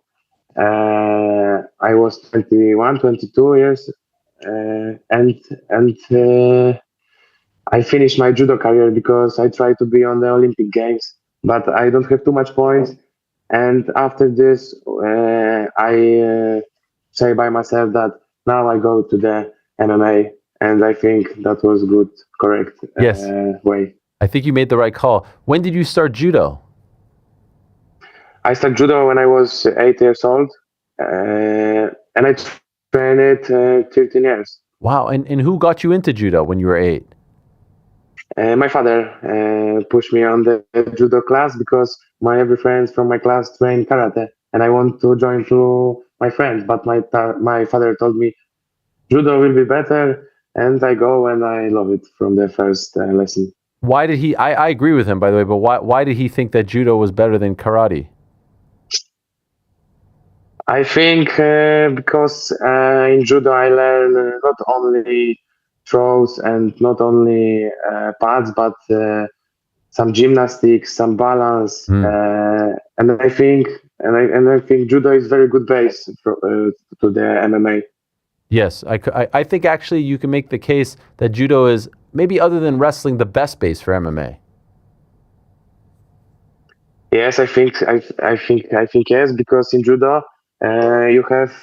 I was 21, 22 years, and I finished my judo career because I tried to be on the Olympic Games, but I don't have too much points. And after this, I say by myself that now I go to the MMA, and I think that was good, correct Yes. way. I think you made the right call. When did you start judo? I started judo when I was 8 years old, and I trained it 13 years. Wow. And who got you into judo when you were 8? My father pushed me on the judo class because my every friends from my class train karate, and I want to join to my friends. But my father told me judo will be better, and I go and I love it from the first lesson. Why did he? I agree with him, by the way. But why did he think that judo was better than karate? I think because in judo I learn not only throws and not only pads, but some gymnastics, some balance, and I think judo is very good base to the MMA. Yes, I think actually you can make the case that judo is maybe other than wrestling the best base for MMA. Yes, I think yes, because in judo you have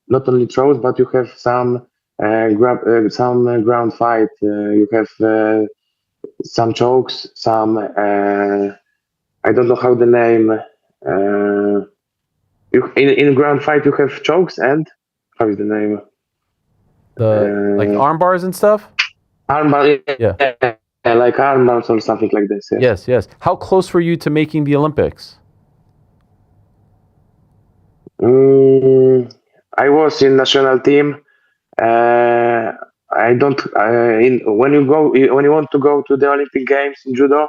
not only throws, but you have some ground fight. You have some chokes, some I don't know how the name. In ground fight you have chokes and how is the name? Like arm bars and stuff. Armbar, yeah, like arm bars or something like this. Yes, yes. How close were you to making the Olympics? I was in national team. I don't. When you want to go to the Olympic Games in judo,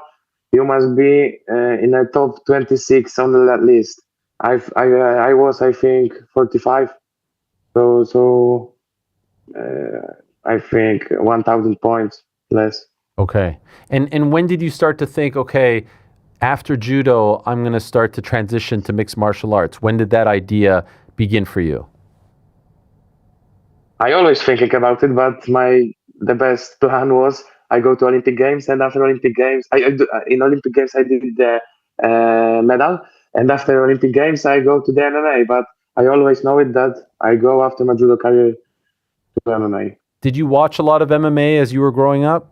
you must be in the top 26 on the list. I was, I think, 45. So I think 1,000 points less. Okay. And when did you start to think, okay, after judo, I'm going to start to transition to mixed martial arts? When did that idea begin for you? I always thinking about it, but the best plan was I go to Olympic Games, and after Olympic Games, in Olympic Games I did the medal, and after Olympic Games I go to the MMA. But I always know it that I go after my judo career to MMA. Did you watch a lot of MMA as you were growing up?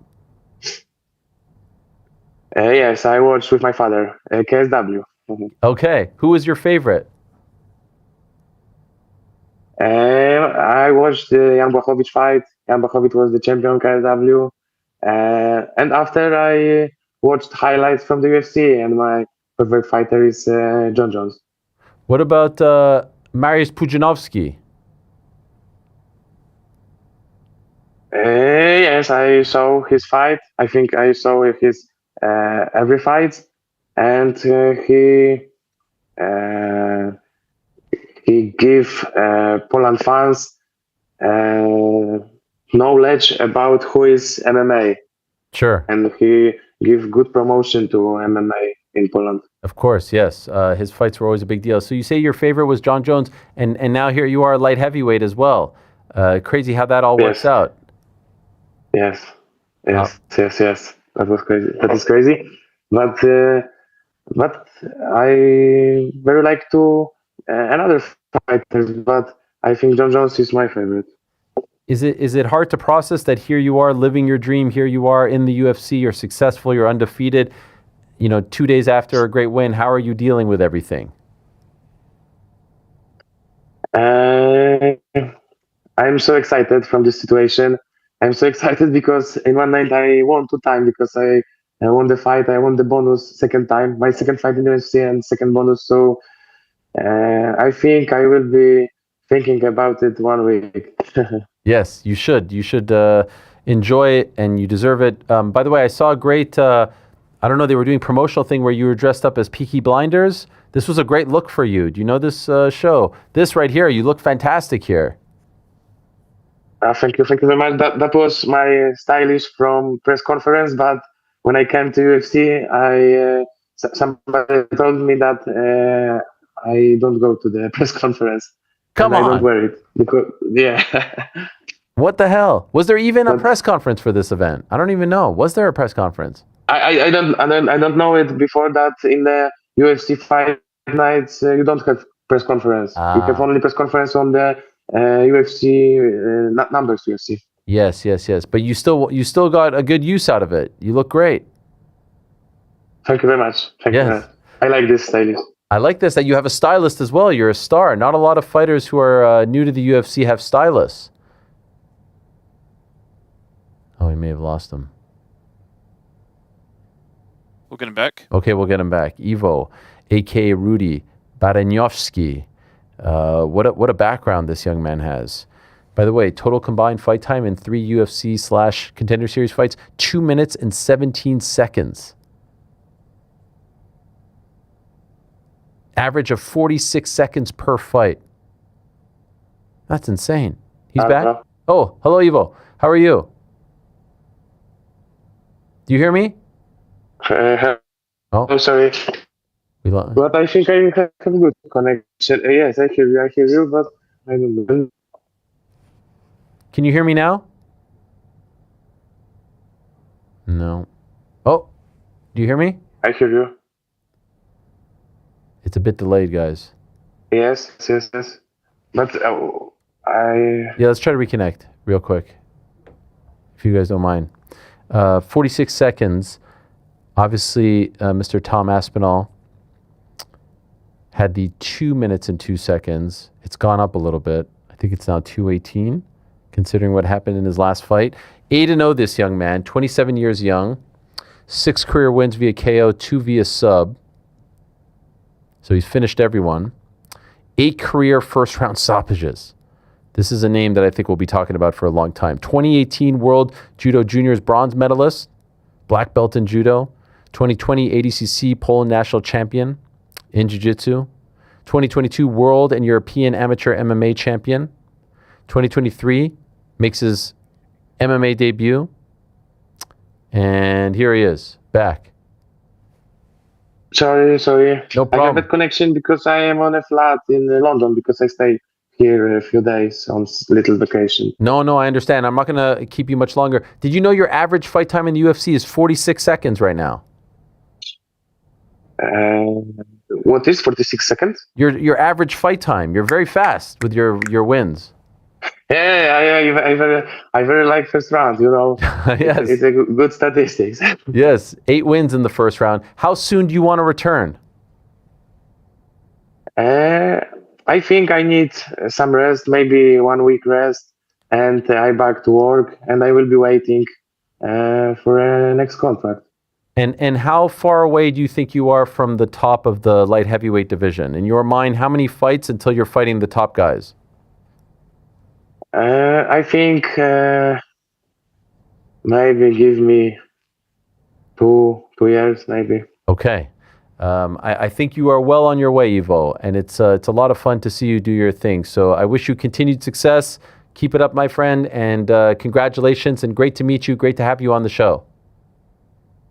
Yes, I watched with my father, KSW. Okay. Who was your favorite? I watched the Jan Błachowicz fight. Jan Błachowicz was the champion KSW. And after I watched highlights from the UFC, and my favorite fighter is John Jones. What about Mariusz Pudzianowski? Yes, I saw his fight. I think I saw his every fight, and he gave Poland fans knowledge about who is MMA. Sure. And he give good promotion to MMA in Poland. Of course, yes. His fights were always a big deal. So you say your favorite was John Jones, and now here you are, light heavyweight as well. Crazy how that all works out. Yes. That was crazy. That is crazy. But I very like to another fighters, but I think John Jones is my favorite. Is it hard to process that here you are living your dream, here you are in the UFC, you're successful, you're undefeated, 2 days after a great win? How are you dealing with everything? I'm so excited from this situation. I'm so excited because in one night I won 2 times because I I won the fight. I won the bonus second time. My second fight in the UFC and second bonus. So I think I will be thinking about it 1 week. Yes, you should. You should enjoy it, and you deserve it. By the way, I saw a great, I don't know, they were doing promotional thing where you were dressed up as Peaky Blinders. This was a great look for you. Do you know this show? This right here, you look fantastic here. Thank you very much. That was my stylist from press conference, but when I came to UFC, somebody told me that I don't go to the press conference. Come and on. I don't wear it because What the hell? Was there even a press conference for this event? I don't even know. Was there a press conference? I don't know it before that. In the UFC fight nights, you don't have press conference. You have only press conference on the UFC numbers UFC. Yes. But you still got a good use out of it. You look great. Thank you very much. Thank you. I like this stylist. I like this that you have a stylist as well. You're a star. Not a lot of fighters who are new to the UFC have stylists. Oh, we may have lost him. We'll get him back. Okay, we'll get him back. Iwo, a.k.a. Rudy Baraniewski. What a background this young man has. By the way, total combined fight time in 3 UFC/Contender Series fights, 2 minutes and 17 seconds. Average of 46 seconds per fight. That's insane. He's back? Oh, hello, Ivo. How are you? Do you hear me? Oh, sorry. But I think I have a good connection. Yes, I hear you, but I don't know. Can you hear me now? No. Oh, do you hear me? I hear you. It's a bit delayed, guys. Yes. But Yeah, let's try to reconnect real quick, if you guys don't mind. 46 seconds. Obviously, Mr. Tom Aspinall had the 2 minutes and 2 seconds. It's gone up a little bit. I think it's now 2:18, considering what happened in his last fight. 8-0 this young man, 27 years young. 6 career wins via KO, 2 via sub. So he's finished everyone. 8 career first-round stoppages. This is a name that I think we'll be talking about for a long time. 2018 World Judo Juniors bronze medalist, black belt in judo. 2020 ADCC Poland national champion in jiu-jitsu. 2022 World and European amateur MMA champion. 2023 makes his MMA debut. And here he is, back. Sorry. No problem. I have a connection because I am on a flat in London because I stay here a few days on little vacation. No, I understand. I'm not going to keep you much longer. Did you know your average fight time in the UFC is 46 seconds right now? What is 46 seconds? Your average fight time. You're very fast with your wins. Yeah, I very like first round, you know. Yes. It's a good statistics. Yes, 8 wins in the first round. How soon do you want to return? I think I need some rest, maybe 1 week rest, and I back to work, and I will be waiting for a next contract. And how far away do you think you are from the top of the light heavyweight division? In your mind, how many fights until you're fighting the top guys? I think maybe give me two years, maybe. Okay. I think you are well on your way, Ivo, and it's a lot of fun to see you do your thing. So I wish you continued success. Keep it up, my friend, and congratulations, and great to meet you. Great to have you on the show.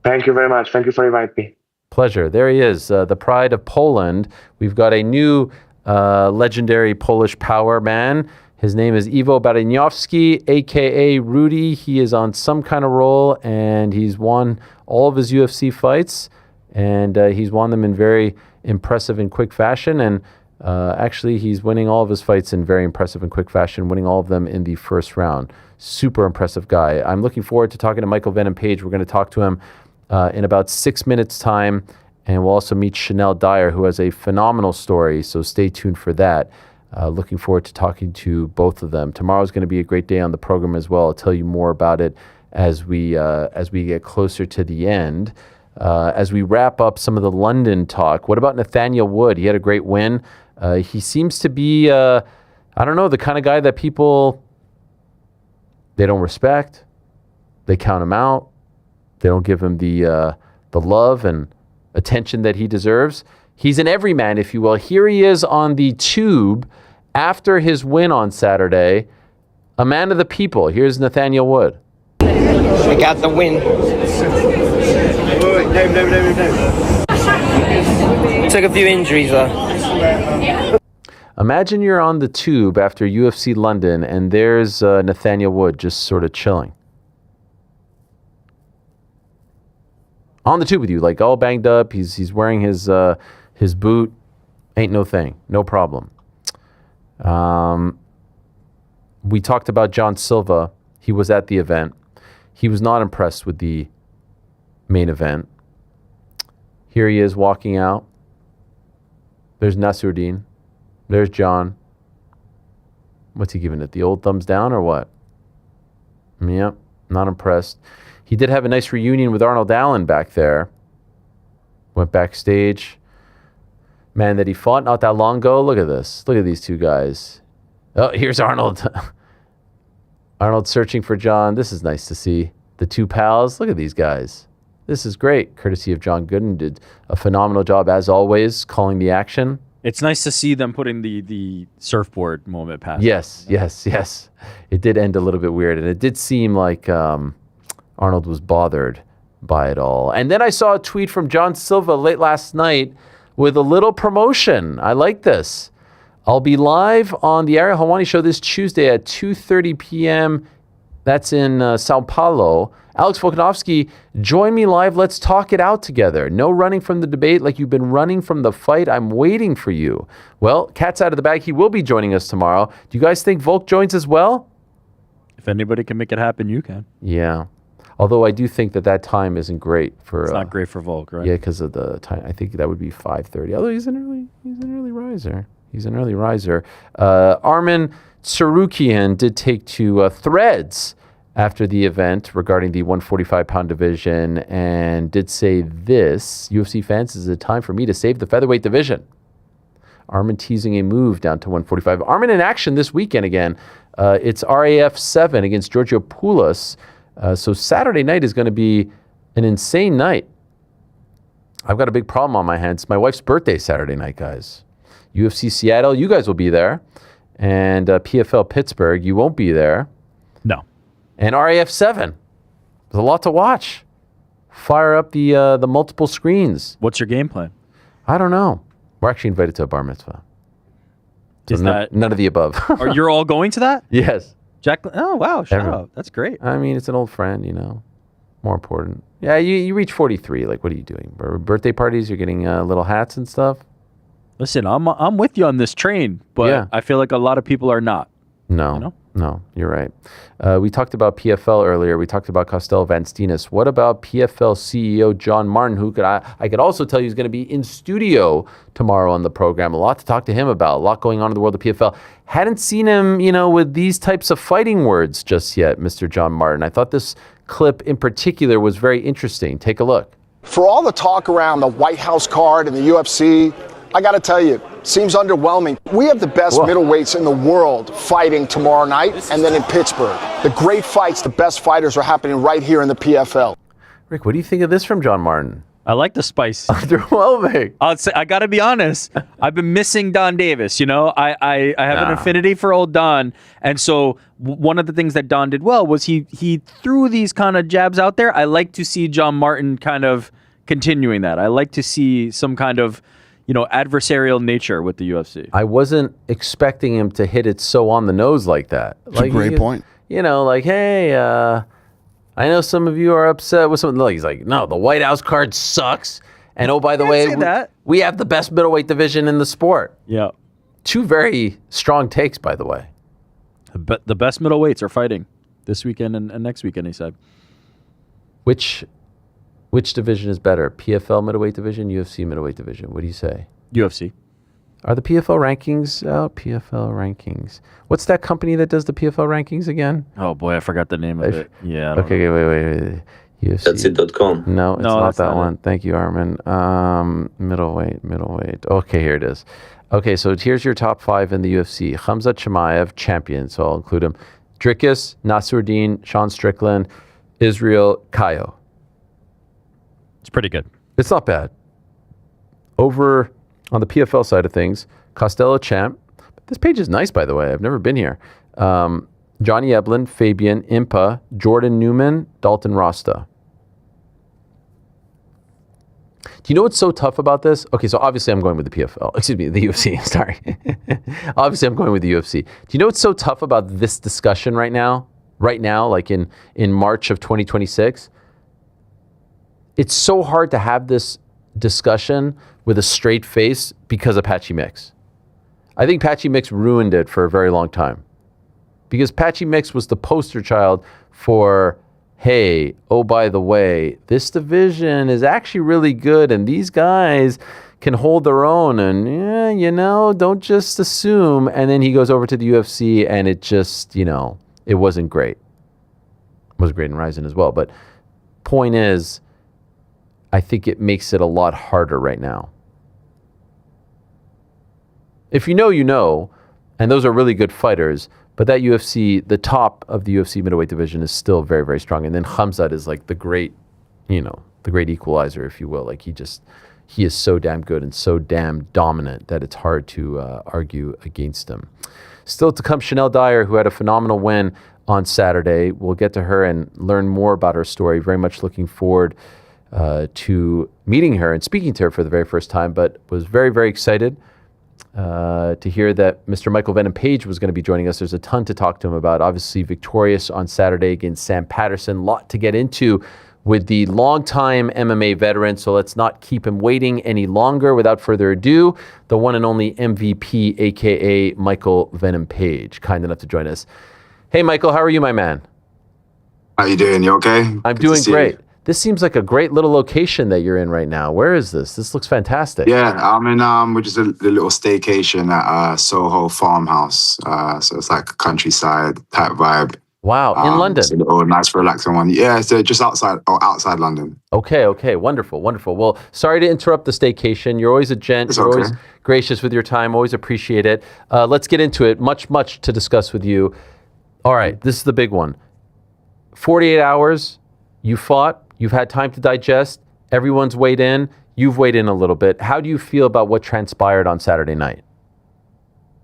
Thank you very much. Thank you for inviting me. Pleasure. There he is, the pride of Poland. We've got a new legendary Polish power man. His name is Iwo Baraniewski, a.k.a. Rudy. He is on some kind of roll, and he's won all of his UFC fights, and he's won them in very impressive and quick fashion. And actually, he's winning all of his fights in very impressive and quick fashion, winning all of them in the first round. Super impressive guy. I'm looking forward to talking to Michael Venom Page. We're going to talk to him in about 6 minutes' time, and we'll also meet Shanelle Dyer, who has a phenomenal story, so stay tuned for that. Looking forward to talking to both of them. Tomorrow's going to be a great day on the program as well. I'll tell you more about it as we get closer to the end. As we wrap up some of the London talk, what about Nathaniel Wood? He had a great win. He seems to be, I don't know, the kind of guy that people, they don't respect. They count him out. They don't give him the love and attention that he deserves. He's an everyman, if you will. Here he is on the tube after his win on Saturday. A man of the people. Here's Nathaniel Wood. We got the win. Took a few injuries though. Imagine you're on the tube after UFC London and there's Nathaniel Wood just sort of chilling. On the tube with you, like all banged up. He's wearing his boot. Ain't no thing. No problem. We talked about John Silva. He was at the event. He was not impressed with the main event. Here he is walking out. There's Nasruddin. There's John. What's he giving it? The old thumbs down or what? Yep, not impressed. He did have a nice reunion with Arnold Allen back there. Went backstage. Man that he fought not that long ago. Look at this. Look at these two guys. Oh, here's Arnold. Arnold searching for John. This is nice to see. The two pals. Look at these guys. This is great. Courtesy of John Gooden. Did a phenomenal job, as always, calling the action. It's nice to see them putting the surfboard moment past. Yes. It did end a little bit weird, and it did seem like Arnold was bothered by it all. And then I saw a tweet from John Silva late last night with a little promotion. I like this. I'll be live on the Ariel Helwani show this Tuesday at 2:30 p.m. That's in Sao Paulo. Alex Volkanovski, join me live. Let's talk it out together. No running from the debate like you've been running from the fight. I'm waiting for you. Well, cat's out of the bag. He will be joining us tomorrow. Do you guys think Volk joins as well? If anybody can make it happen, you can. Yeah. Although I do think that time isn't great for... It's not great for Volk, right? Yeah, because of the time. I think that would be 5:30. Although he's an early riser. Arman Tsarukyan did take to Threads after the event regarding the 145-pound division and did say this: UFC fans, this is a time for me to save the featherweight division. Arman teasing a move down to 145. Arman in action this weekend again. It's RAF 7 against Giorgio Poulos. So Saturday night is going to be an insane night. I've got a big problem on my hands. It's my wife's birthday Saturday night, guys. UFC Seattle, you guys will be there. And PFL Pittsburgh, you won't be there. No. And RAF 7. There's a lot to watch. Fire up the multiple screens. What's your game plan? I don't know. We're actually invited to a bar mitzvah. So Is that none of the above? Are you all going to that? Yes. Jack. Oh wow! Shout Everyone. out. That's great. I mean, it's an old friend, More important. Yeah, you reach 43. Like, what are you doing? Birthday parties? You're getting little hats and stuff. Listen, I'm with you on this train, but Yeah. I feel like a lot of people are not. No, you're right. We talked about PFL earlier. We talked about Costello van Steenis. What about PFL CEO John Martin, who I could also tell you is going to be in studio tomorrow on the program. A lot to talk to him about. A lot going on in the world of PFL. Hadn't seen him, with these types of fighting words just yet, Mr. John Martin. I thought this clip in particular was very interesting. Take a look. For all the talk around the White House card and the UFC, I got to tell you, seems underwhelming. We have the best middleweights in the world fighting tomorrow night and then in Pittsburgh. The great fights, the best fighters are happening right here in the PFL. Rick, what do you think of this from John Martin? I like the spice. Underwhelming. I got to be honest. I've been missing Don Davis. I have an affinity for old Don, and so one of the things that Don did well was he threw these kind of jabs out there. I like to see John Martin kind of continuing that. I like to see some kind of adversarial nature with the UFC. I wasn't expecting him to hit it so on the nose like that. That's a great point. Hey, I know some of you are upset with something. He's like, no, the White House card sucks. And oh, by the way, we have the best middleweight division in the sport. Yeah. Two very strong takes, by the way. But the best middleweights are fighting this weekend and next weekend, he said. Which division is better? PFL middleweight division, UFC middleweight division? What do you say? UFC. Are the PFL rankings out? PFL rankings. What's that company that does the PFL rankings again? Oh boy, I forgot the name of it. Yeah. Okay, wait. UFC. That's it.com. No, it's not that one. Thank you, Armin. Middleweight. Okay, here it is. Okay, so here's your top 5 in the UFC. Khamzat Chimaev, champion, so I'll include him. Dricus, Nasruddin, Sean Strickland, Israel, Kaio. It's pretty good. It's not bad. Over on the PFL side of things, Costello champ. This page is nice, by the way. I've never been here. Johnny Eblin, Fabian, Impa, Jordan Newman, Dalton Rasta. Do you know what's so tough about this? Okay, so obviously I'm going with the PFL. Excuse me, the UFC. Sorry. Obviously I'm going with the UFC. Do you know what's so tough about this discussion right now? Right now, like in March of 2026? It's so hard to have this discussion with a straight face because of Patchy Mix. I think Patchy Mix ruined it for a very long time. Because Patchy Mix was the poster child for, hey, oh, by the way, this division is actually really good and these guys can hold their own and, yeah, you know, don't just assume. And then he goes over to the UFC and it just, you know, it wasn't great. It was great in Ryzen as well. But point is, I think it makes it a lot harder right now. If you know, you know, and those are really good fighters. But that UFC, the top of the UFC middleweight division is still very, very strong. And then Khamzat is like the great, you know, the great equalizer, if you will. Like he is so damn good and so damn dominant that it's hard to argue against him. Still to come, Shanelle Dyer, who had a phenomenal win on Saturday. We'll get to her and learn more about her story. Very much looking forward to meeting her and speaking to her for the very first time, but was very, very excited to hear that Mr. Michael Venom Page was going to be joining us. There's a ton to talk to him about. Obviously victorious on Saturday against Sam Patterson. Lot to get into with the longtime MMA veteran. So let's not keep him waiting any longer. Without further ado, the one and only MVP, aka Michael Venom Page, kind enough to join us. Hey, Michael, how are you, my man? How you doing? You okay? I'm doing great. This seems like a great little location that you're in right now. Where is this? This looks fantastic. Yeah, I'm in which is a little staycation at Soho farmhouse. So it's like a countryside type vibe. Wow, in London. It's a little nice, relaxing one. Yeah, so just outside London. Okay, wonderful. Well, sorry to interrupt the staycation. You're always a gent. You're always gracious with your time. Always appreciate it. Let's get into it. Much to discuss with you. All right, this is the big one. 48 hours, you fought. You've had time to digest. Everyone's weighed in. You've weighed in a little bit. How do you feel about what transpired on Saturday night?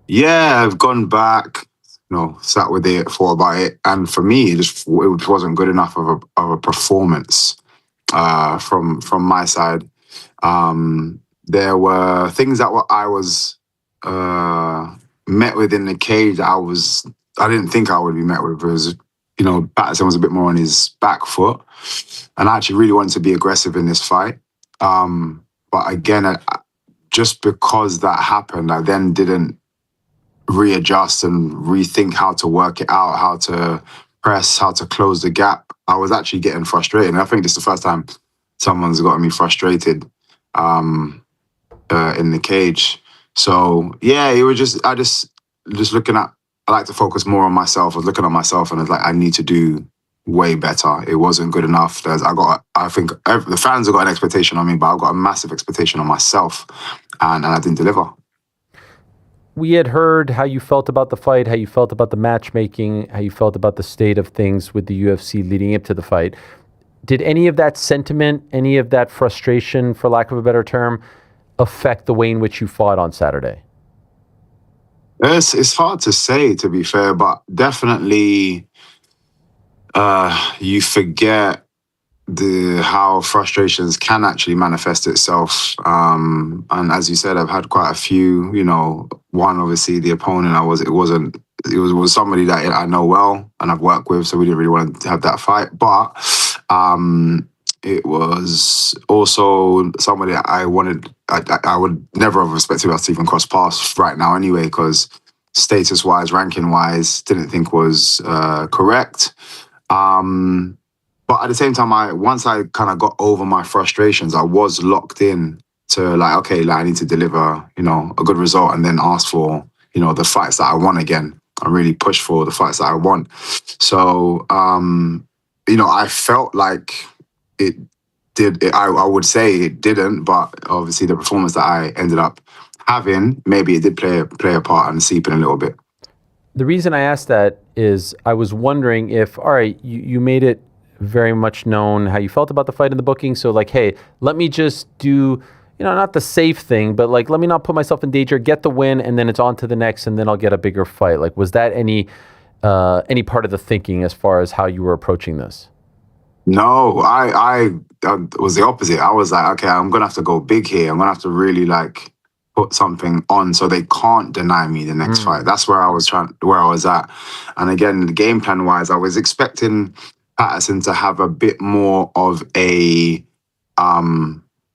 Yeah, I've gone back, sat with it, thought about it. And for me, it wasn't good enough of a performance from my side. There were things that I was met with in the cage that I didn't think I would be met with. Because, Patterson was a bit more on his back foot. And I actually really wanted to be aggressive in this fight. But again, just because that happened, I then didn't readjust and rethink how to work it out, how to press, how to close the gap. I was actually getting frustrated. And I think this is the first time someone's gotten me frustrated in the cage. So, yeah, it was just looking at, I like to focus more on myself. I was looking at myself and I was like, I need to do way better. It wasn't good enough. I think the fans have got an expectation on me, but I've got a massive expectation on myself, and I didn't deliver. We had heard how you felt about the fight, how you felt about the matchmaking, how you felt about the state of things with the UFC leading up to the fight. Did any of that sentiment, any of that frustration, for lack of a better term, affect the way in which you fought on Saturday? It's hard to say, to be fair, but definitely you forget how frustrations can actually manifest itself. And as you said, I've had quite a few, one, obviously the opponent it was somebody that I know well and I've worked with, so we didn't really want to have that fight. But it was also somebody I would never have expected us to even cross paths right now anyway, because status-wise, ranking-wise, didn't think was correct. But at the same time, once I kind of got over my frustrations, I was locked in to like, okay, like I need to deliver, you know, a good result and then ask for, you know, the fights that I want again and really push for the fights that I want. So, you know, I felt like it did, I would say it didn't, but obviously the performance that I ended up having, maybe it did play a part and seep in a little bit. The reason I asked that is I was wondering if, all right, you made it very much known how you felt about the fight in the booking. So like, hey, let me just do, you know, not the safe thing, but like, let me not put myself in danger, get the win, and then it's on to the next, and then I'll get a bigger fight. Like, was that any part of the thinking as far as how you were approaching this? No, I was the opposite. I was like, okay, I'm gonna have to go big here. I'm gonna have to really like put something on so they can't deny me the next fight. That's where I was at. And again, the game plan wise, I was expecting Patterson to have a bit more of a,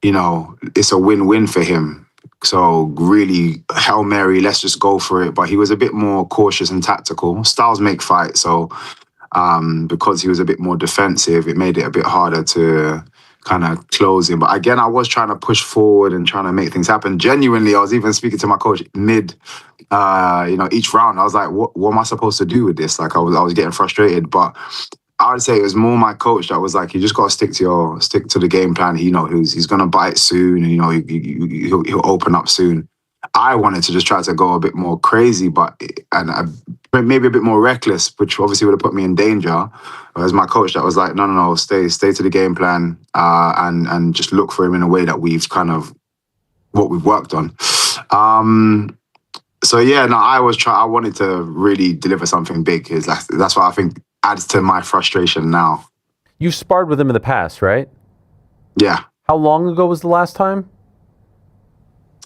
you know, it's a win-win for him. So really, Hail Mary, let's just go for it. But he was a bit more cautious and tactical. Styles make fights, so because he was a bit more defensive, it made it a bit harder to kind of close him. But again, I was trying to push forward and trying to make things happen. Genuinely, I was even speaking to my coach mid, you know, each round. I was like, what am I supposed to do with this? Like I was getting frustrated. But I would say it was more my coach that was like, you just got to stick to the game plan. You know, he's gonna bite soon, and you know he'll open up soon. I wanted to just try to go a bit more crazy, and maybe a bit more reckless, which obviously would have put me in danger. Whereas my coach that was like, no, stay to the game plan, and just look for him in a way that we've kind of what we've worked on. So yeah, no, I wanted to really deliver something big. That's what I think adds to my frustration now. You've sparred with him in the past, right? Yeah. How long ago was the last time?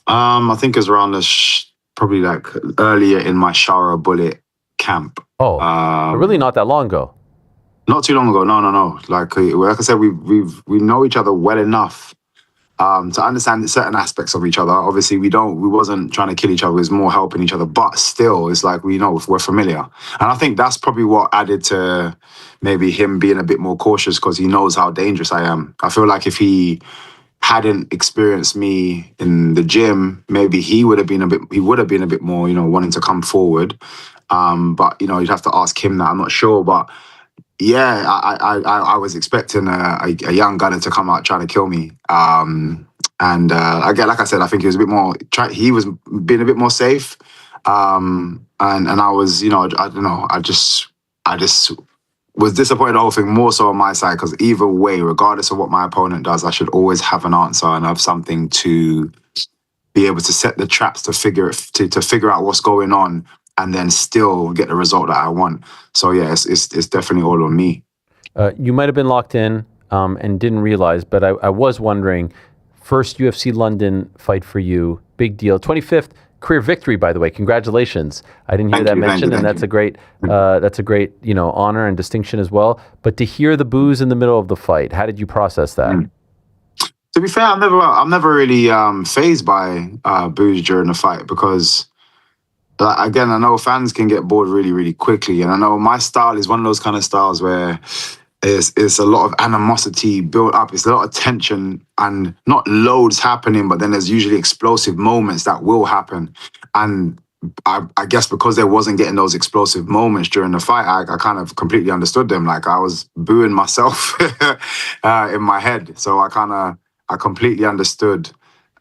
I think it was around probably like earlier in my Shara Bullet camp. Oh, really not that long ago. Not too long ago. No. Like I said, we know each other well enough to understand certain aspects of each other. Obviously, we wasn't trying to kill each other. It was more helping each other. But still, it's like we know we're familiar, and I think that's probably what added to maybe him being a bit more cautious because he knows how dangerous I am. I feel like if he hadn't experienced me in the gym, maybe he would have been a bit more, you know, wanting to come forward. But you know, you'd have to ask him that. I'm not sure, but yeah, I was expecting a young gunner to come out trying to kill me. And again, like I said, I think he was a bit more. He was being a bit more safe. And I was, you know, I don't know. I just was disappointed the whole thing more so on my side because either way, regardless of what my opponent does, I should always have an answer and have something to be able to set the traps to figure out what's going on and then still get the result that I want. So yeah, it's definitely all on me. You might have been locked in and didn't realize, but I was wondering, first UFC London fight for you, big deal. 25th career victory, by the way. Congratulations. I didn't hear that mentioned, and that's a great you know, honor and distinction as well. But to hear the boos in the middle of the fight, how did you process that? To be fair, I'm never really fazed by boos during the fight because, again, I know fans can get bored really, really quickly, and I know my style is one of those kind of styles where it's a lot of animosity built up. It's a lot of tension and not loads happening, but then there's usually explosive moments that will happen. And I guess because they wasn't getting those explosive moments during the fight, I kind of completely understood them. Like I was booing myself in my head. So I completely understood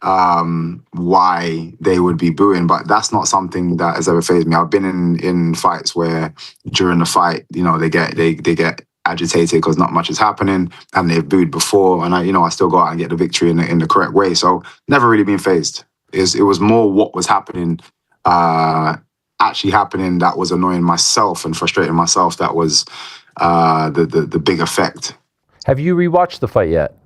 why they would be booing, but that's not something that has ever fazed me. I've been in fights where during the fight, you know, they get agitated because not much is happening and they've booed before, and I still go out and get the victory in the correct way. So never really been fazed. It was more what was happening, actually happening, that was annoying myself and frustrating myself. That was the big effect. Have you rewatched the fight yet?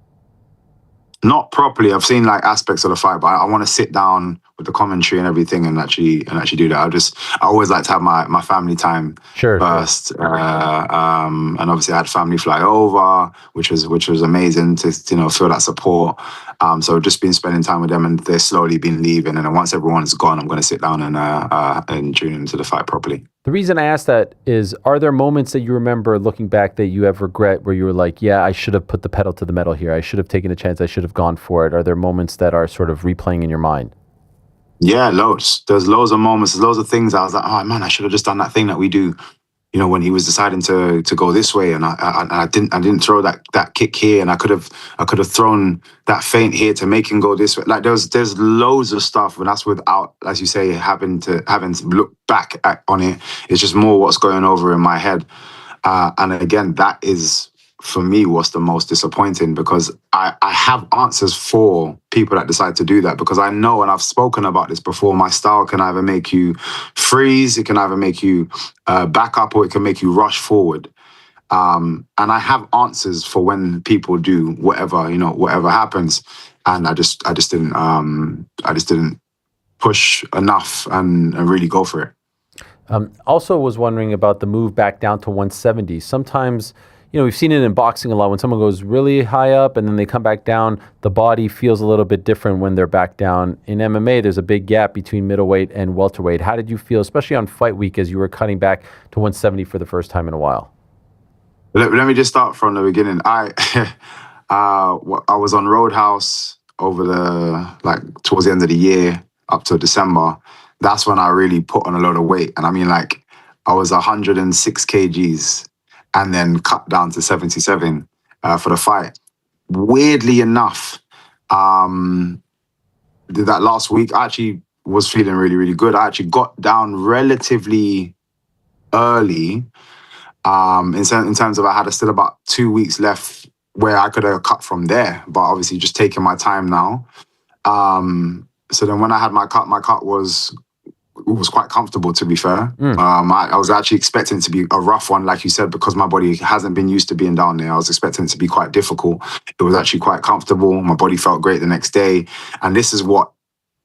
Not properly. I've seen like aspects of the fight, but I want to sit down with the commentary and everything and actually do that. I always like to have my family time first. And obviously I had family fly over, which was amazing to, you know, feel that support. So just been spending time with them, and they're slowly been leaving. And then once everyone's gone, I'm going to sit down and tune into the fight properly. The reason I ask that is, are there moments that you remember looking back that you have regret where you were like, yeah, I should have put the pedal to the metal here. I should have taken a chance. I should have gone for it. Are there moments that are sort of replaying in your mind? Yeah, loads. There's loads of moments. There's loads of things I was like, oh man, I should have just done that thing that we do. You know, when he was deciding to go this way, and I didn't throw that kick here, and I could have thrown that feint here to make him go this way. Like there's loads of stuff, and that's without, as you say, having to look back on it. It's just more what's going over in my head, and again, that is for me what's the most disappointing, because I have answers for people that decide to do that, because I know, and I've spoken about this before, my style can either make you freeze, it can either make you back up, or it can make you rush forward. And I have answers for when people do whatever happens. And I just didn't push enough and really go for it. Also was wondering about the move back down to 170. Sometimes, we've seen it in boxing a lot. When someone goes really high up and then they come back down, the body feels a little bit different when they're back down. In MMA, there's a big gap between middleweight and welterweight. How did you feel, especially on fight week, as you were cutting back to 170 for the first time in a while? Let me just start from the beginning. I was on Roadhouse towards the end of the year up to December. That's when I really put on a lot of weight. And I mean, I was 106 kgs. And then cut down to 77 for the fight. Weirdly enough, that last week, I actually was feeling really, really good. I actually got down relatively early in terms of I had still about 2 weeks left where I could have cut from there, but obviously just taking my time now. So then when I had my cut was quite comfortable, to be fair. I was actually expecting it to be a rough one, like you said, because my body hasn't been used to being down there. I was expecting it to be quite difficult. It was actually quite comfortable. My body felt great the next day. And this is what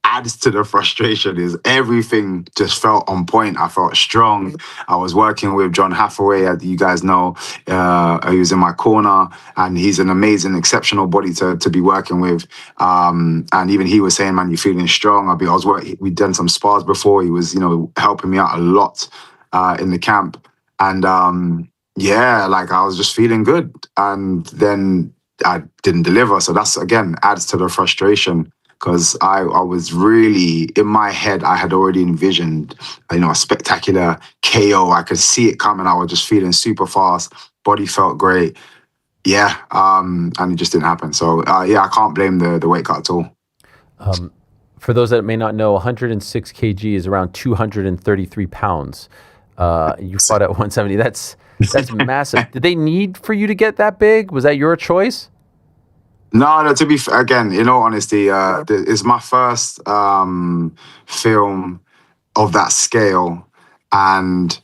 adds to the frustration, is everything just felt on point. I felt strong. I was working with John Hathaway, as you guys know. He was in my corner, and he's an amazing, exceptional body to be working with. And even he was saying, man, you're feeling strong. We'd done some spars before. He was, helping me out a lot in the camp. And I was just feeling good. And then I didn't deliver. So that's, again, adds to the frustration. Because I was really, in my head, I had already envisioned, a spectacular KO. I could see it coming. I was just feeling super fast. Body felt great. Yeah, and it just didn't happen. So, I can't blame the weight cut at all. For those that may not know, 106 kg is around 233 pounds. You fought at 170. That's massive. Did they need for you to get that big? Was that your choice? No, to be fair, again, in all honesty, it's my first film of that scale. And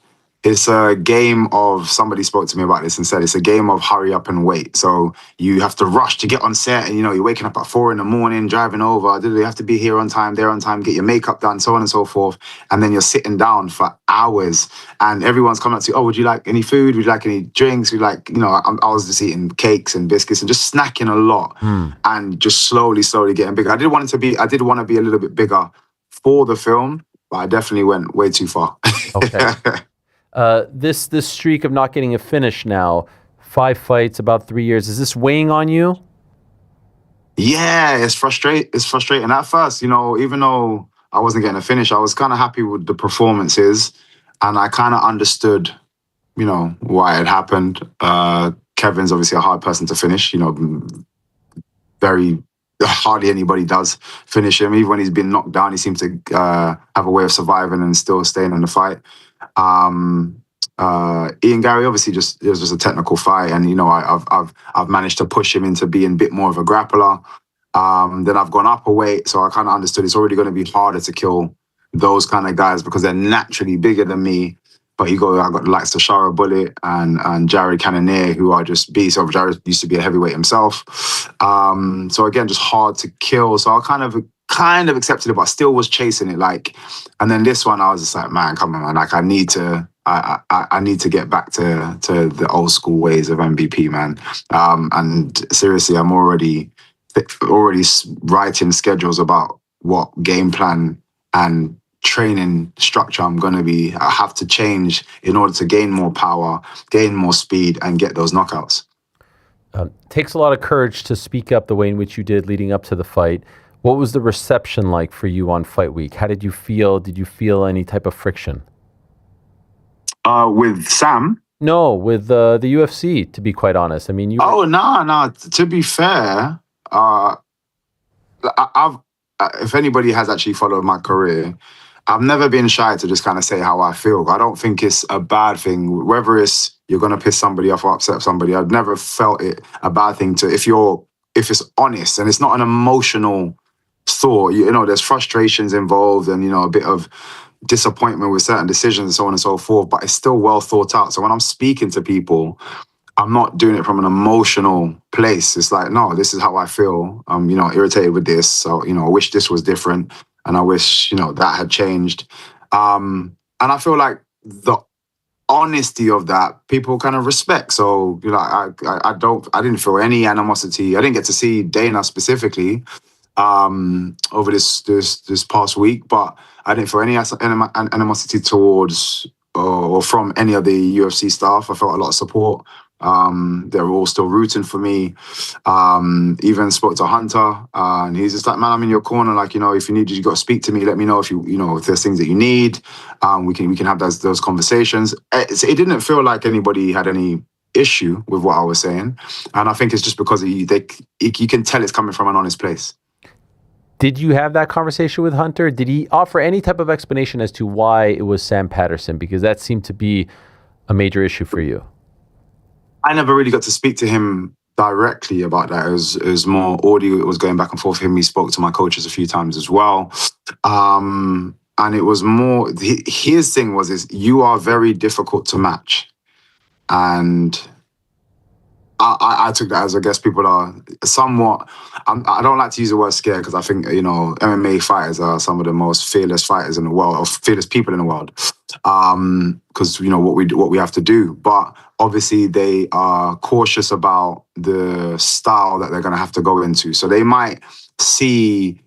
it's a game of, somebody spoke to me about this and said, it's a game of hurry up and wait. So you have to rush to get on set, and you're waking up at 4 a.m, driving over, you have to be here on time, there on time, get your makeup done, so on and so forth. And then you're sitting down for hours, and everyone's coming up to you, oh, would you like any food? Would you like any drinks? I was just eating cakes and biscuits and just snacking a lot and just slowly getting bigger. I did want to be a little bit bigger for the film, but I definitely went way too far. Okay. This streak of not getting a finish now, 5 fights, about 3 years, is this weighing on you? Yeah, it's frustrating. At first, even though I wasn't getting a finish, I was kind of happy with the performances, and I kind of understood, why it happened. Kevin's obviously a hard person to finish, hardly anybody does finish him. Even when he's been knocked down, he seems to have a way of surviving and still staying in the fight. Ian Gary, obviously, it was just a technical fight, and I've managed to push him into being a bit more of a grappler. Then I've gone up a weight, so I kind of understood it's already going to be harder to kill those kind of guys because they're naturally bigger than me. But I got the likes of Shara Bullet and Jared Cannonier, who are just beasts. So Jared used to be a heavyweight himself. So again, just hard to kill. So I kind of accepted it, but still was chasing it. And then this one, I was just like, man, come on, man. I need to get back to the old school ways of MVP, man. And seriously, I'm already writing schedules about what game plan and training structure I have to change in order to gain more power, gain more speed, and get those knockouts. Takes a lot of courage to speak up the way in which you did leading up to the fight. What was the reception like for you on fight week? How did you feel? Did you feel any type of friction? With Sam? No, with the UFC, to be quite honest. I mean, you... Oh, no. To be fair, if anybody has actually followed my career, I've never been shy to just kind of say how I feel. I don't think it's a bad thing, whether it's you're going to piss somebody off or upset somebody. I've never felt it a bad thing to, if it's honest and it's not an emotional thought, there's frustrations involved and, a bit of disappointment with certain decisions and so on and so forth, but it's still well thought out. So when I'm speaking to people, I'm not doing it from an emotional place. It's like, no, this is how I feel. I'm, irritated with this. So, I wish this was different. And I wish, that had changed. And I feel like the honesty of that, people kind of respect. So, I didn't feel any animosity. I didn't get to see Dana specifically over this past week, but I didn't feel any animosity towards or from any of the UFC staff. I felt a lot of support. They were all still rooting for me. Even spoke to Hunter, and he's just like, man, I'm in your corner. Like, if you need, you got to speak to me. Let me know if if there's things that you need. We can have those conversations. It didn't feel like anybody had any issue with what I was saying, and I think it's just because you can tell it's coming from an honest place. Did you have that conversation with Hunter? Did he offer any type of explanation as to why it was Sam Patterson? Because that seemed to be a major issue for you. I never really got to speak to him directly about that. It was more audio. It was going back and forth with him. He spoke to my coaches a few times as well. And it was more, his thing was, you are very difficult to match. And I took that as, I guess, people are somewhat, I don't like to use the word scared because I think, MMA fighters are some of the most fearless fighters in the world, or fearless people in the world. Because, what we have to do. But obviously they are cautious about the style that they're going to have to go into. So they might see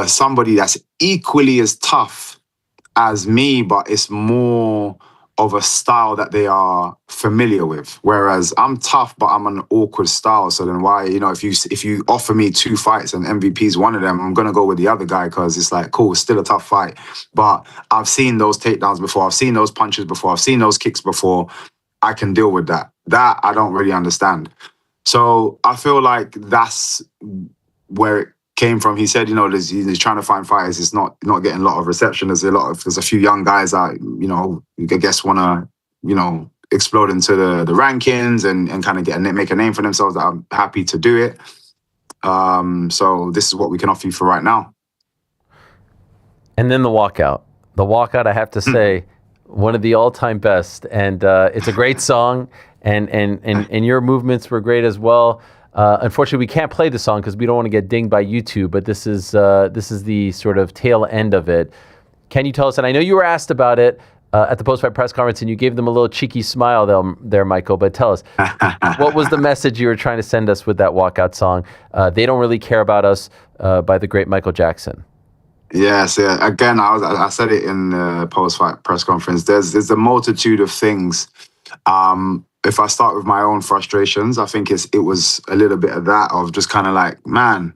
somebody that's equally as tough as me, but it's more of a style that they are familiar with. Whereas I'm tough, but I'm an awkward style. So then why, if you offer me 2 fights and MVP's one of them, I'm going to go with the other guy because it's like, cool, it's still a tough fight. But I've seen those takedowns before. I've seen those punches before. I've seen those kicks before. I can deal with that. That I don't really understand. So I feel like that's where it came from. He said, he's trying to find fighters. It's not getting a lot of reception. There's a few young guys that, I guess want to, explode into the rankings and kind of make a name for themselves. That I'm happy to do it. So this is what we can offer you for right now. And then the walkout. The walkout, I have to say, one of the all-time best. And it's a great song. And your movements were great as well. Unfortunately, we can't play the song because we don't want to get dinged by YouTube, but this is the sort of tail end of it. Can you tell us, and I know you were asked about it at the post-fight press conference, and you gave them a little cheeky smile there, Michael, but tell us, what was the message you were trying to send us with that walkout song? They Don't Really Care About Us by the great Michael Jackson. Yes, yeah. Again, I said it in the post-fight press conference. There's a multitude of things. If I start with my own frustrations, I think it was a little bit of that, of just kind of like, man,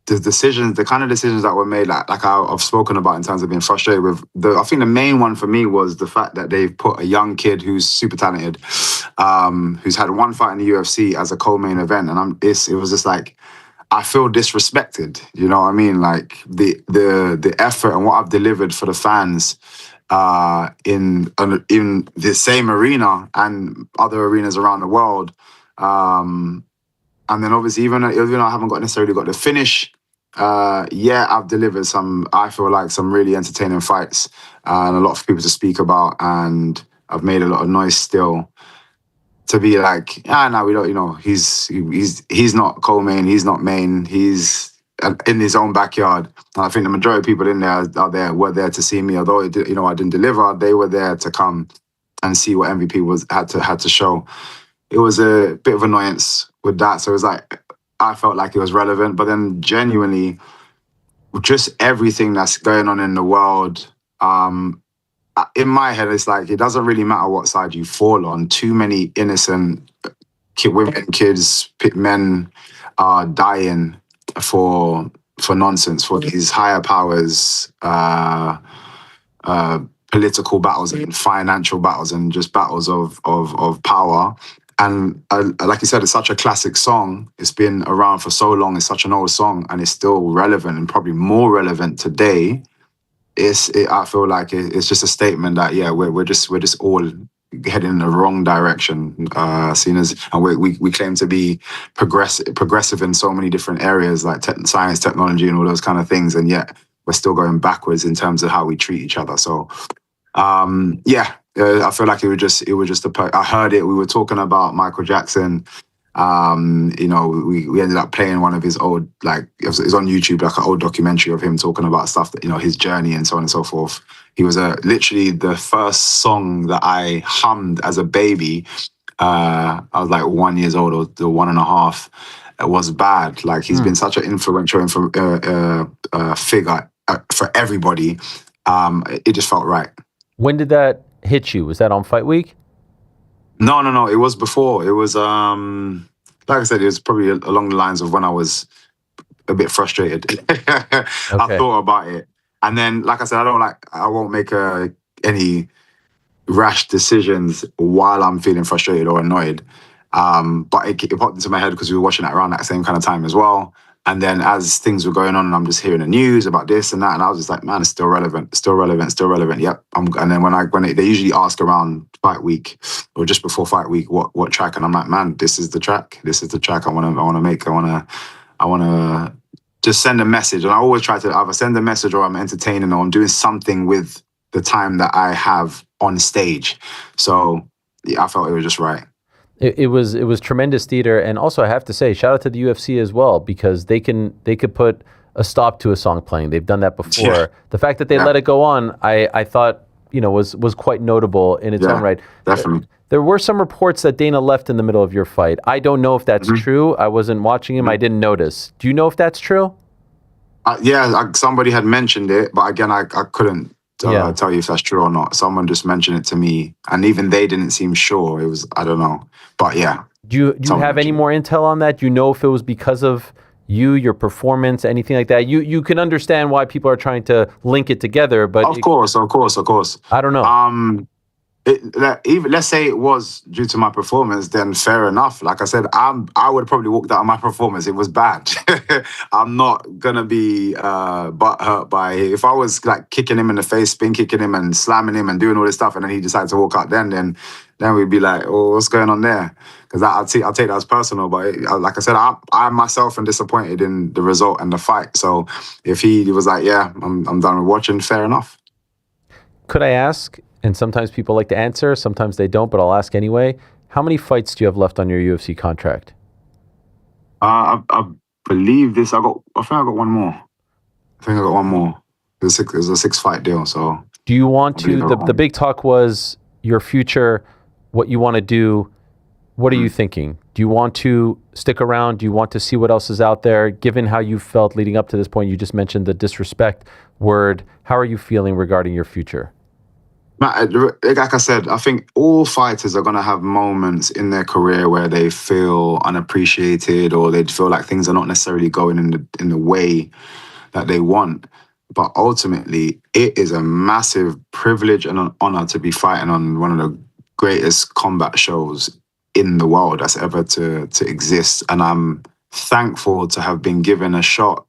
the kind of decisions that were made, like I've spoken about in terms of being frustrated with. I think the main one for me was the fact that they've put a young kid who's super talented, who's had one fight in the UFC as a co-main event, and it was just like, I feel disrespected. You know what I mean? Like the effort and what I've delivered for the fans in the same arena and other arenas around the world. And then obviously, even though I haven't necessarily got the finish, I've delivered I feel like some really entertaining fights and a lot for people to speak about, and I've made a lot of noise still. To be like, no, we don't, he's not co-main, he's not main, he's in his own backyard. And I think the majority of people in there were there to see me. Although I didn't deliver, they were there to come and see what MVP had to show. It was a bit of annoyance with that. So it was like, I felt like it was relevant, but then genuinely, just everything that's going on in the world. In my head, it's like it doesn't really matter what side you fall on. Too many innocent women, kids, men are dying for nonsense, for these higher powers, political battles and financial battles and just battles of power. And like you said, it's such a classic song. It's been around for so long. It's such an old song, and it's still relevant and probably more relevant today. I feel like it's just a statement that we're just all heading in the wrong direction. Seen as, and we claim to be progressive in so many different areas like science, technology, and all those kind of things, and yet we're still going backwards in terms of how we treat each other. So I feel like it was just I heard it. We were talking about Michael Jackson. We ended up playing one of his old, like, it was on YouTube, like an old documentary of him talking about stuff that, his journey and so on and so forth. He was literally the first song that I hummed as a baby. I was like 1 year old or 1.5. It was bad. Like, he's been such an influential figure for everybody. It just felt right. When did that hit you? Was that on Fight Week? No. It was before. It was, like I said, it was probably along the lines of when I was a bit frustrated. I thought about it. And then, like I said, I won't make any rash decisions while I'm feeling frustrated or annoyed. But it popped into my head because we were watching it around that same kind of time as well. And then as things were going on and I'm just hearing the news about this and that, and I was just like, man, it's still relevant. Yep. And then when they usually ask around Fight Week or just before Fight Week, what track? And I'm like, man, this is the track. I want to make. I want to just send a message. And I always try to either send a message or I'm entertaining or I'm doing something with the time that I have on stage. So I felt it was just right. It was tremendous theater, and also I have to say, shout out to the UFC as well, because they could put a stop to a song playing. They've done that before. Yeah. The fact that they let it go on, I thought was quite notable in its own right. Definitely. There were some reports that Dana left in the middle of your fight. I don't know if that's true. I wasn't watching him. I didn't notice. Do you know if that's true? Somebody had mentioned it, but again, I couldn't tell you if that's true or not. Someone just mentioned it to me, and even they didn't seem sure. It was, I don't know, but yeah. Do you have any more intel on that? Do you know if it was because of your performance, anything like that? You can understand why people are trying to link it together, but of course. I don't know. Even let's say it was due to my performance, then fair enough. Like I said, I would probably walked out of my performance. It was bad. I'm not gonna be butthurt by it. If I was like kicking him in the face, spin kicking him and slamming him and doing all this stuff, and then he decided to walk out, then we'd be like, oh, what's going on there? Because I'll take that as personal. But like I said, I myself am disappointed in the result and the fight. So if he was like, yeah, I'm done with watching, fair enough. Could I ask? And sometimes people like to answer, sometimes they don't, but I'll ask anyway. How many fights do you have left on your UFC contract? I believe this. I think I got one more. It was a 6-fight deal. So do you want to? The big talk was your future, what you want to do. What are you thinking? Do you want to stick around? Do you want to see what else is out there? Given how you felt leading up to this point, you just mentioned the disrespect word. How are you feeling regarding your future? Like I said, I think all fighters are going to have moments in their career where they feel unappreciated or they feel like things are not necessarily going in the way that they want. But ultimately, it is a massive privilege and an honor to be fighting on one of the greatest combat shows in the world that's ever to exist. And I'm thankful to have been given a shot.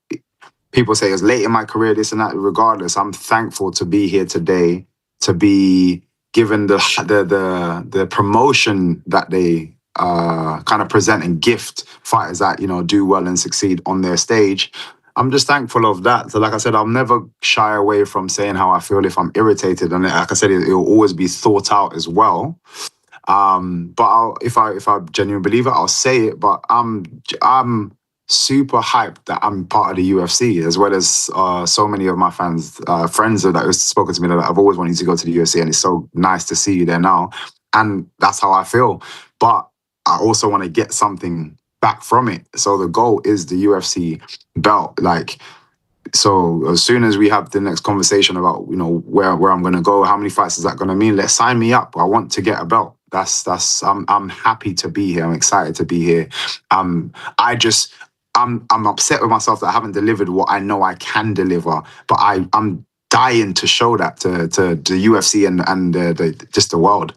People say it's late in my career, this and that. Regardless, I'm thankful to be here today, to be given the promotion that they kind of present and gift fighters that, do well and succeed on their stage. I'm just thankful of that. So like I said, I'll never shy away from saying how I feel if I'm irritated. And like I said, it'll always be thought out as well. But if I genuinely believe it, I'll say it. But I'm super hyped that I'm part of the UFC, as well as so many of my friends that have spoken to me that I've always wanted to go to the UFC, and it's so nice to see you there now. And that's how I feel. But I also want to get something back from it. So the goal is the UFC belt. Like, So as soon as we have the next conversation about, you know, where I'm going to go, how many fights is that going to mean? Let's sign me up. I want to get a belt. I'm happy to be here. I'm excited to be here. I'm upset with myself that I haven't delivered what I know I can deliver, but I'm dying to show that to the UFC and just the world.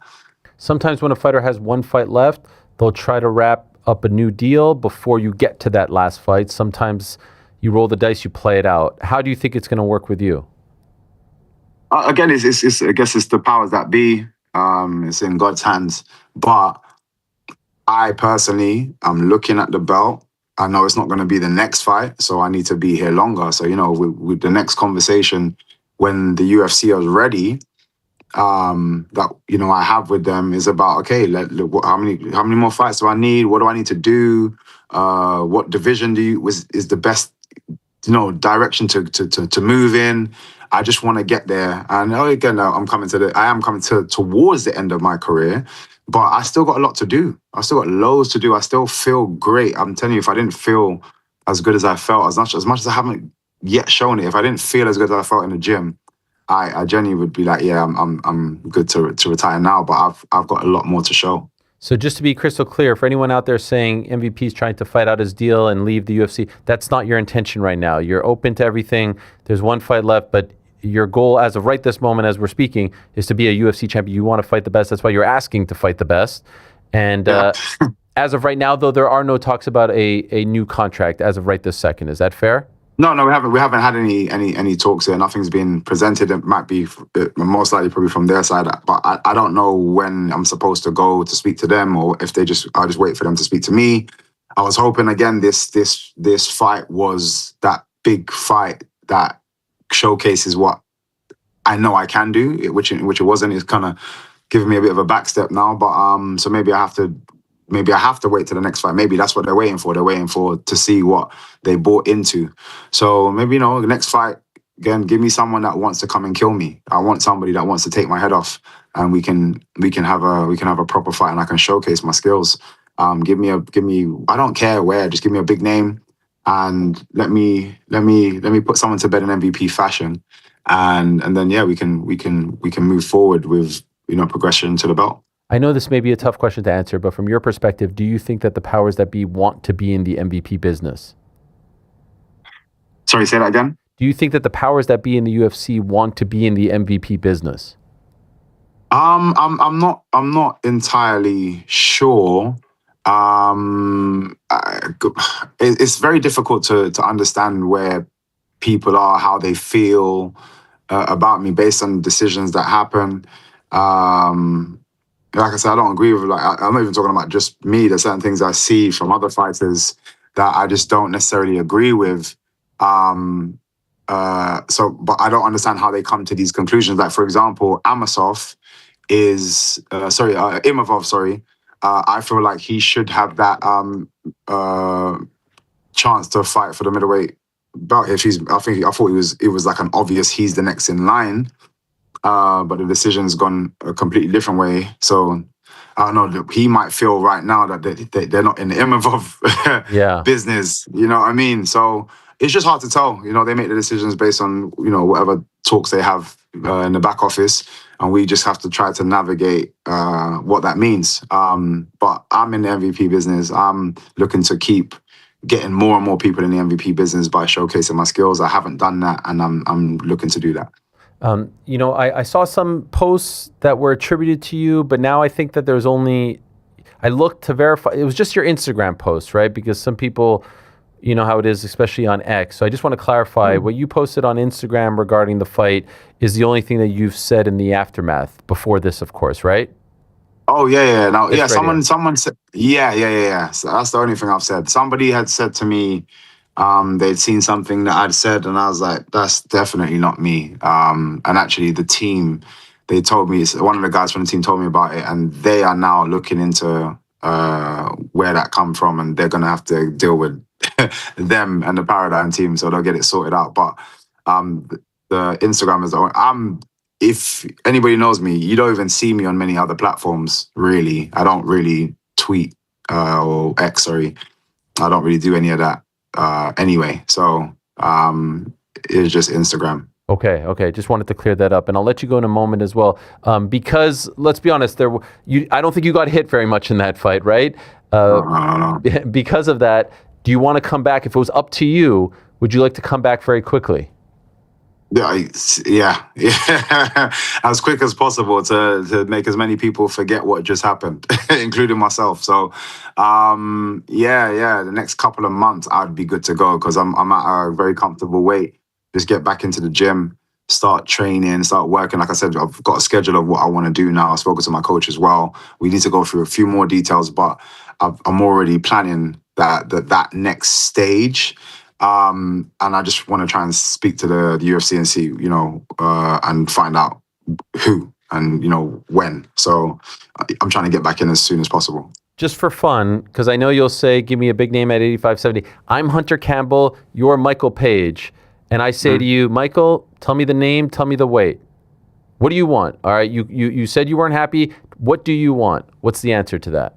Sometimes when a fighter has one fight left, they'll try to wrap up a new deal before you get to that last fight. Sometimes you roll the dice, you play it out. How do you think it's going to work with you? Again, I guess it's the powers that be. It's in God's hands. But I personally, I'm looking at the belt. I know it's not going to be the next fight, so I need to be here longer. So, you know, with the next conversation, when the UFC is ready, that, you know, I have with them is about, okay, how many more fights do I need? What do I need to do? What division is the best, you know, direction to move in? I just want to get there. And again, I am coming towards the end of my career, but I still got a lot to do. I still got loads to do. I still feel great. I'm telling you, if I didn't feel as good as I felt, as much as I haven't yet shown it, if I didn't feel as good as I felt in the gym, I genuinely would be like, yeah, I'm good to retire now, but I've got a lot more to show. So just to be crystal clear, for anyone out there saying MVP's trying to fight out his deal and leave the UFC, that's not your intention right now. You're open to everything. There's one fight left, but your goal as of right this moment, as we're speaking, is to be a UFC champion. You want to fight the best. That's why you're asking to fight the best. And as of right now, though, there are no talks about a new contract as of right this second. Is that fair? No, we haven't had any talks here. Nothing's been presented. It might be most likely probably from their side, but I don't know when I'm supposed to go to speak to them, or if I'll just wait for them to speak to me. I was hoping again this fight was that big fight that showcases what I know I can do, which it wasn't. It's kind of giving me a bit of a backstep now, but so maybe I have to wait till the next fight. Maybe that's what they're waiting for. They're waiting to see what they bought into. So maybe, you know, the next fight, again, give me someone that wants to come and kill me. I want somebody that wants to take my head off, and we can have a proper fight, and I can showcase my skills. Give me. I don't care where. Just give me a big name, and let me put someone to bed in MVP fashion, and then yeah, we can move forward with, you know, progression to the belt. I know this may be a tough question to answer, but from your perspective, do you think that the powers that be want to be in the MVP business? Sorry, say that again? Do you think that the powers that be in the UFC want to be in the MVP business? I'm not entirely sure. It's very difficult to understand where people are, how they feel about me based on decisions that happen. Like I said, I don't agree with, I'm not even talking about just me. There's certain things I see from other fighters that I just don't necessarily agree with. But I don't understand how they come to these conclusions. Like, for example, Imavov, I feel like he should have that chance to fight for the middleweight belt. I thought it was like an obvious he's the next in line. But the decision's gone a completely different way. So I don't know. He might feel right now that they're not in the Imavov business. You know what I mean? So it's just hard to tell. You know, they make the decisions based on, you know, whatever talks they have in the back office, and we just have to try to navigate what that means. But I'm in the MVP business. I'm looking to keep getting more and more people in the MVP business by showcasing my skills. I haven't done that, and I'm looking to do that. You know, I saw some posts that were attributed to you, but now I think that there's only, I looked to verify, it was just your Instagram post, right? Because some people, you know how it is, especially on X. So I just want to clarify, what you posted on Instagram regarding the fight is the only thing that you've said in the aftermath before this, of course, right? Oh, yeah. No, yeah, someone said, yeah. So that's the only thing I've said. Somebody had said to me, they'd seen something that I'd said, and I was like, that's definitely not me. And actually the team, they told me, one of the guys from the team told me about it, and they are now looking into where that come from, and they're going to have to deal with them and the Paradigm team, so they'll get it sorted out. But the Instagram is, if anybody knows me, you don't even see me on many other platforms, really. I don't really tweet or X, sorry. I don't really do any of that anyway. So is just Instagram. Okay. Just wanted to clear that up, and I'll let you go in a moment as well. Because let's be honest, I don't think you got hit very much in that fight, right? No. Because of that, do you want to come back? If it was up to you, would you like to come back very quickly? Yeah, as quick as possible to make as many people forget what just happened, including myself. So, the next couple of months I'd be good to go because I'm at a very comfortable weight. Just get back into the gym, start training, start working. Like I said, I've got a schedule of what I want to do now. I've spoken to my coach as well. We need to go through a few more details, but I'm already planning that next stage. And I just want to try and speak to the UFC and see, and find out who and, when. So I'm trying to get back in as soon as possible. Just for fun, because I know you'll say, give me a big name at 85-70. I'm Hunter Campbell, you're Michael Page. And I say to you, Michael, tell me the name, tell me the weight. What do you want? All right, you said you weren't happy. What do you want? What's the answer to that?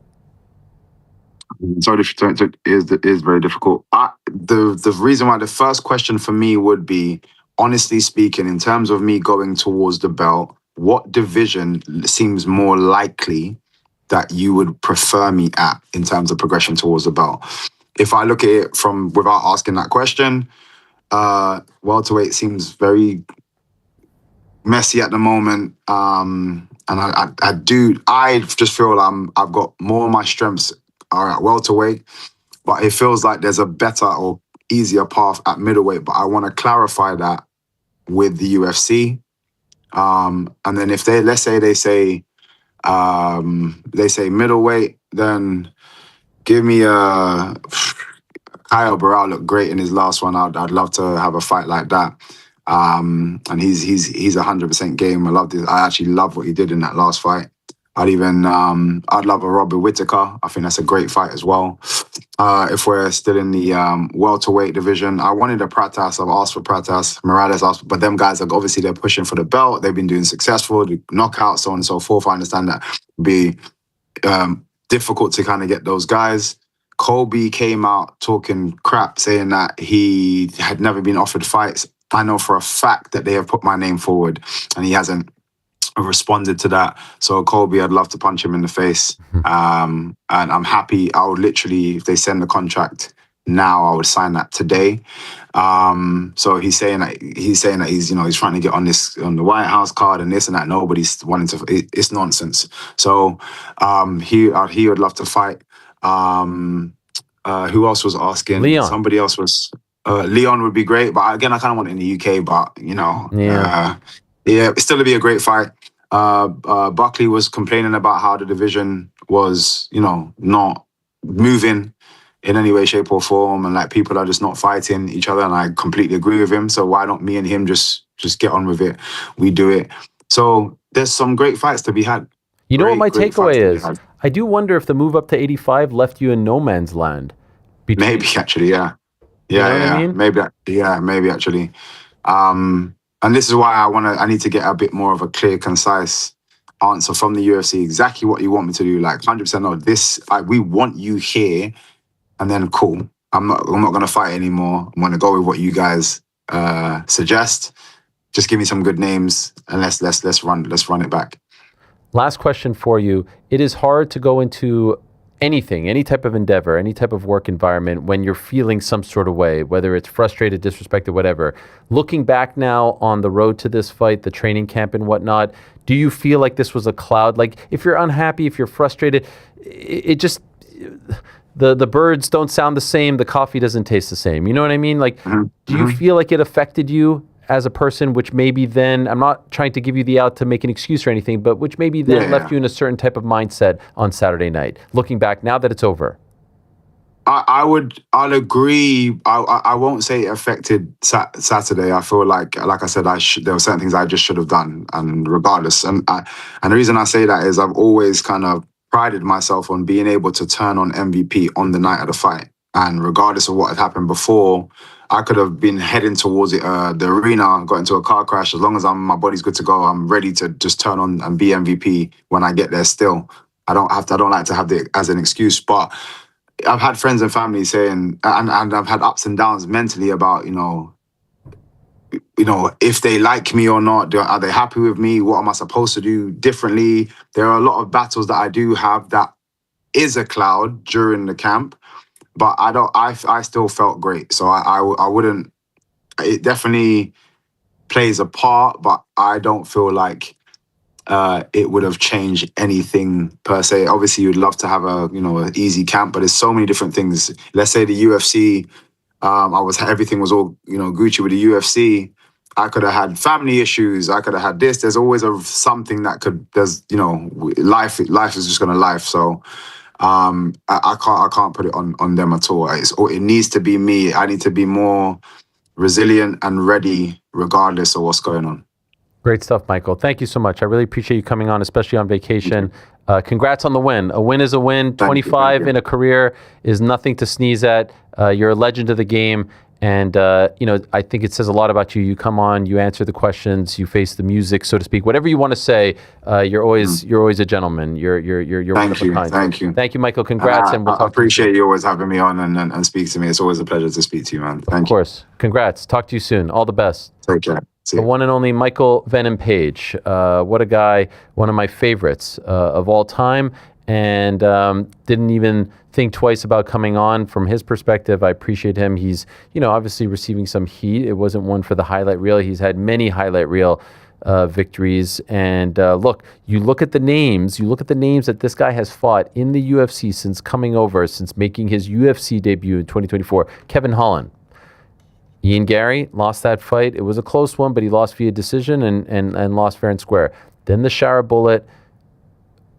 Sorry, it is very difficult. The reason why the first question for me would be, honestly speaking, in terms of me going towards the belt, what division seems more likely that you would prefer me at in terms of progression towards the belt? If I look at it from without asking that question, welterweight seems very messy at the moment. And I just feel I've got more of my strengths are at welterweight, but it feels like there's a better or easier path at middleweight. But I want to clarify that with the UFC. And then if they say middleweight, then give me Kyle Barral looked great in his last one. I'd love to have a fight like that. And he's 100% game. I actually love what he did in that last fight. I'd love a Robert Whittaker. I think that's a great fight as well. If we're still in the welterweight division, I wanted a Pratas. I've asked for Pratas. Morales asked, but them guys, obviously they're pushing for the belt. They've been doing successful, the knockouts, so on and so forth. I understand that would be difficult to kind of get those guys. Colby came out talking crap, saying that he had never been offered fights. I know for a fact that they have put my name forward, and he hasn't responded to that. So Colby, I'd love to punch him in the face. And I'm happy. I would literally, if they send the contract now, I would sign that today. So he's saying that he's he's trying to get on the White House card and this and that. Nobody's wanting to. It's nonsense. So he would love to fight. Who else was asking? Leon. Somebody else was. Leon would be great, but again, I kind of want it in the UK. But it's still to be a great fight. Buckley was complaining about how the division was, not moving in any way, shape, or form, and like people are just not fighting each other. And I completely agree with him. So why don't me and him just get on with it? We do it. So there's some great fights to be had. You know what my takeaway is? I do wonder if the move up to 85 left you in no man's land. Maybe actually, yeah. Yeah, you know what I mean? Maybe actually. And this is why I need to get a bit more of a clear, concise answer from the UFC. Exactly what you want me to do. Like 100% no. This, we want you here, and then cool. I'm not going to fight anymore. I'm going to go with what you guys suggest. Just give me some good names, and let's run it back. Last question for you. It is hard to go into anything, any type of endeavor, any type of work environment when you're feeling some sort of way, whether it's frustrated, disrespected, whatever. Looking back now on the road to this fight, the training camp and whatnot, do you feel like this was a cloud? Like if you're unhappy, if you're frustrated, it just, the birds don't sound the same, the coffee doesn't taste the same. You know what I mean? Like, do you feel like it affected you as a person, which maybe then, I'm not trying to give you the out to make an excuse or anything, but which maybe then left you in a certain type of mindset on Saturday night, looking back now that it's over? I'll agree. I won't say it affected Saturday. I feel like I said, there were certain things I just should have done, and regardless. And the reason I say that is I've always kind of prided myself on being able to turn on MVP on the night of the fight. And regardless of what had happened before, I could have been heading towards it, the arena, got into a car crash. As long as my body's good to go, I'm ready to just turn on and be MVP when I get there still. I don't like to have it as an excuse, but I've had friends and family saying, and I've had ups and downs mentally about, if they like me or not. Are they happy with me? What am I supposed to do differently? There are a lot of battles that I do have that is a cloud during the camp, but I still felt great. So I wouldn't, it definitely plays a part, but I don't feel like it would have changed anything per se. Obviously, you'd love to have an easy camp, but there's so many different things. Let's say the UFC, everything was all Gucci with the UFC. I could have had family issues. I could have had this. There's always something that life is just gonna life. So I can't put it on them at all. It needs to be me. I need to be more resilient and ready regardless of what's going on. Great stuff, Michael. Thank you so much. I really appreciate you coming on, especially on vacation. Congrats on the win. A win is a win. 25 in a career is nothing to sneeze at. You're a legend of the game. And, I think it says a lot about you. You come on, you answer the questions, you face the music, so to speak. Whatever you want to say, you're always a gentleman. You're one of a kind. Thank you. Thank you, Michael. Congrats. And we'll talk I appreciate you always having me on and speak to me. It's always a pleasure to speak to you, man. Thank you. Of course. Congrats. Talk to you soon. All the best. Take care. The one and only Michael Venom Page. What a guy. One of my favorites of all time. And didn't even think twice about coming on. From his perspective, I appreciate him. He's, obviously receiving some heat. It wasn't one for the highlight reel. He's had many highlight reel victories. And look at the names. You look at the names that this guy has fought in the UFC since coming over, since making his UFC debut in 2024. Kevin Holland. Ian Gary lost that fight. It was a close one, but he lost via decision and lost fair and square. Then the Shara Bullet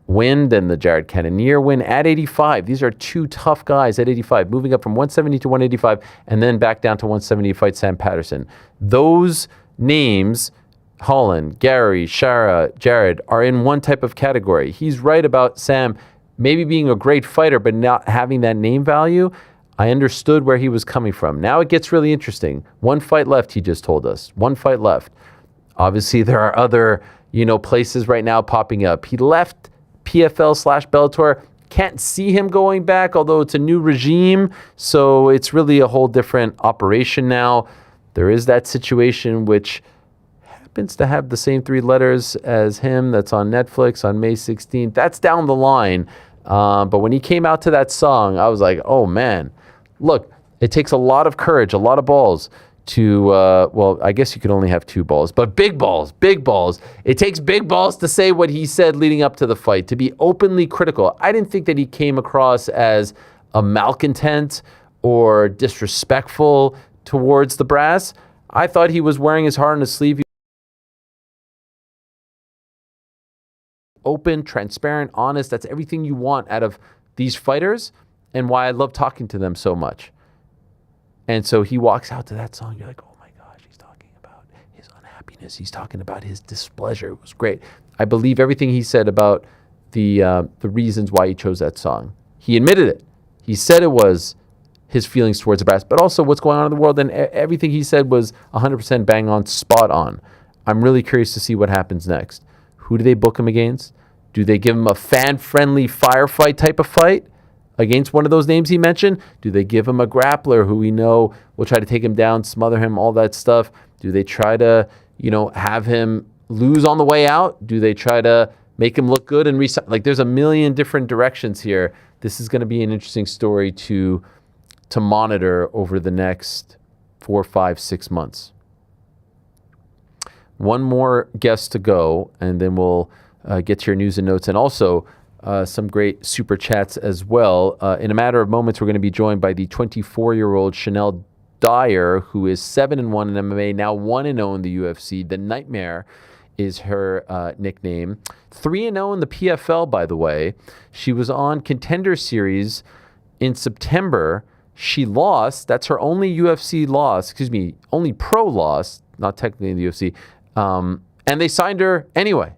win, then the Jared Cannonier win at 85. These are two tough guys at 85, moving up from 170 to 185 and then back down to 170 to fight Sam Patterson. Those names, Holland, Gary, Shara, Jared, are in one type of category. He's right about Sam maybe being a great fighter, but not having that name value. I understood where he was coming from. Now it gets really interesting. One fight left, he just told us. One fight left. Obviously, there are other, places right now popping up. He left PFL/Bellator. Can't see him going back, although it's a new regime. So it's really a whole different operation now. There is that situation which happens to have the same three letters as him that's on Netflix on May 16th. That's down the line. But when he came out to that song, I was like, oh, man. Look, it takes a lot of courage, a lot of balls to, I guess you could only have two balls, but big balls. It takes big balls to say what he said leading up to the fight, to be openly critical. I didn't think that he came across as a malcontent or disrespectful towards the brass. I thought he was wearing his heart on his sleeve. Open, transparent, honest. That's everything you want out of these fighters and why I love talking to them so much. And so he walks out to that song. You're like, oh my gosh, he's talking about his unhappiness. He's talking about his displeasure. It was great. I believe everything he said about the reasons why he chose that song. He admitted it. He said it was his feelings towards the brass, but also what's going on in the world. And everything he said was 100% bang on, spot on. I'm really curious to see what happens next. Who do they book him against? Do they give him a fan-friendly firefight type of fight against one of those names he mentioned? Do they give him a grappler who we know will try to take him down, smother him, all that stuff? Do they try to, have him lose on the way out? Do they try to make him look good and there's a million different directions here. This is going to be an interesting story to monitor over the next 4, 5, 6 months. One more guest to go, and then we'll get to your news and notes, and also some great super chats as well. In a matter of moments, we're going to be joined by the 24-year-old Shanelle Dyer, who is 7-1 in MMA, now 1-0 in the UFC. The Nightmare is her nickname. 3-0 in the PFL, by the way. She was on Contender Series in September. She lost. That's her only UFC loss. Only pro loss, not technically in the UFC. And they signed her anyway,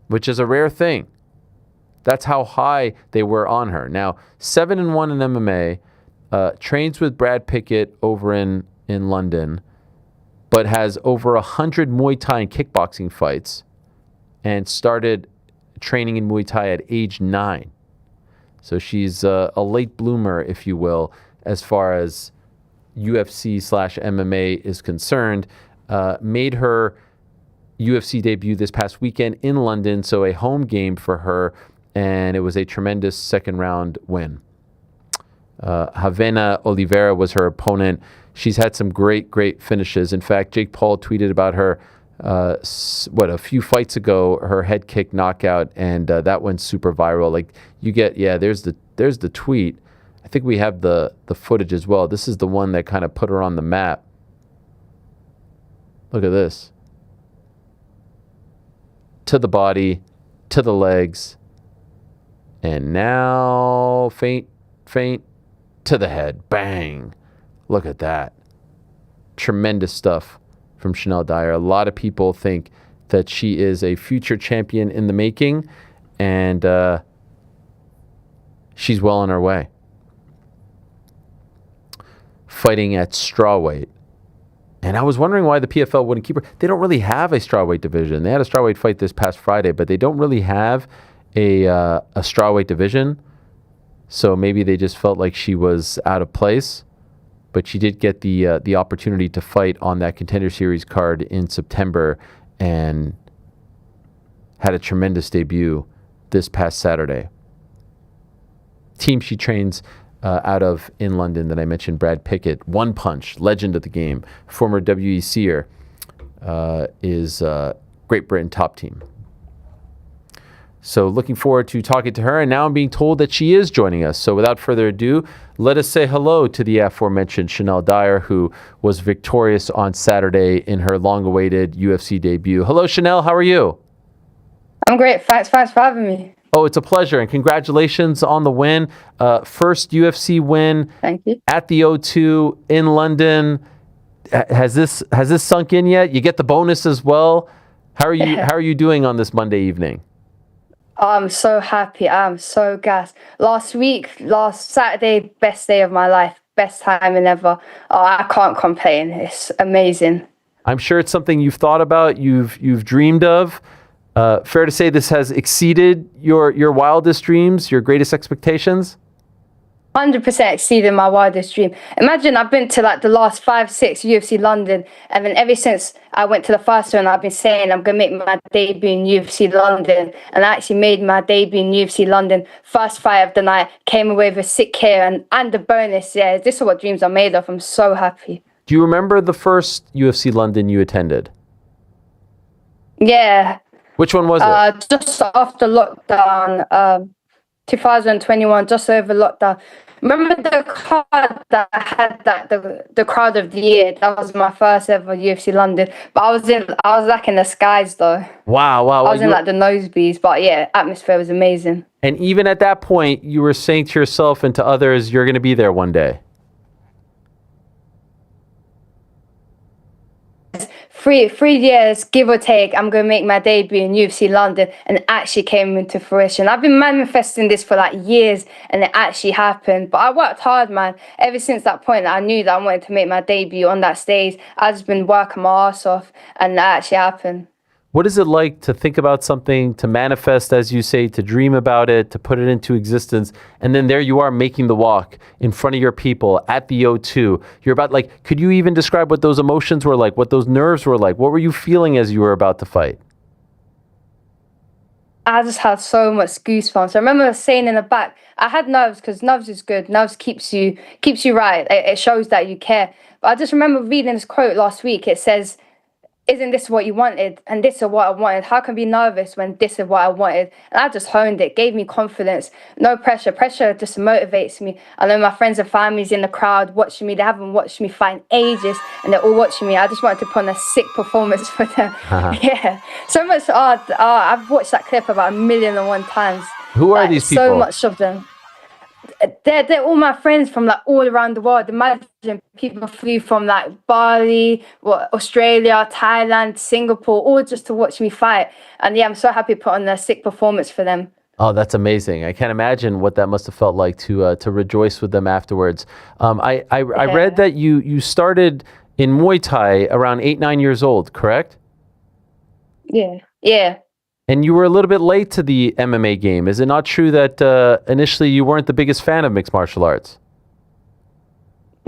which is a rare thing. That's how high they were on her. Now, 7-1 in MMA, trains with Brad Pickett over in London, but has over 100 Muay Thai and kickboxing fights, and started training in Muay Thai at age 9. So she's a late bloomer, if you will, as far as, UFC/MMA is concerned, made her UFC debut this past weekend in London, so a home game for her, and it was a tremendous second round win. Havana Oliveira was her opponent. She's had some great finishes. In fact, Jake Paul tweeted about her a few fights ago, her head kick knockout, and that went super viral. Like there's the tweet. I think we have the footage as well. This is the one that kind of put her on the map. Look at this. To the body, to the legs, and now feint, to the head. Bang. Look at that. Tremendous stuff from Shanelle Dyer. A lot of people think that she is a future champion in the making, and she's well on her way. Fighting at strawweight. And I was wondering why the PFL wouldn't keep her. They don't really have a strawweight division. They had a strawweight fight this past Friday, but they don't really have a strawweight division. So maybe they just felt like she was out of place. But she did get the opportunity to fight on that Contender Series card in September and had a tremendous debut this past Saturday. Team she trains out of in London that I mentioned, Brad Pickett, One Punch, legend of the game, former WECer, is Great Britain top team. So looking forward to talking to her, and now I'm being told that she is joining us. So without further ado, let us say hello to the aforementioned Shanelle Dyer, who was victorious on Saturday in her long-awaited UFC debut. Hello, Shanelle. How are you? I'm great. Thanks for having me. Oh, it's a pleasure, and congratulations on the win. First UFC win. Thank you. At the O2 in London. Has this sunk in yet? You get the bonus as well. How are you? How are you doing on this Monday evening? I'm so happy. I'm so gassed. Last Saturday, best day of my life, best timing ever. Oh, I can't complain. It's amazing. I'm sure it's something you've thought about, you've dreamed of. Fair to say this has exceeded your wildest dreams, your greatest expectations? 100% exceeded my wildest dream. Imagine I've been to like the last 5-6 UFC London, and then ever since I went to the first one, I've been saying I'm going to make my debut in UFC London, and I actually made my debut in UFC London. First fight of the night, came away with a sick KO and the bonus. Yeah, this is what dreams are made of. I'm so happy. Do you remember the first UFC London you attended? Yeah. Which one was it? Just after lockdown, 2021, just over lockdown. Remember the card that I had, the crowd of the year? That was my first ever UFC London. But I was like in the skies though. Wow. I was in like the nosebleeds, but yeah, atmosphere was amazing. And even at that point, you were saying to yourself and to others, you're going to be there one day. 3 years, give or take, I'm going to make my debut in UFC London, and it actually came into fruition. I've been manifesting this for like years, and it actually happened. But I worked hard, man. Ever since that point, I knew that I wanted to make my debut on that stage. I've just been working my ass off, and that actually happened. What is it like to think about something, to manifest, as you say, to dream about it, to put it into existence, and then there you are making the walk in front of your people at the O2? You're about, like, could you even describe what those emotions were like, what those nerves were like? What were you feeling as you were about to fight? I just had so much goosebumps. I remember saying in the back, I had nerves because nerves is good. Nerves keeps you right. It shows that you care. But I just remember reading this quote last week. It says, "Isn't this what you wanted? And this is what I wanted. How can I be nervous when this is what I wanted?" And I just honed it, gave me confidence, no pressure. Pressure just motivates me. I know my friends and families in the crowd watching me. They haven't watched me fight in ages, and they're all watching me. I just wanted to put on a sick performance for them. Yeah, so much. I've watched that clip about 1,000,001 times. Who are these people? So much of them. They're all my friends from like all around the world. Imagine people flew from like Bali, Australia, Thailand, Singapore, all just to watch me fight. And yeah, I'm so happy to put on a sick performance for them. Oh, that's amazing. I can't imagine what that must have felt like to rejoice with them afterwards. I read that you started in Muay Thai around 8-9 years old, correct? Yeah. And you were a little bit late to the MMA game. Is it not true that initially you weren't the biggest fan of mixed martial arts?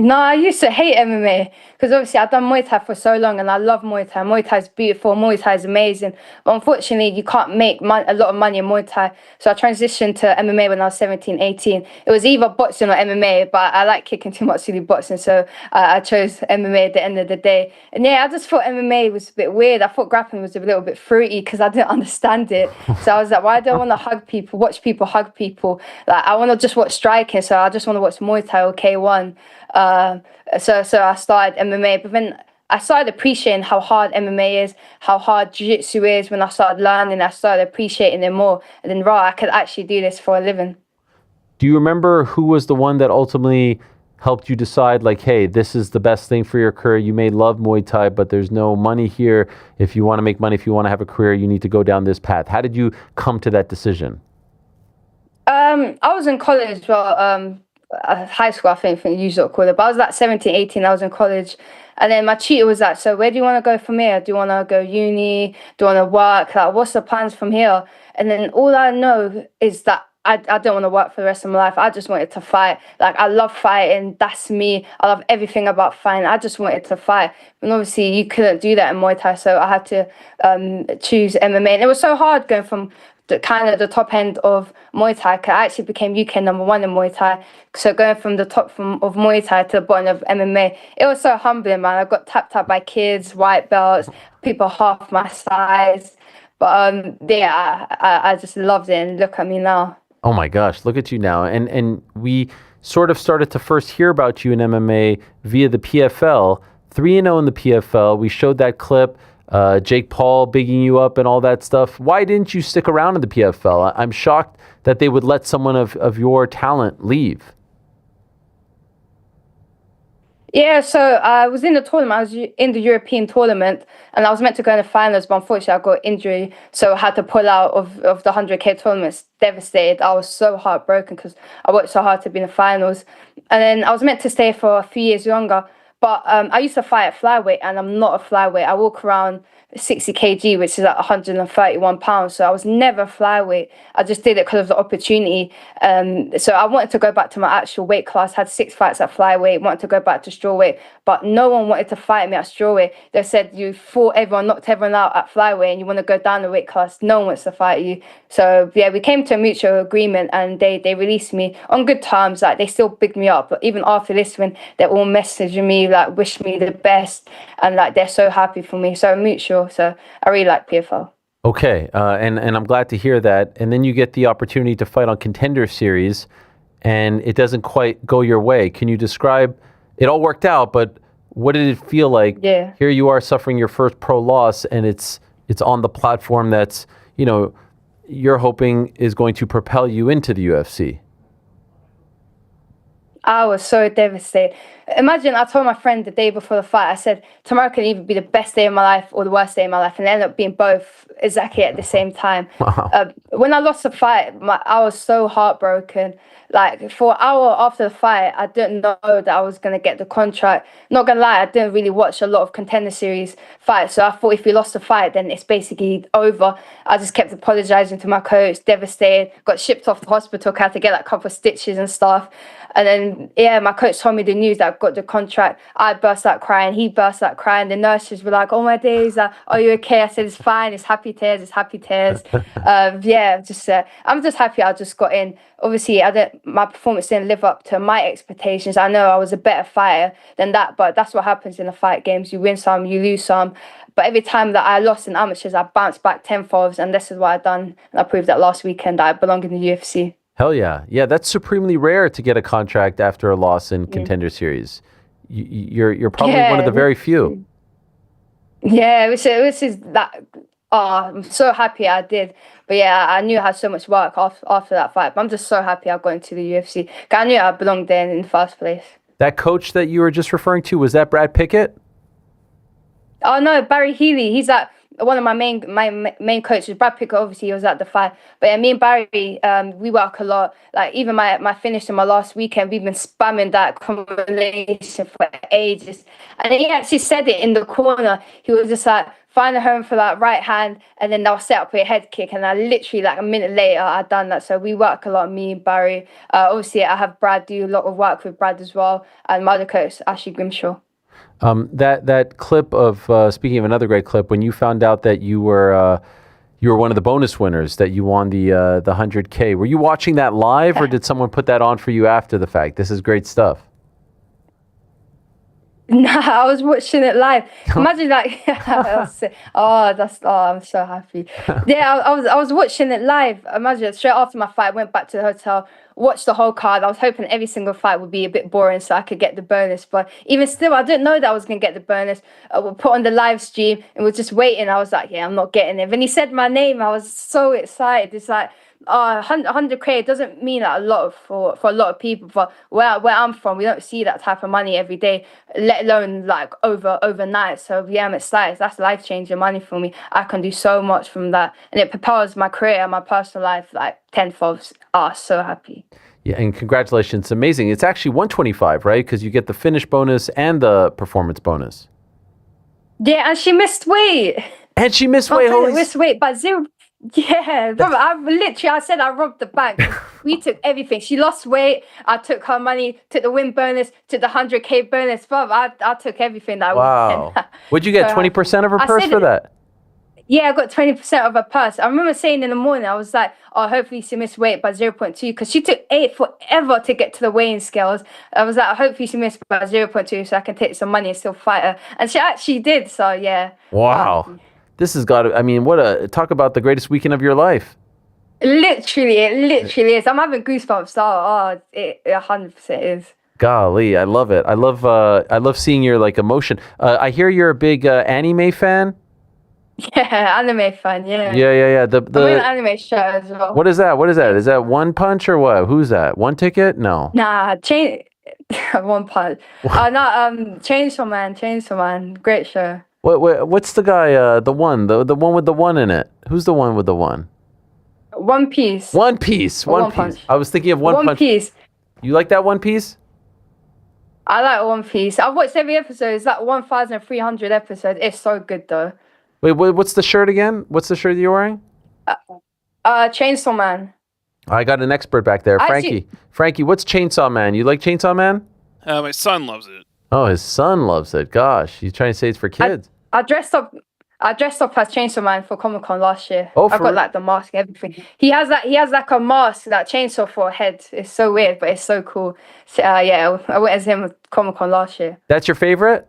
No, I used to hate MMA because obviously I've done Muay Thai for so long and I love Muay Thai. Muay Thai is beautiful. Muay Thai is amazing. But unfortunately, you can't make a lot of money in Muay Thai. So I transitioned to MMA when I was 17, 18. It was either boxing or MMA, but I like kicking too much to do boxing. So I chose MMA at the end of the day. And yeah, I just thought MMA was a bit weird. I thought grappling was a little bit fruity because I didn't understand it. So I was like, why do I want to hug people, watch people hug people? Like, I want to just watch striking. So I just want to watch Muay Thai or K1. So I started MMA, but then I started appreciating how hard MMA is, how hard jiu-jitsu is. When I started learning, I started appreciating it more. And then, I could actually do this for a living. Do you remember who was the one that ultimately helped you decide, like, hey, this is the best thing for your career? You may love Muay Thai, but there's no money here. If you want to make money, if you want to have a career, you need to go down this path. How did you come to that decision? I was in college, high school, I think you usually call it. But I was like 17, 18, I was in college. And then my tutor was like, so where do you want to go from here? Do you want to go uni? Do you want to work? Like, what's the plans from here? And then all I know is that I don't want to work for the rest of my life. I just wanted to fight. Like, I love fighting. That's me. I love everything about fighting. I just wanted to fight. And obviously, you couldn't do that in Muay Thai. So I had to choose MMA. And it was so hard going from the top end of Muay Thai. I actually became UK #1 in Muay Thai. So going from the top of Muay Thai to the bottom of MMA, it was so humbling, man. I got tapped up by kids, white belts, people half my size. But I just loved it, and look at me now. Oh my gosh, look at you now. And we sort of started to first hear about you in MMA via the PFL. 3-0 in the PFL. We showed that clip. Jake Paul bigging you up and all that stuff. Why didn't you stick around in the PFL? I'm shocked that they would let someone of your talent leave. Yeah, so I was in the tournament. I was in the European tournament, and I was meant to go in the finals, but unfortunately I got injury, so I had to pull out of the 100K tournament. Devastated. I was so heartbroken because I worked so hard to be in the finals. And then I was meant to stay for a few years longer, but I used to fight at flyweight, and I'm not a flyweight. I walk around 60 kg, which is like 131 pounds. So I was never flyweight. I just did it because of the opportunity. So I wanted to go back to my actual weight class. Had 6 fights at flyweight, wanted to go back to strawweight, but no one wanted to fight me at strawweight. They said you fought everyone, knocked everyone out at flyweight, and you want to go down the weight class. No one wants to fight you. So yeah, we came to a mutual agreement, and they released me on good terms. Like, they still bigged me up, but even after this win, they're all messaging me, like, wish me the best, and like, they're so happy for me. So mutual. So I really like PFL. Okay, and I'm glad to hear that. And then you get the opportunity to fight on Contender Series, and it doesn't quite go your way. Can you describe? It all worked out, but what did it feel like? Yeah. Here you are suffering your first pro loss, and it's on the platform that's, you're hoping is going to propel you into the UFC. I was so devastated. Imagine, I told my friend the day before the fight, I said, tomorrow can either be the best day of my life or the worst day of my life. And it ended up being both exactly at the same time. Wow. When I lost the fight, I was so heartbroken. Like, for an hour after the fight, I didn't know that I was going to get the contract. Not going to lie, I didn't really watch a lot of Contender Series fights. So I thought if we lost the fight, then it's basically over. I just kept apologizing to my coach, devastated. Got shipped off the hospital, had to get like a couple of stitches and stuff. And then, yeah, my coach told me the news that I got the contract. I burst out crying. He burst out crying. The nurses were like, oh my days, are you okay? I said, it's fine. It's happy tears. It's happy tears. I'm just happy I just got in. Obviously, my performance didn't live up to my expectations. I know I was a better fighter than that, but that's what happens in the fight games. You win some, you lose some. But every time that I lost in amateurs, I bounced back tenfold, and this is what I've done. And I proved that last weekend that I belong in the UFC. Hell yeah. Yeah, that's supremely rare to get a contract after a loss in Contender Series. You're probably one of the very few. Yeah, which is that. I'm so happy I did. But yeah, I knew I had so much work after that fight. But I'm just so happy I got into the UFC. I knew I belonged there in the first place. That coach that you were just referring to, was that Brad Pickett? Oh no, Barry Healy. He's like one of my main coaches. Brad Pickett, obviously, he was at the fight. But yeah, me and Barry, we work a lot. Like, even my finish in my last weekend, we've been spamming that combination for ages. And he actually said it in the corner. He was just like, find a home for that right hand, and then they'll set up a head kick. And I literally, like a minute later, I'd done that. So we work a lot, me and Barry. Obviously, I have Brad do a lot of work with Brad as well, and my other coach, Ashley Grimshaw. That clip of speaking of another great clip, when you found out that you were one of the bonus winners, that you won the 100K. Were you watching that live, or did someone put that on for you after the fact? This is great stuff. No, I was watching it live. Imagine like, I'm so happy. Yeah, I was watching it live. Imagine straight after my fight, I went back to the hotel, watched the whole card. I was hoping every single fight would be a bit boring so I could get the bonus. But even still, I didn't know that I was going to get the bonus. I would put on the live stream and was just waiting. I was like, yeah, I'm not getting it. When he said my name, I was so excited. It's like, 100K doesn't mean a lot for a lot of people. But where I'm from, we don't see that type of money every day, let alone like overnight. So yeah, I'm excited. That's life changing money for me. I can do so much from that, and it propels my career and my personal life like tenfold. So happy. Yeah, and congratulations. It's amazing. It's actually 125, right? Because you get the finish bonus and the performance bonus. Yeah, and she missed weight. And she missed weight. Missed weight by 0. Yeah, brother, I said I robbed the bank. We took everything. She lost weight. I took her money, took the win bonus, took the 100K bonus. Brother, I took everything that wow. I What'd you get, 20% of her purse for that? Yeah, I got 20% of her purse. I remember saying in the morning, I was like, oh, hopefully she missed weight by 0.2, because she took forever to get to the weighing scales. I was like, hopefully she missed by 0.2 so I can take some money and still fight her. And she actually did, so yeah. Wow. This has got to, I mean, talk about the greatest weekend of your life. Literally, it literally is. I'm having goosebumps. It 100% is. Golly, I love it. I love seeing your like emotion. I hear you're a big anime fan. Yeah, anime fan. Yeah. Yeah. I'm in an anime show as well. What is that? Is that One Punch or what? Who's that? One Ticket? No. Nah, One Punch. Chainsaw Man. Great show. What's the guy? The one with the one in it. Who's the one with the one? One Piece. One Piece. I was thinking of One Punch. Piece. You like that One Piece? I like One Piece. I've watched every episode. It's like 1,300 episodes. It's so good though. Wait, what's the shirt again? What's the shirt you're wearing? Chainsaw Man. I got an expert back there, Frankie. Frankie, what's Chainsaw Man? You like Chainsaw Man? My son loves it. Oh, his son loves it. Gosh, he's trying to say it's for kids. I dressed up as Chainsaw Man for Comic-Con last year. Oh, I got like the mask and everything. He has like a mask, that chainsaw for a head. It's so weird, but it's so cool. So, yeah, I went as him at Comic-Con last year. That's your favorite?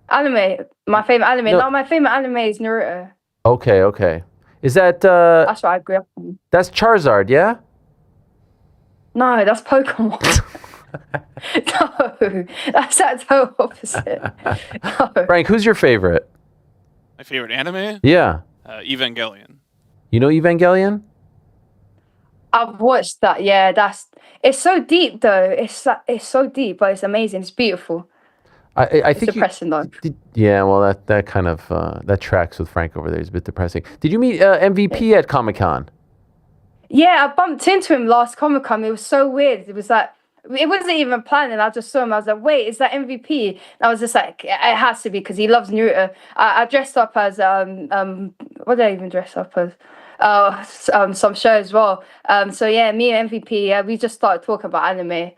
Anime. My favorite anime. No, my favorite anime is Naruto. Okay. Is that that's what I grew up on. That's Charizard, yeah? No, that's Pokemon. No, that's that total opposite. No. Frank, who's your favorite? My favorite anime? Yeah. Evangelion. You know Evangelion? I've watched that. Yeah, it's so deep though. It's so deep, but it's amazing. It's beautiful. I think depressing though. Yeah, well, that kind of that tracks with Frank over there. He's a bit depressing. Did you meet MVP at Comic-Con? Yeah, I bumped into him last Comic-Con. It was so weird. It was like, it wasn't even planning. I just saw him. I was like, wait, is that MVP? And I was just like, it has to be because he loves Naruto. I dressed up as what did I even dress up as? Some show as well. So yeah, me and MVP, yeah, we just started talking about anime.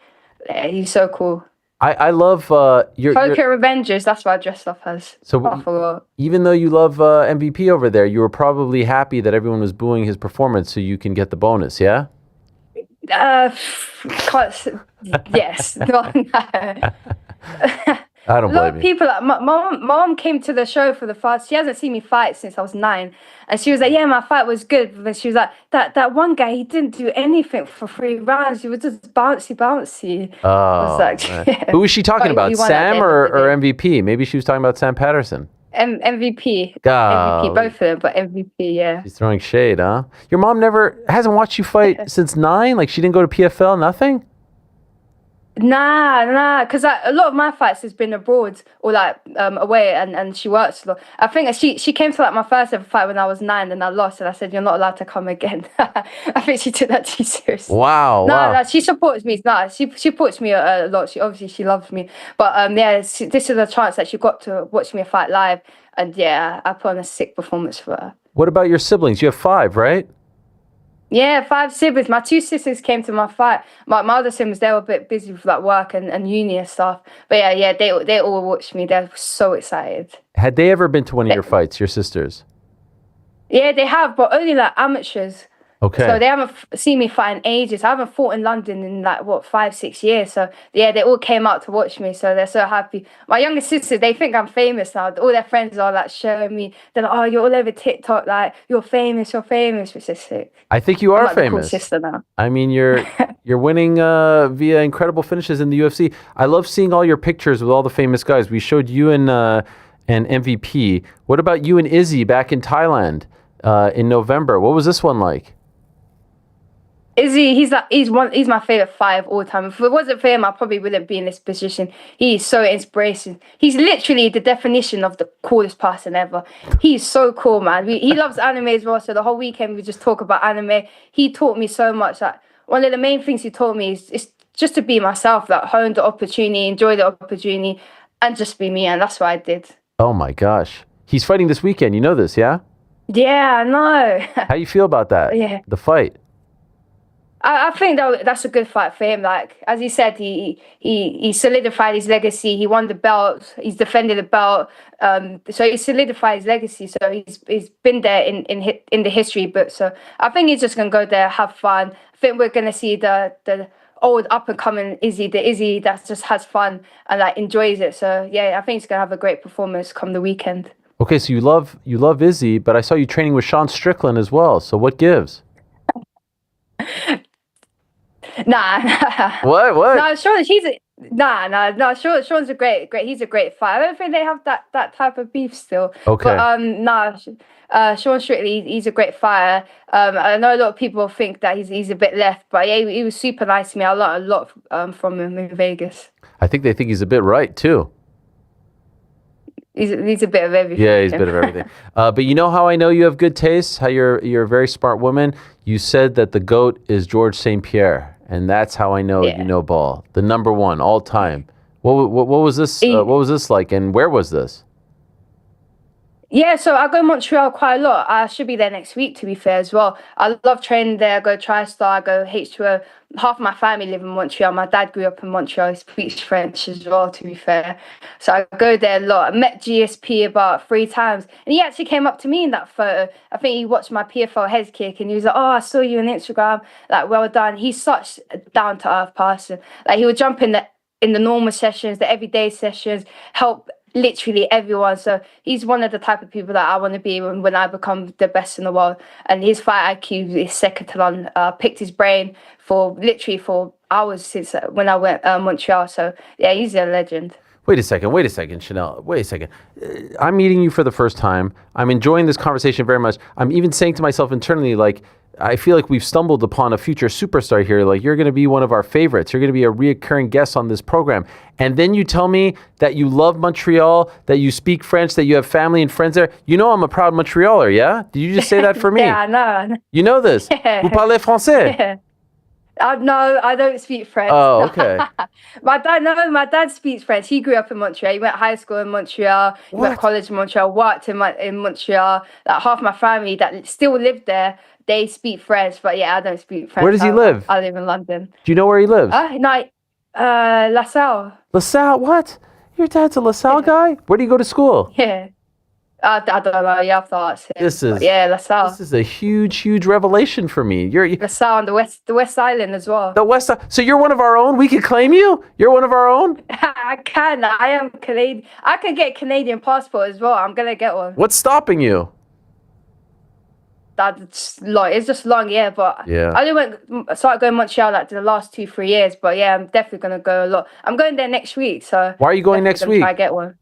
Yeah, he's so cool. I love your Tokyo Revengers. That's what I dressed up as. So even though you love MVP over there, you were probably happy that everyone was booing his performance, so you can get the bonus. Yeah. Yes. I don't blame you. A lot of people, like, my mom came to the show for the first. She hasn't seen me fight since I was 9, and she was like, "Yeah, my fight was good." But she was like, "That one guy, he didn't do anything for 3 rounds. He was just bouncy." Oh, I was like, yeah. Who was she talking about? Sam or MVP? Maybe she was talking about Sam Patterson. MVP. God. MVP, both of them, but MVP, yeah. She's throwing shade, huh? Your mom hasn't watched you fight since 9? Like, she didn't go to PFL, nothing? Nah, because a lot of my fights has been abroad or like away, and she works a lot. I think she came to like my first ever fight when I was 9, and I lost, and I said, "You're not allowed to come again." I think she took that too seriously. Wow. No, she supports me. No, she supports me a lot. She loves me, but yeah, this is a chance that she got to watch me fight live. And yeah, I put on a sick performance for her. What about your siblings? You have 5, right? Yeah, 5 siblings. My 2 sisters came to my fight. My other siblings, they were a bit busy with like work and uni and stuff. But yeah, they all watched me. They're so excited. Had they ever been to one of your fights, your sisters? Yeah, they have, but only like amateurs. Okay. So they haven't seen me fight in ages. I haven't fought in London in like, 5-6 years. So yeah, they all came out to watch me. So they're so happy. My younger sisters, they think I'm famous now. All their friends are like showing me. They're like, oh, you're all over TikTok. Like, you're famous, which is sick. I think you are I'm like famous. the cool sister now. I mean, you're winning via incredible finishes in the UFC. I love seeing all your pictures with all the famous guys. We showed you and MVP. What about you and Izzy back in Thailand in November? What was this one like? Izzy, he's my favorite fight of all time. If it wasn't for him, I probably wouldn't be in this position. He's so inspirational. He's literally the definition of the coolest person ever. He's so cool, man. He loves anime as well. So the whole weekend we just talk about anime. He taught me so much. Like, one of the main things he taught me is just to be myself. Like, hone the opportunity, enjoy the opportunity, and just be me. And that's what I did. Oh my gosh, he's fighting this weekend. You know this, yeah? Yeah, I know. How you feel about that? Yeah. The fight. I think that's a good fight for him. Like, as he said, he solidified his legacy. He won the belt. He's defended the belt. So he solidified his legacy. So he's been there in the history book. So I think he's just gonna go there, have fun. I think we're gonna see the old up and coming Izzy, the Izzy that just has fun and like enjoys it. So yeah, I think he's gonna have a great performance come the weekend. Okay, so you love Izzy, but I saw you training with Sean Strickland as well. So what gives? Nah. What? No, Sean, Sean's a great. He's a great fighter. I don't think they have that type of beef still. Okay. But Sean Strickland, he's a great fighter. I know a lot of people think that he's a bit left, but yeah, he was super nice to me. I learned a lot from him in Vegas. I think they think he's a bit right too. He's a bit of everything. Yeah, he's a bit of everything. But you know how I know you have good taste? How you're a very smart woman? You said that the GOAT is George St. Pierre. And that's how I know you know ball. The number 1 all time. What was this? What was this like? And where was this? Yeah, so I go to Montreal quite a lot. I should be there next week, to be fair, as well. I love training there. I go TriStar, I go H2O. Half my family live in Montreal. My dad grew up in Montreal. He speaks French as well, to be fair. So I go there a lot. I met GSP about 3 times. And he actually came up to me in that photo. I think he watched my PFL head kick and he was like, oh, I saw you on Instagram. Like, well done. He's such a down-to-earth person. Like, he would jump in the normal sessions, the everyday sessions, help literally everyone. So he's one of the type of people that I want to be when I become the best in the world. And his fight IQ is second to none. Picked his brain for hours since when I went Montreal. So yeah, he's a legend. Wait a second, Shanelle. Wait a second. I'm meeting you for the first time. I'm enjoying this conversation very much. I'm even saying to myself internally, like, I feel like we've stumbled upon a future superstar here. Like, you're going to be one of our favorites. You're going to be a reoccurring guest on this program. And then you tell me that you love Montreal, that you speak French, that you have family and friends there. You know I'm a proud Montrealer, yeah? Did you just say that for me? Yeah, I know. You know this? Yeah. Vous parlez français? Yeah. No, I don't speak French. Oh, okay. My dad speaks French. He grew up in Montreal. He went high school in Montreal. He went to college in Montreal. Worked in Montreal. Like, half my family that still lived there, they speak French. But yeah, I don't speak French. Where does he live? I live in London. Do you know where he lives? La Salle. LaSalle? What? Your dad's a LaSalle guy? Where do you go to school? Yeah. I don't know. You have to ask him. La Salle. This is a huge revelation for me. La Salle on the West Island as well. The West. So you're one of our own. We could claim you. You're one of our own. I can. I am Canadian. I can get a Canadian passport as well. I'm gonna get one. What's stopping you? That's long. It's just long, yeah. But yeah. I only started going to Montreal like the last 2-3 years. But yeah, I'm definitely gonna go a lot. I'm going there next week. So why are you going next week? Try get one.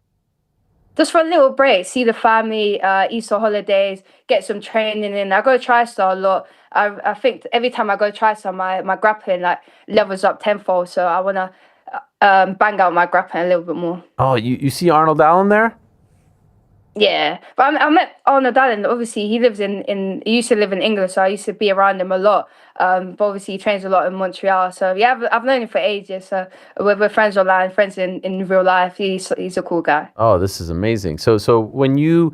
Just for a little break, see the family, Easter holidays, get some training in. I go TriStar a lot. I think every time I go TriStar, my grappling like levels up tenfold. So I want to bang out my grappling a little bit more. Oh, you see Arnold Allen there? Yeah, but I met Arnold Allen. Obviously, he he used to live in England, so I used to be around him a lot. But obviously, he trains a lot in Montreal. So yeah, I've known him for ages. So we're friends online, friends in real life. He's a cool guy. Oh, this is amazing. So when you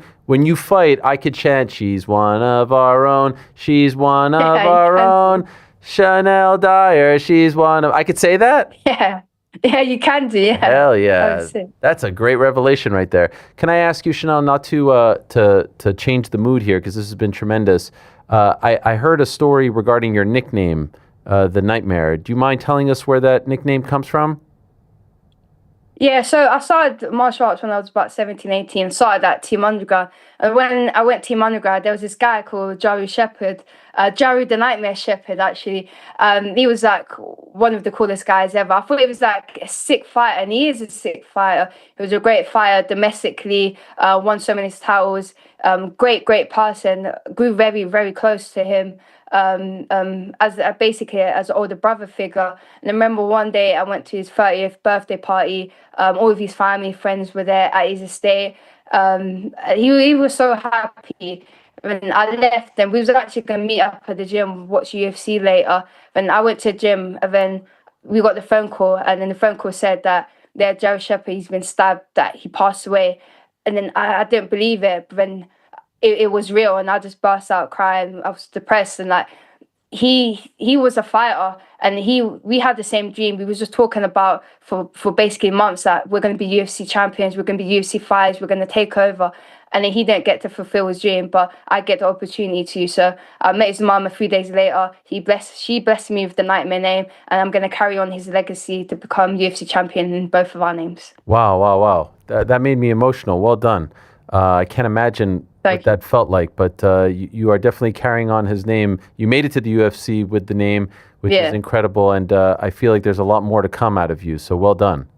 fight, I could chant, "She's one of our own. She's one of our own. Shanelle Dyer. She's one of." I could say that. Yeah. Yeah, you can do. Yeah. Hell yeah, Obviously. that's a great revelation right there. Can I ask you, Shanelle, not to change the mood here because this has been tremendous. I heard a story regarding your nickname, the Nightmare. Do you mind telling us where that nickname comes from? Yeah, so I started martial arts when I was about 17, 18, started at Team Underground. And when I went Team Underground, there was this guy called Jaru Shepherd, Jaru the Nightmare Shepherd, actually. He was like one of the coolest guys ever. I thought he was like a sick fighter, and he is a sick fighter. He was a great fighter domestically, won so many titles, great person, grew very, very close to him. As basically as an older brother figure. And I remember one day I went to his 30th birthday party. All of his family, friends were there at his estate. He was so happy. When I left, and we was actually going to meet up at the gym, watch UFC later. And I went to the gym, and then we got the phone call, and then the phone call said that Jared Shepherd, he's been stabbed, that he passed away. And then I didn't believe it, but then it was real, and I just burst out crying. I was depressed, and like he was a fighter, and we had the same dream. We was just talking about for basically months that we're going to be UFC champions, we're going to be UFC fighters, we're going to take over. And then he didn't get to fulfill his dream, but I get the opportunity to. So I met his mum a few days later. She blessed me with the Nightmare name, and I'm going to carry on his legacy to become UFC champion in both of our names. Wow. That made me emotional. Well done. I can't imagine what that felt like, but you are definitely carrying on his name. You made it to the UFC with the name, which is incredible, and I feel like there's a lot more to come out of you, so well done.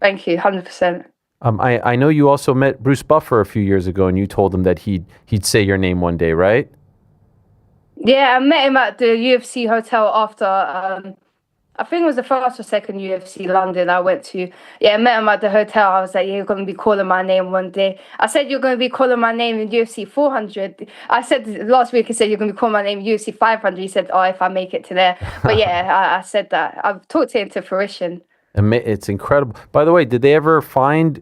Thank you, 100%. I know you also met Bruce Buffer a few years ago, and you told him that he'd say your name one day, right? Yeah, I met him at the UFC hotel after, I think it was the first or second UFC London I went to. Yeah, I met him at the hotel. I was like, yeah, you're going to be calling my name one day. I said, you're going to be calling my name in UFC 400. I said last week, he said, you're going to be calling my name in UFC 500. He said, oh, if I make it to there. But yeah, I said that. I've talked it into fruition. It's incredible. By the way, did they ever find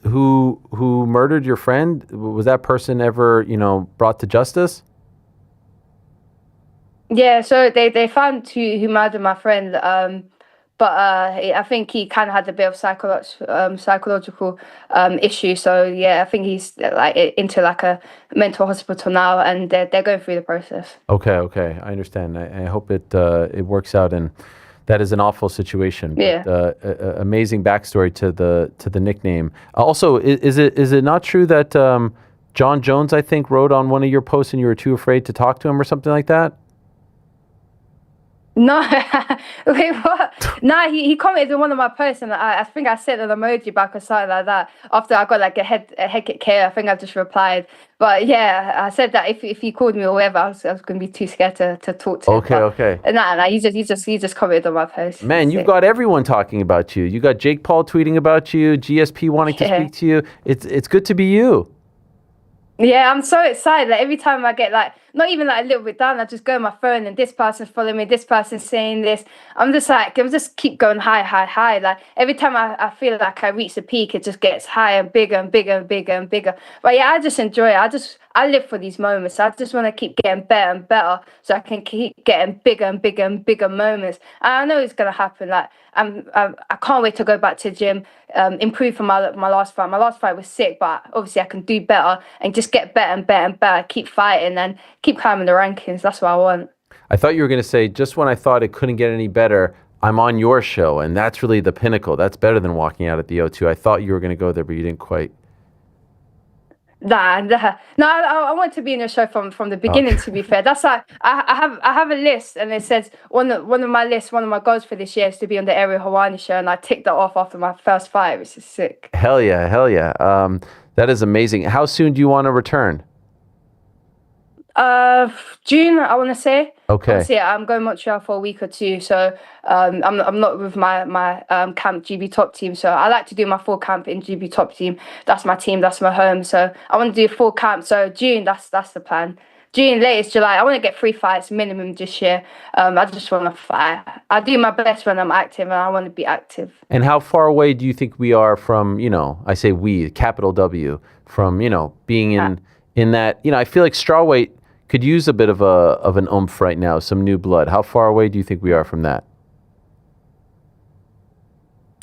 who murdered your friend? Was that person ever, brought to justice? Yeah, so they found who murdered my friend, but I think he kind of had a bit of psychological issue. So yeah, I think he's like into like a mental hospital now, and they're going through the process. Okay, I understand. I hope it works out, and that is an awful situation. Yeah. But, amazing backstory to the nickname. Also, is it not true that John Jones, I think, wrote on one of your posts, and you were too afraid to talk to him or something like that? No, wait, what? No, he commented on one of my posts, and I think I sent an emoji back or something like that. After I got like a head kick here, I think I just replied. But yeah, I said that if he called me or whatever, I was going to be too scared to talk to him. Okay. No, he just commented on my post. Man, you've got everyone talking about you. You got Jake Paul tweeting about you, GSP wanting to speak to you. It's good to be you. Yeah, I'm so excited. Like every time I get like, not even like a little bit down, I just go on my phone and this person's following me, this person's saying this. I'm just keep going high. Like every time I feel like I reach the peak, it just gets higher and bigger and bigger and bigger and bigger. But yeah, I just enjoy it. I live for these moments. I just want to keep getting better and better so I can keep getting bigger and bigger and bigger moments. And I know it's gonna happen. Like I can't wait to go back to the gym, improve from my last fight. My last fight was sick, but obviously I can do better and just get better and better and better. Keep fighting and keep climbing the rankings. That's what I want. I thought you were going to say, just when I thought it couldn't get any better, I'm on your show, and that's really the pinnacle. That's better than walking out at the O2. I thought you were going to go there, but you didn't quite. Nah. No, I want to be in your show from the beginning. To be fair, that's like I have a list, and it says one of my goals for this year is to be on the Ariel Helwani show, and I ticked that off after my first fight, which is sick. Hell yeah. That is amazing. How soon do you want to return? June, I want to say. Okay. Obviously, I'm going to Montreal for a week or two, so I'm not with my camp GB Top Team. So I like to do my full camp in GB Top Team. That's my team. That's my home. So I want to do full camp. So June, that's the plan. June, latest July. I want to get 3 fights minimum this year. I just want to fight. I do my best when I'm active, and I want to be active. And how far away do you think we are from, I say we, capital W, from, being in that, I feel like strawweight could use a bit of an oomph right now, some new blood. How far away do you think we are from that?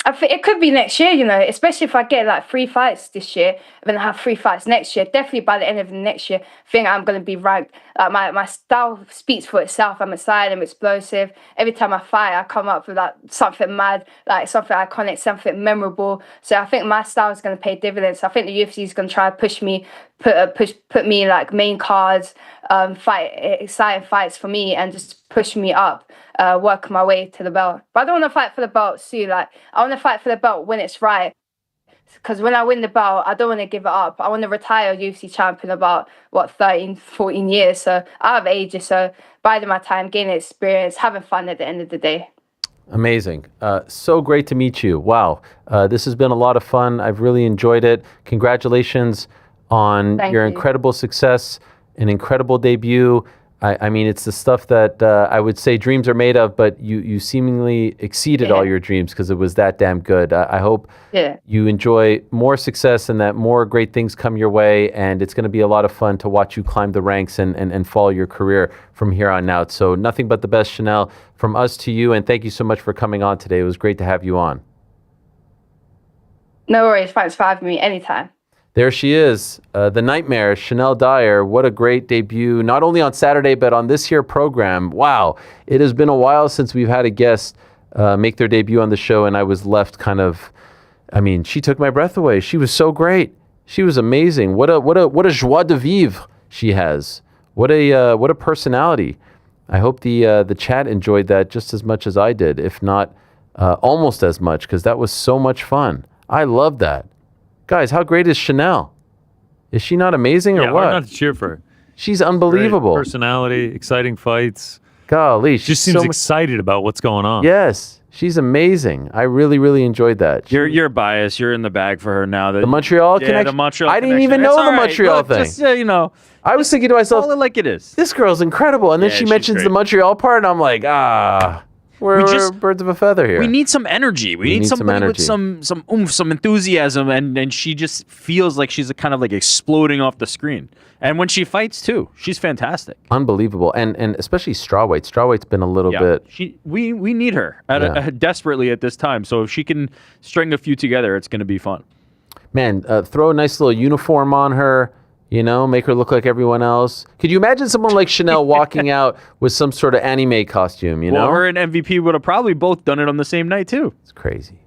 I think it could be next year, especially if I get like 3 fights this year, and then I have 3 fights next year. Definitely by the end of the next year, I think I'm going to be ranked. Like my style speaks for itself. I'm excited, I'm explosive. Every time I fight, I come up with like something mad, like something iconic, something memorable. So I think my style is going to pay dividends. I think the UFC is going to try to push me, put me like main cards, fight exciting fights for me, and just push me up, work my way to the belt. But I don't want to fight for the belt soon. Like I want to fight for the belt when it's right. Because when I win the belt, I don't want to give it up. I want to retire UFC champion about 13, 14 years. So I have ages. So biding my time, gaining experience, having fun at the end of the day. Amazing. So great to meet you. Wow. This has been a lot of fun. I've really enjoyed it. Congratulations on your incredible success, an incredible debut. I mean, it's the stuff that I would say dreams are made of, but you seemingly exceeded all your dreams because it was that damn good. I hope you enjoy more success and that more great things come your way, and it's going to be a lot of fun to watch you climb the ranks and follow your career from here on out. So nothing but the best, Shanelle, from us to you, and thank you so much for coming on today. It was great to have you on. No worries. Thanks for having me anytime. There she is, the nightmare, Shanelle Dyer. What a great debut, not only on Saturday, but on this here program. Wow, it has been a while since we've had a guest make their debut on the show, and I was left she took my breath away. She was so great. She was amazing. What a joie de vivre she has. What a personality. I hope the chat enjoyed that just as much as I did, if not almost as much, because that was so much fun. I love that. Guys, how great is Shanelle? Is she not amazing or what? Hard not to cheer for her. She's unbelievable. Great personality, exciting fights. Golly, she just seems excited about what's going on. Yes, she's amazing. I really, really enjoyed that. You're biased. You're in the bag for her now. The Montreal connection. The Montreal. I didn't even know the Montreal thing. Just I was thinking to myself, call it like it is. This girl's incredible, and then she mentions the Montreal part, and I'm like, We're birds of a feather here. We need some energy. We need somebody with some oomph, some enthusiasm, and she just feels like she's kind of like exploding off the screen. And when she fights too, she's fantastic. Unbelievable, and especially strawweight. Strawweight's been a little bit. We need her desperately at this time. So if she can string a few together, it's going to be fun. Man, throw a nice little uniform on her. Make her look like everyone else. Could you imagine someone like Shanelle walking out with some sort of anime costume, Well, her and MVP would have probably both done it on the same night, too. It's crazy.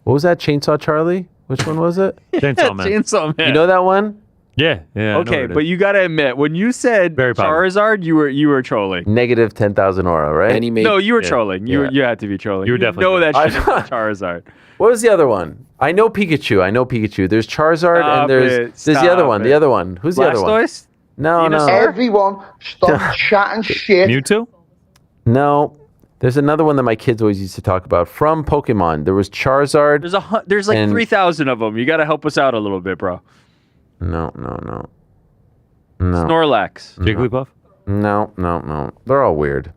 What was that? Chainsaw Charlie? Which one was it? Chainsaw Man. Chainsaw Man. You know that one? Yeah. Okay, but you got to admit, when you said Charizard, you were trolling. Negative 10,000 aura, right? No, you were trolling. You had to be trolling. You were definitely know that shit is Charizard. What was the other one? I know Pikachu. There's Charizard and there's the other one. The other one. Who's the other one? Blastoise? No. Everyone stop chatting shit. Mewtwo? No. There's another one that my kids always used to talk about from Pokemon. There was Charizard. There's like 3,000 of them. You got to help us out a little bit, bro. No. Snorlax. Jigglypuff? No. They're all weird.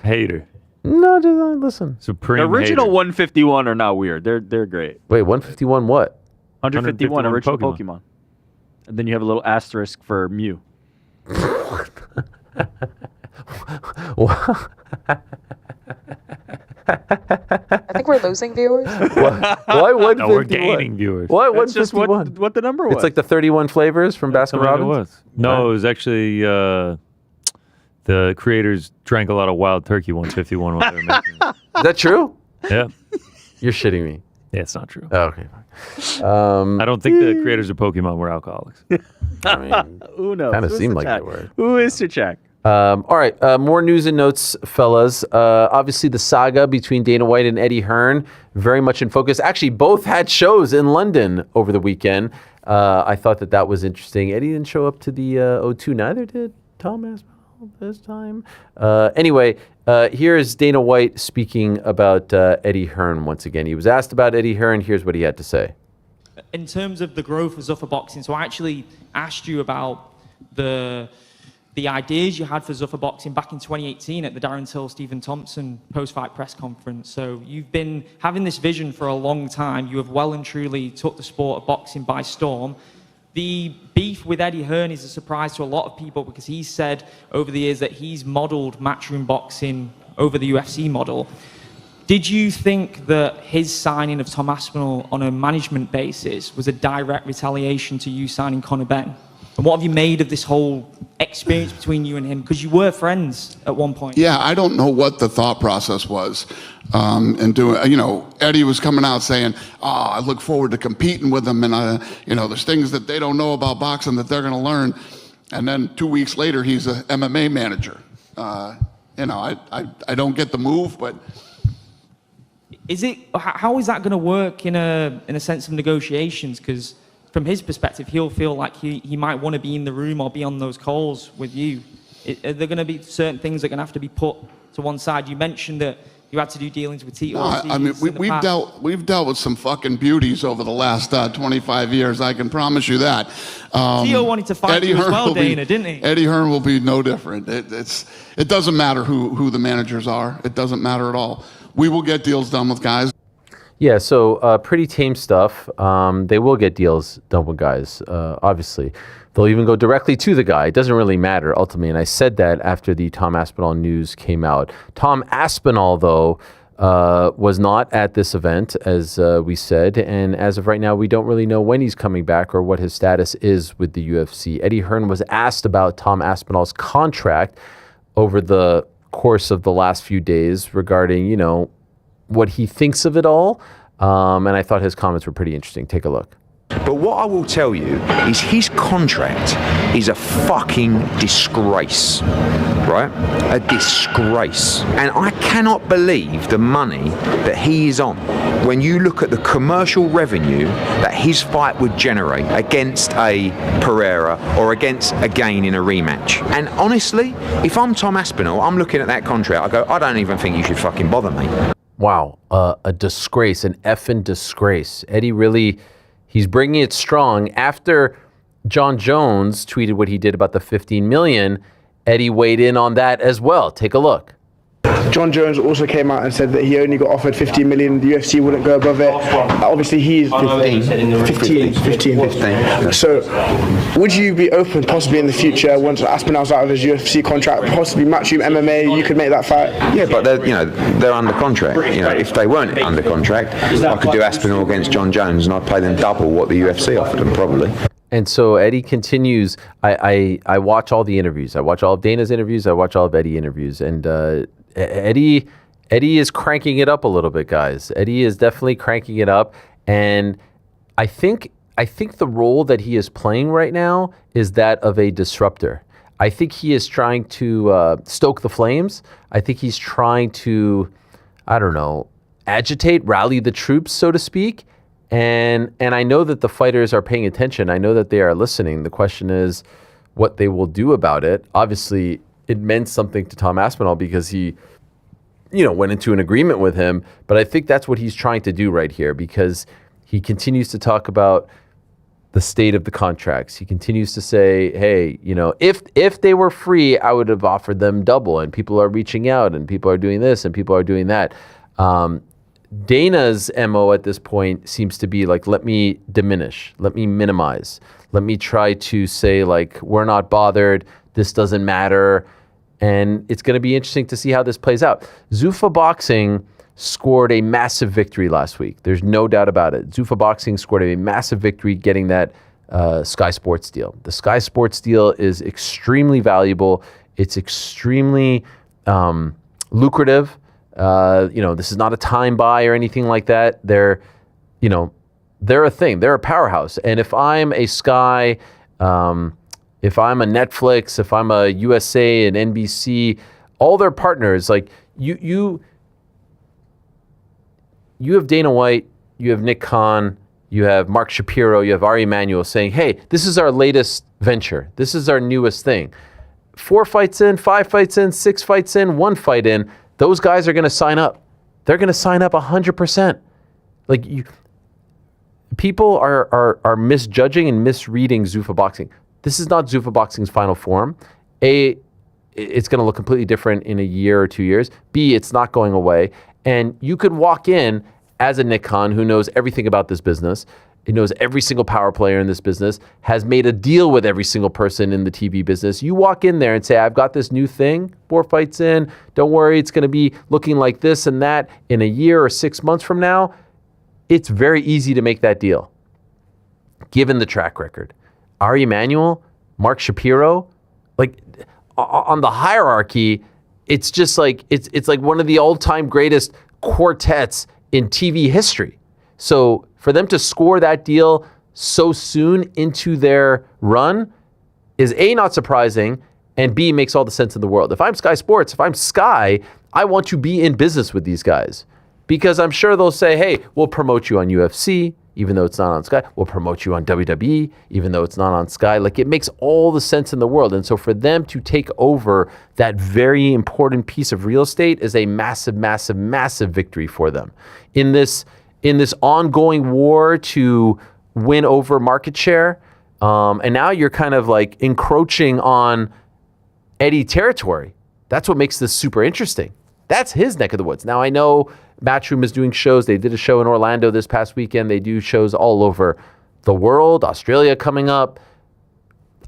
Hater. No, just listen. Supreme The original hater. 151 are not weird. They're great. Wait, 151 what? 151 original Pokemon. And then you have a little asterisk for Mew. I think we're losing viewers. Why 151? No, we're gaining viewers. Why That's just 151? what the number was. It's like the 31 flavors from Baskin Robbins? No, it was actually the creators drank a lot of wild turkey 151 while they were making it. Is that true? Yeah. You're shitting me. Yeah, it's not true. Oh, okay. I don't think the creators of Pokemon were alcoholics. I mean, who knows? kind of Who's seemed to like check? they were. Who is to check? All right, more news and notes, fellas. Obviously, the saga between Dana White and Eddie Hearn, very much in focus. Actually, both had shows in London over the weekend. I thought that was interesting. Eddie didn't show up to the O2, neither did Tom Aspinall this time? Anyway, here is Dana White speaking about Eddie Hearn once again. He was asked about Eddie Hearn. Here's what he had to say. In terms of the growth of Zuffa Boxing, so I actually asked you about the ideas you had for Zuffa Boxing back in 2018 at the Darren Till Stephen Thompson post-fight press conference. So you've been having this vision for a long time. You have well and truly took the sport of boxing by storm. The beef with Eddie Hearn is a surprise to a lot of people because he's said over the years that he's modeled matchroom boxing over the UFC model. Did you think that his signing of Tom Aspinall on a management basis was a direct retaliation to you signing Conor Benn? And what have you made of this whole experience between you and him? Because you were friends at one point. Yeah, I don't know what the thought process was. And doing, Eddie was coming out saying, I look forward to competing with him. And, there's things that they don't know about boxing that they're going to learn. And then 2 weeks later, he's a MMA manager. I don't get the move, but... How is that going to work in a sense of negotiations? Because from his perspective, he'll feel like he might want to be in the room or be on those calls with you. Are there going to be certain things that are going to have to be put to one side? You mentioned that you had to do dealings with Tito. We've dealt with some fucking beauties over the last 25 years. I can promise you that. Tito wanted to fight you as well, Dana, didn't he? Eddie Hearn will be no different. It doesn't matter who the managers are. It doesn't matter at all. We will get deals done with guys. Yeah, so pretty tame stuff. They will get deals done with guys, obviously. They'll even go directly to the guy. It doesn't really matter, ultimately. And I said that after the Tom Aspinall news came out. Tom Aspinall, though, was not at this event, as we said. And as of right now, we don't really know when he's coming back or what his status is with the UFC. Eddie Hearn was asked about Tom Aspinall's contract over the course of the last few days regarding, what he thinks of it all. And I thought his comments were pretty interesting. Take a look. But what I will tell you is his contract is a fucking disgrace, right? A disgrace. And I cannot believe the money that he is on when you look at the commercial revenue that his fight would generate against a Pereira or against again in a rematch. And honestly, if I'm Tom Aspinall, I'm looking at that contract, I go, I don't even think you should fucking bother me. Wow, a disgrace, an effing disgrace. Eddie really... He's bringing it strong. After John Jones tweeted what he did about the $15 million, Eddie weighed in on that as well. Take a look. John Jones also came out and said that he only got offered $15 million. The UFC wouldn't go above it. Obviously, he's 15. So, would you be open, possibly in the future, once Aspinall's out of his UFC contract, possibly matchroom MMA, you could make that fight? Yeah, but they're under contract. If they weren't under contract, I could do Aspinall against John Jones, and I'd pay them double what the UFC offered them, probably. And so Eddie continues. I watch all the interviews. I watch all of Dana's interviews. I watch all of Eddie interviews, and Eddie is cranking it up a little bit, guys. Eddie is definitely cranking it up, and I think the role that he is playing right now is that of a disruptor. I think he is trying to stoke the flames. I think he's trying to, agitate, rally the troops, so to speak. And I know that the fighters are paying attention. I know that they are listening. The question is what they will do about it. Obviously, it meant something to Tom Aspinall because he, went into an agreement with him. But I think that's what he's trying to do right here because he continues to talk about the state of the contracts. He continues to say, hey, if they were free, I would have offered them double. And people are reaching out and people are doing this and people are doing that. Dana's MO at this point seems to be like, let me diminish, let me minimize, let me try to say like, we're not bothered, this doesn't matter. And it's going to be interesting to see how this plays out. Zuffa Boxing scored a massive victory last week. There's no doubt about it. Zuffa Boxing scored a massive victory getting that Sky Sports deal. The Sky Sports deal is extremely valuable. It's extremely lucrative. This is not a time buy or anything like that. They're a thing. They're a powerhouse. And if I'm a Sky, if I'm a Netflix, if I'm a USA and NBC, all their partners, like you have Dana White, you have Nick Khan, you have Mark Shapiro, you have Ari Emanuel saying, hey, this is our latest venture. This is our newest thing. 4 fights in, 5 fights in, 6 fights in, 1 fight in, those guys are going to sign up. They're going to sign up 100%. Like people are misjudging and misreading Zuffa Boxing. This is not Zuffa Boxing's final form. A, it's going to look completely different in a year or 2 years. B, it's not going away. And you could walk in as a Nick Khan who knows everything about this business. He knows every single power player in this business, has made a deal with every single person in the TV business. You walk in there and say, I've got this new thing, 4 fights in, don't worry, it's going to be looking like this and that in a year or 6 months from now. It's very easy to make that deal, given the track record. Ari Emanuel, Mark Shapiro, like on the hierarchy, it's just like, it's like one of the all-time greatest quartets in TV history. So for them to score that deal so soon into their run is A, not surprising, and B, makes all the sense in the world. If I'm Sky Sports, if I'm Sky, I want to be in business with these guys because I'm sure they'll say, hey, we'll promote you on UFC, even though it's not on Sky. We'll promote you on WWE, even though it's not on Sky. Like, it makes all the sense in the world. And so for them to take over that very important piece of real estate is a massive, massive, massive victory for them. In this ongoing war to win over market share, and now you're kind of like encroaching on Eddie territory. That's what makes this super interesting. That's his neck of the woods. Now, I know Matchroom is doing shows. They did a show in Orlando this past weekend. They do shows all over the world. Australia coming up.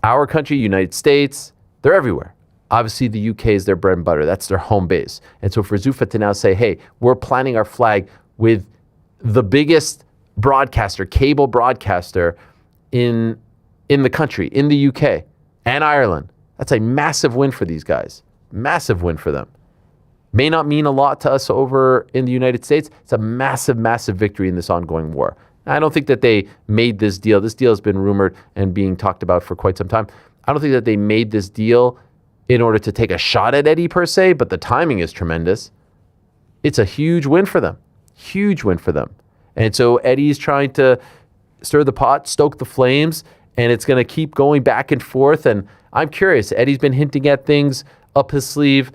Our country, United States. They're everywhere. Obviously, the UK is their bread and butter. That's their home base. And so for Zuffa to now say, hey, we're planting our flag with the biggest broadcaster, cable broadcaster in the country, in the UK and Ireland. That's a massive win for these guys. Massive win for them. May not mean a lot to us over in the United States. It's a massive, massive victory in this ongoing war. I don't think that they made this deal. This deal has been rumored and being talked about for quite some time. I don't think that they made this deal in order to take a shot at Eddie per se, but the timing is tremendous. It's a huge win for them. Huge win for them. And so Eddie's trying to stir the pot, stoke the flames, and it's going to keep going back and forth. And I'm curious. Eddie's been hinting at things up his sleeve.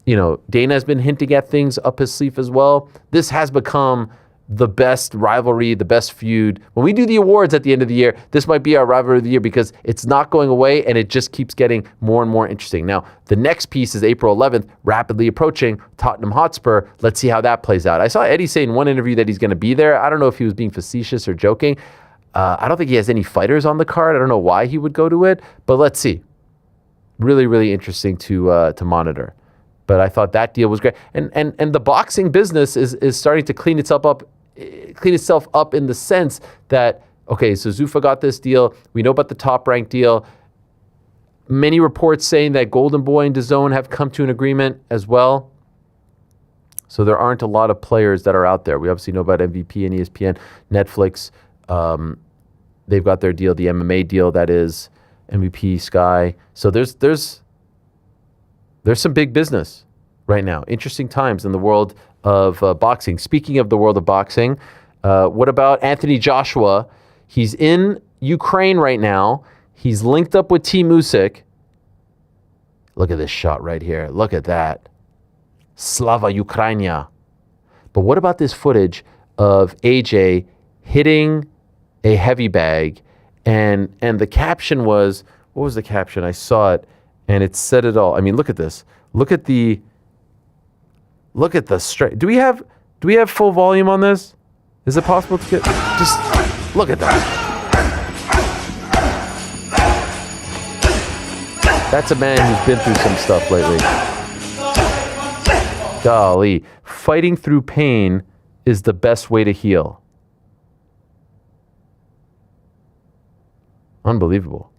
You know, Dana has been hinting at things up his sleeve as well. This has become the best rivalry, the best feud. When we do the awards at the end of the year, this might be our rivalry of the year because it's not going away and it just keeps getting more and more interesting. Now, the next piece is April 11th, rapidly approaching Tottenham Hotspur. Let's see how that plays out. I saw Eddie say in one interview that he's going to be there. I don't know if he was being facetious or joking. I don't think he has any fighters on the card. I don't know why he would go to it, but let's see. Really, really interesting to monitor. But I thought that deal was great. And the boxing business is starting to clean itself up in the sense that, okay, so Zuffa got this deal. We know about the Top Rank deal. Many reports saying that Golden Boy and DAZN have come to an agreement as well. So there aren't a lot of players that are out there. We obviously know about MVP and ESPN, Netflix. They've got their deal, the MMA deal, that is MVP, Sky. So there's some big business right now. Interesting times in the world of boxing. Speaking of the world of boxing, what about Anthony Joshua? He's in Ukraine right now. He's linked up with Team Usyk. Look at this shot right here. Look at that. Slava Ukraina. But what about this footage of AJ hitting a heavy bag? And the caption was, what was the caption? I saw it. And it said it all. I mean, look at this. Look at the straight. Do we have full volume on this? Is it possible to get? Just look at that. That's a man who's been through some stuff lately. Golly, fighting through pain is the best way to heal. Unbelievable.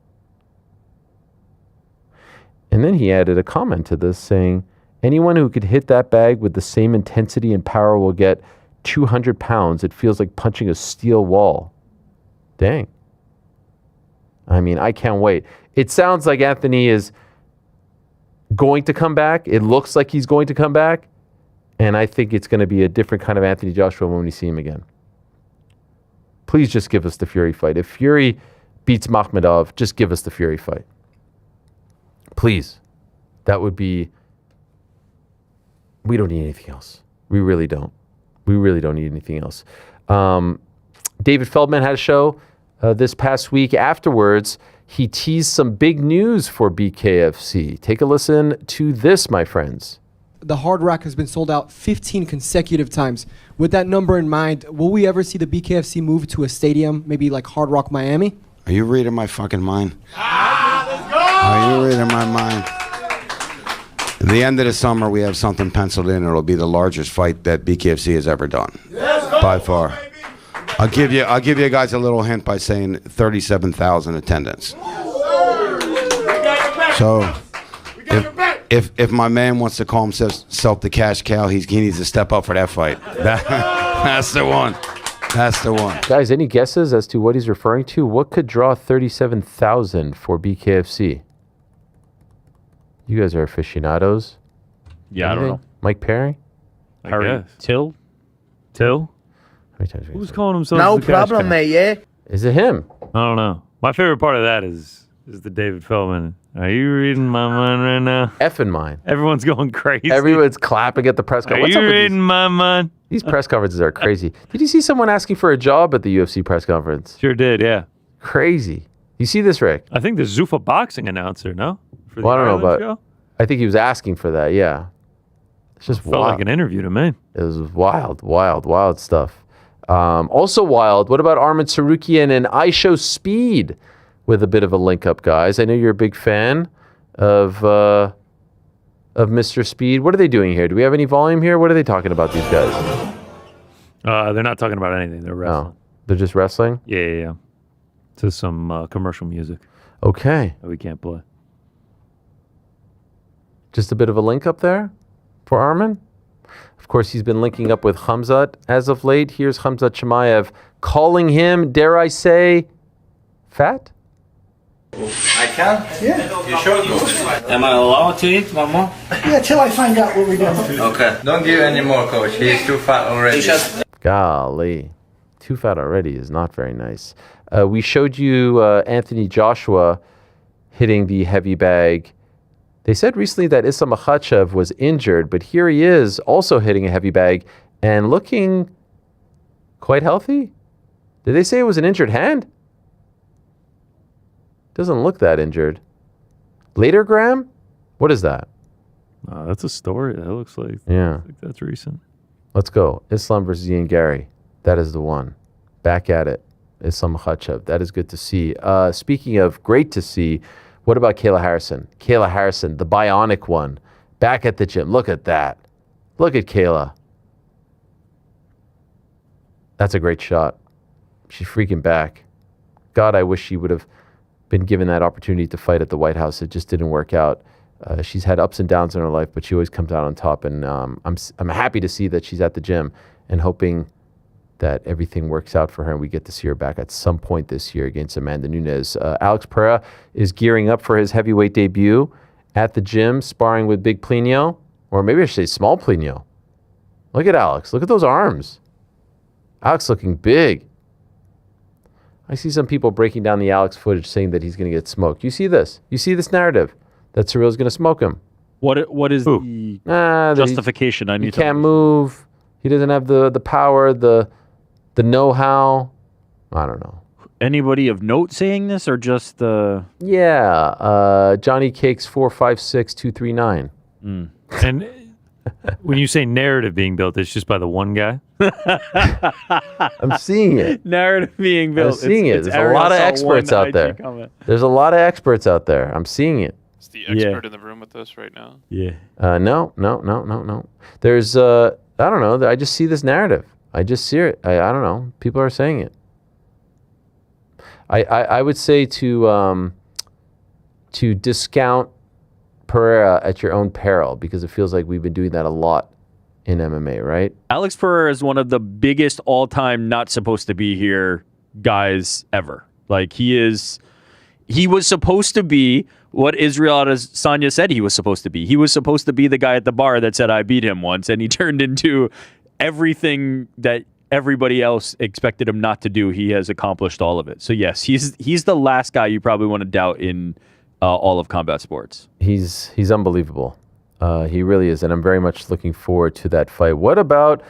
And then he added a comment to this saying, anyone who could hit that bag with the same intensity and power will get 200 pounds. It feels like punching a steel wall. Dang. I mean, I can't wait. It sounds like Anthony is going to come back. It looks like he's going to come back. And I think it's going to be a different kind of Anthony Joshua when we see him again. Please just give us the Fury fight. If Fury beats Makhmedov, just give us the Fury fight. Please. That would be. We don't need anything else. We really don't. We really don't need anything else. David Feldman had a show this past week. Afterwards, he teased some big news for BKFC. Take a listen to this, my friends. The Hard Rock has been sold out 15 consecutive times. With that number in mind, will we ever see the BKFC move to a stadium, maybe like Hard Rock Miami? Are you reading my fucking mind? Are you reading my mind? At the end of the summer, we have something penciled in. It'll be the largest fight that BKFC has ever done, by far. I'll give you guys a little hint by saying 37,000 attendance. So, if my man wants to call himself the cash cow, he needs to step up for that fight. That's the one. That's the one. Guys, any guesses as to what he's referring to? What could draw 37,000 for BKFC? You guys are aficionados. Yeah, I don't know. Mike Perry? Harry Till? How many times Who's calling himself No the cash problem, cow? mate, yeah? Is it him? I don't know. My favorite part of that is the David Feldman. Are you reading my mind right now? Effing mine. Everyone's going crazy. Everyone's clapping at the press Are conference. you reading my mind? These press conferences are crazy. Did you see someone asking for a job at the UFC press conference? Sure did, yeah. Crazy. You see this, Rick? I think the Zuffa boxing announcer, no? For the Well, I don't know, Ireland but show? I think he was asking for that, yeah. It's just Felt wild. like an interview to me. It was wild stuff. Also wild, what about Armin Sarukian and iShow Speed with a bit of a link up, guys? I know you're a big fan of Mr. Speed. What are they doing here? Do we have any volume here? What are they talking about, these guys? They're not talking about anything. They're wrestling. Oh, they're just wrestling? Yeah. To some commercial music Okay. that we can't play. Just a bit of a link up there for Armin. Of course, he's been linking up with Khamzat as of late. Here's Khamzat Chimaev calling him, dare I say, fat? I can? Yeah. You sure? Am I allowed to eat one more? Yeah, till I find out what we're doing. Okay. Don't give any more, coach. He's too fat already. Golly. Too fat already is not very nice. We showed you Anthony Joshua hitting the heavy bag. They said recently that Islam Makhachev was injured, but here he is also hitting a heavy bag and looking quite healthy. Did they say it was an injured hand? Doesn't look that injured. Later, Graham? What is that? That's a story. That looks like, Yeah. that's recent. Let's go. Islam versus Ian Gary. That is the one. Back at it. Islam Makhachev. That is good to see. Speaking of great to see, what about Kayla Harrison? Kayla Harrison, the bionic one. Back at the gym. Look at that. Look at Kayla. That's a great shot. She's freaking back. God, I wish she would have been given that opportunity to fight at the White House. It just didn't work out. She's had ups and downs in her life, but she always comes out on top. And I'm happy to see that she's at the gym and hoping that everything works out for her and we get to see her back at some point this year against Amanda Nunes. Alex Pereira is gearing up for his heavyweight debut at the gym, sparring with Big Plinio, or maybe I should say Small Plinio. Look at Alex. Look at those arms. Alex looking big. I see some people breaking down the Alex footage saying that he's going to get smoked. You see this? You see this narrative that Cyril's going to smoke him. What is the justification? I need he can't move. He doesn't have the power, the know-how. I don't know. Anybody of note saying this or just the... Yeah. Johnny Cakes 456-239. And when you say narrative being built, it's just by the one guy? I'm seeing it. Narrative being built. I'm seeing it. There's a lot of experts out there. There's a lot of experts out there. I'm seeing it. Is the expert in the room with us right now? Yeah. No. There's, I don't know. I just see this narrative. I just see it. I don't know. People are saying it. I would say to discount Pereira at your own peril because it feels like we've been doing that a lot in MMA, right? Alex Pereira is one of the biggest all-time not supposed to be here guys ever. Like he was supposed to be what Israel Adesanya said he was supposed to be. He was supposed to be the guy at the bar that said I beat him once, and he turned into everything that everybody else expected him not to do. He has accomplished all of it. So yes, he's the last guy you probably want to doubt in all of combat sports. He's unbelievable. He really is, and I'm very much looking forward to that fight. What about,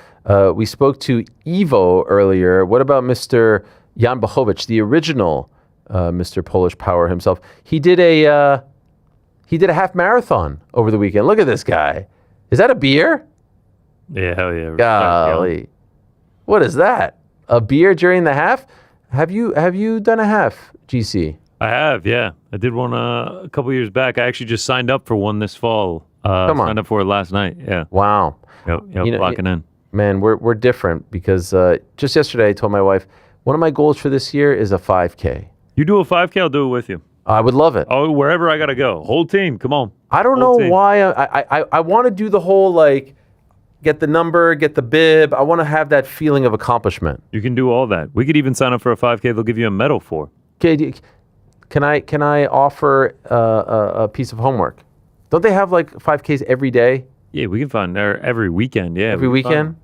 we spoke to Iwo earlier. What about Mr. Jan Blachowicz, the original Mr. Polish Power himself? He did a half marathon over the weekend. Look at this guy. Is that a beer? Yeah, hell yeah. Golly. What is that? A beer during the half? Have you done a half, GC? I have, yeah. I did one a couple years back. I actually just signed up for one this fall. Come on. Signed up for it last night. Yeah. Wow. Yep, locking in. Man, we're different because just yesterday I told my wife, one of my goals for this year is a 5K. You do a 5K, I'll do it with you. I would love it. Oh, wherever I got to go. Whole team, come on. I don't know why. I want to do the whole, like, get the number, get the bib. I want to have that feeling of accomplishment. You can do all that. We could even sign up for a 5K they'll give you a medal for. Okay, can I offer a piece of homework? Don't they have like 5Ks every day? Yeah, we can find there every weekend. Yeah, every weekend.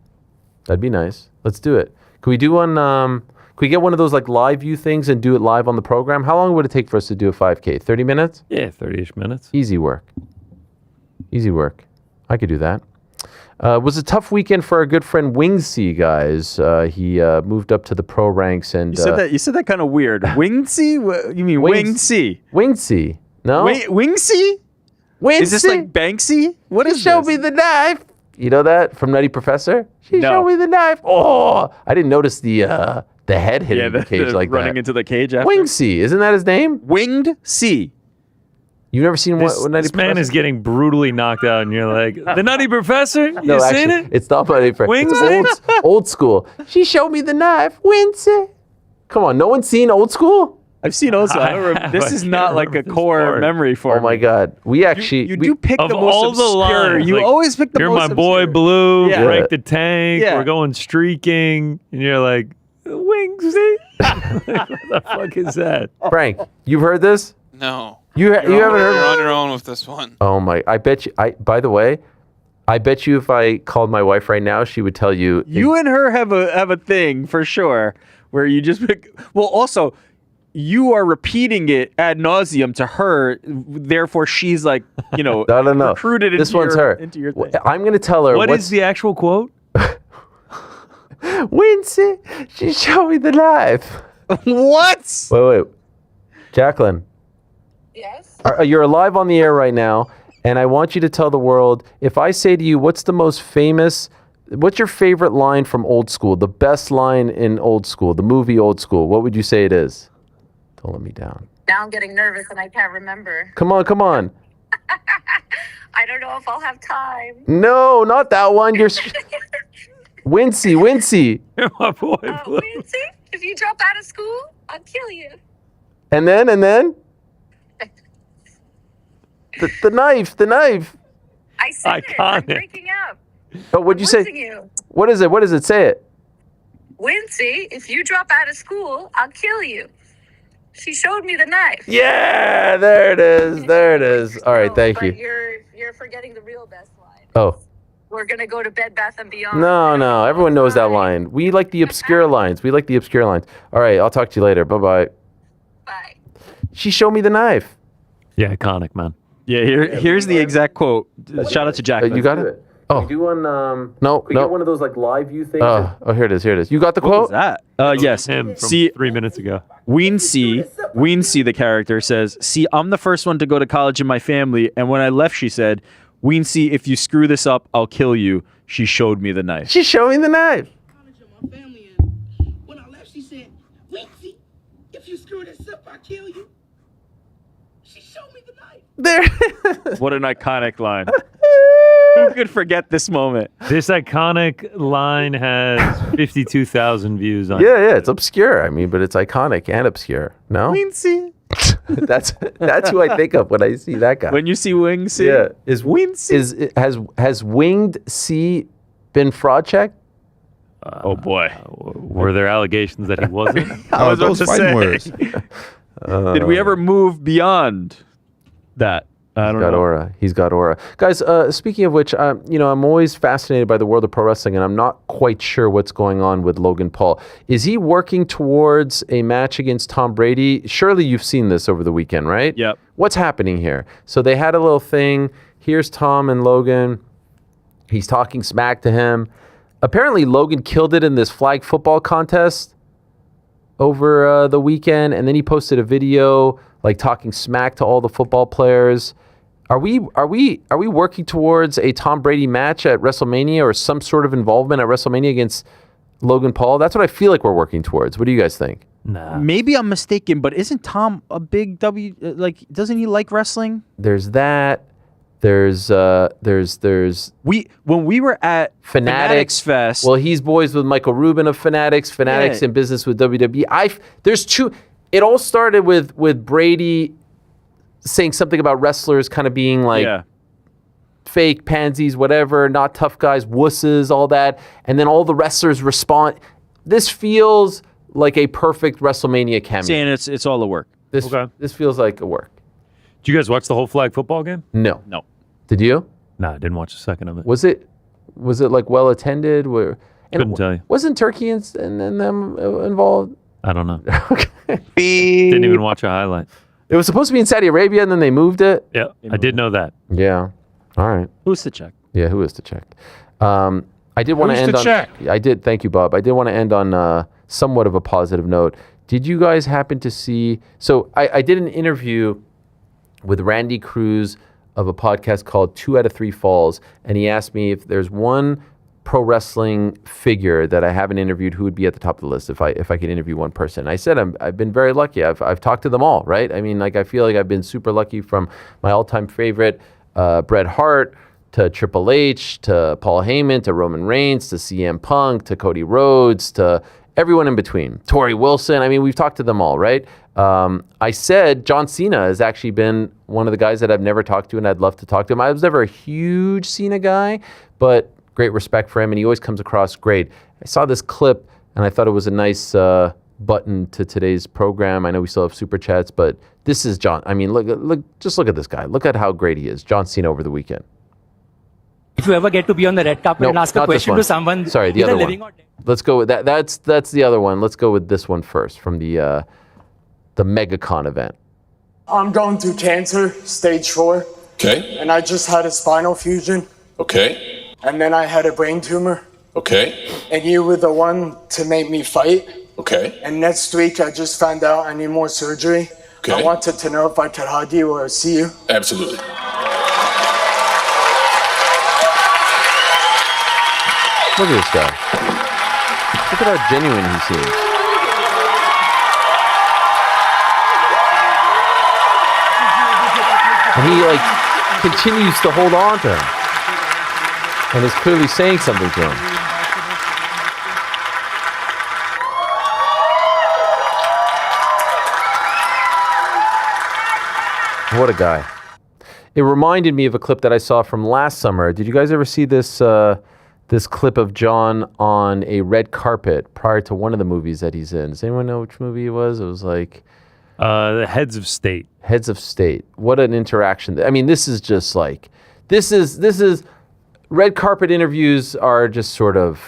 That'd be nice. Let's do it. Can we do one? Can we get one of those like live view things and do it live on the program? How long would it take for us to do a 5K? 30 minutes? Yeah, 30-ish minutes. Easy work. Easy work. I could do that. It was a tough weekend for our good friend Wingsy, guys. He moved up to the pro ranks and You said that kind of weird. Wingsy? You mean Wingsy? Wingsy? No. Wingsy? Wingsy? Is this like Banksy? What is Show this? me the knife. You know that from Nutty Professor? She showed me the knife. Oh, I didn't notice the head hitting the cage like running that. into the cage after. Wingsy, isn't that his name? Winged C. You've never seen This man is getting brutally knocked out, and you're like, the Nutty Professor? You seen it? It's not Nutty Professor. Wingsy? It's old school. She showed me the knife. Wingsy. Come on, no one's seen Old School? I've seen Old School. This is not like a core memory for me. Oh my God. We actually... You do pick of the most all the obscure. lines, You like, always pick the you're most my boy obscure. Blue, Yeah. break the tank, Yeah. we're going streaking, and you're like, Wingsy? What the fuck is that? Frank, you've heard this? No. You haven't heard? You're on your own with this one. Oh my! I bet you. By the way, I bet you if I called my wife right now, she would tell you. You and her have a thing for sure where you just pick. Well, also, you are repeating it ad nauseum to her. Therefore, she's like, No. recruited This into one's your, her. into your thing. I'm going to tell her. What is the actual quote? Winsy, she showed me the knife. What? Wait. Jacqueline. Yes? You're live on the air right now, and I want you to tell the world, if I say to you, what's your favorite line from Old School, the best line in Old School, the movie Old School, what would you say it is? Don't let me down. Now I'm getting nervous and I can't remember. Come on. I don't know if I'll have time. No, not that one. You're Winsy. You're my boy. Winsy, if you drop out of school, I'll kill you. And then? The knife. I said it. I'm breaking up. Oh, what'd you say? You. What is it? Say it. Winsy, if you drop out of school, I'll kill you. She showed me the knife. Yeah, there it is. All right, thank you. You're forgetting the real best line. Oh. We're gonna go to Bed Bath & Beyond. No, everyone knows that line. We like the obscure lines. All right, I'll talk to you later. Bye-bye. Bye. She showed me the knife. Yeah, iconic, man. Yeah, here's the exact quote. Shout out to Jack. You got it? Oh. Do one. No. Get one of those like live view things. Oh, here it is. You got the quote? What was that? Yes. Him from See, 3 minutes ago. Weensy, the character says, "See, I'm the first one to go to college in my family, and when I left, she said, Weensy, if you screw this up, I'll kill you. She showed me the knife." She showed me the knife. When I left, she said, Winsy, if you screw this up, I'll kill you. She showed me the knife. There. What an iconic line. Who could forget this moment? This iconic line has 52,000 views on it. Yeah, it's obscure. I mean, but it's iconic and obscure. No? Weensy. That's who I think of when I see that guy. When you see Wingsy? Yeah. Is Winsy. Has Winged C been fraud checked? Oh boy. Were there allegations that he wasn't? I was about to say. Did we ever move beyond that? I don't got know. aura. He's got aura. Guys, speaking of which, I'm always fascinated by the world of pro wrestling, and I'm not quite sure what's going on with Logan Paul. Is he working towards a match against Tom Brady? Surely you've seen this over the weekend, right? Yep. What's happening here? So they had a little thing. Here's Tom and Logan. He's talking smack to him. Apparently, Logan killed it in this flag football contest over the weekend, and then he posted a video like talking smack to all the football players. Are we working towards a Tom Brady match at WrestleMania or some sort of involvement at WrestleMania against Logan Paul? That's what I feel like we're working towards. What do you guys think? Nah. Maybe I'm mistaken, but isn't Tom a big doesn't he like wrestling? There's that. There's when we were at Fanatics Fest. Well, he's boys with Michael Rubin of Fanatics in business with WWE. There's two. It all started with Brady saying something about wrestlers kind of being like fake pansies, whatever, not tough guys, wusses, all that. And then all the wrestlers respond. This feels like a perfect WrestleMania cameo. Saying it's all a work. This feels like a work. Did you guys watch the whole flag football game? No. No. Did you? No, I didn't watch a second of it. Was it like well attended? Couldn't tell you. Wasn't Turkey and them involved? I don't know. Didn't even watch a highlight. It was supposed to be in Saudi Arabia, and then they moved it. Yeah, I did know that. Yeah. All right. Who's to check? Yeah, who is to check? I did want to end on. check? I did. Thank you, Bob. I did want to end on somewhat of a positive note. Did you guys happen to see? So I did an interview with Randy Cruz of a podcast called 2 Out of 3 Falls, and he asked me if there's one pro wrestling figure that I haven't interviewed, who would be at the top of the list if I could interview one person. I said I've been very lucky. I've talked to them all, right? I mean, like I feel like I've been super lucky, from my all-time favorite Bret Hart to Triple H to Paul Heyman to Roman Reigns to CM Punk to Cody Rhodes to everyone in between. Torrie Wilson. I mean, we've talked to them all, right? I said John Cena has actually been one of the guys that I've never talked to, and I'd love to talk to him. I was never a huge Cena guy, but great respect for him, and he always comes across great. I saw this clip, and I thought it was a nice button to today's program. I know we still have super chats, but this is John. I mean, just look at this guy. Look at how great he is. John Cena over the weekend. If you ever get to be on the red carpet and ask a question to someone, sorry, the other one. Let's go with that. That's the other one. Let's go with this one first, from the MegaCon event. I'm going through cancer, stage 4. Okay. And I just had a spinal fusion. Okay. And then I had a brain tumor. Okay. And you were the one to make me fight. Okay. And next week I just found out I need more surgery. Okay. I wanted to know if I could hug you or see you. Absolutely. Look at this guy. Look at how genuine he seems. And he continues to hold on to him, and is clearly saying something to him. What a guy. It reminded me of a clip that I saw from last summer. Did you guys ever see this this clip of John on a red carpet prior to one of the movies that he's in? Does anyone know which movie it was? It was like the Heads of State. Heads of State. What an interaction. I mean, this is just this is red carpet interviews are just sort of,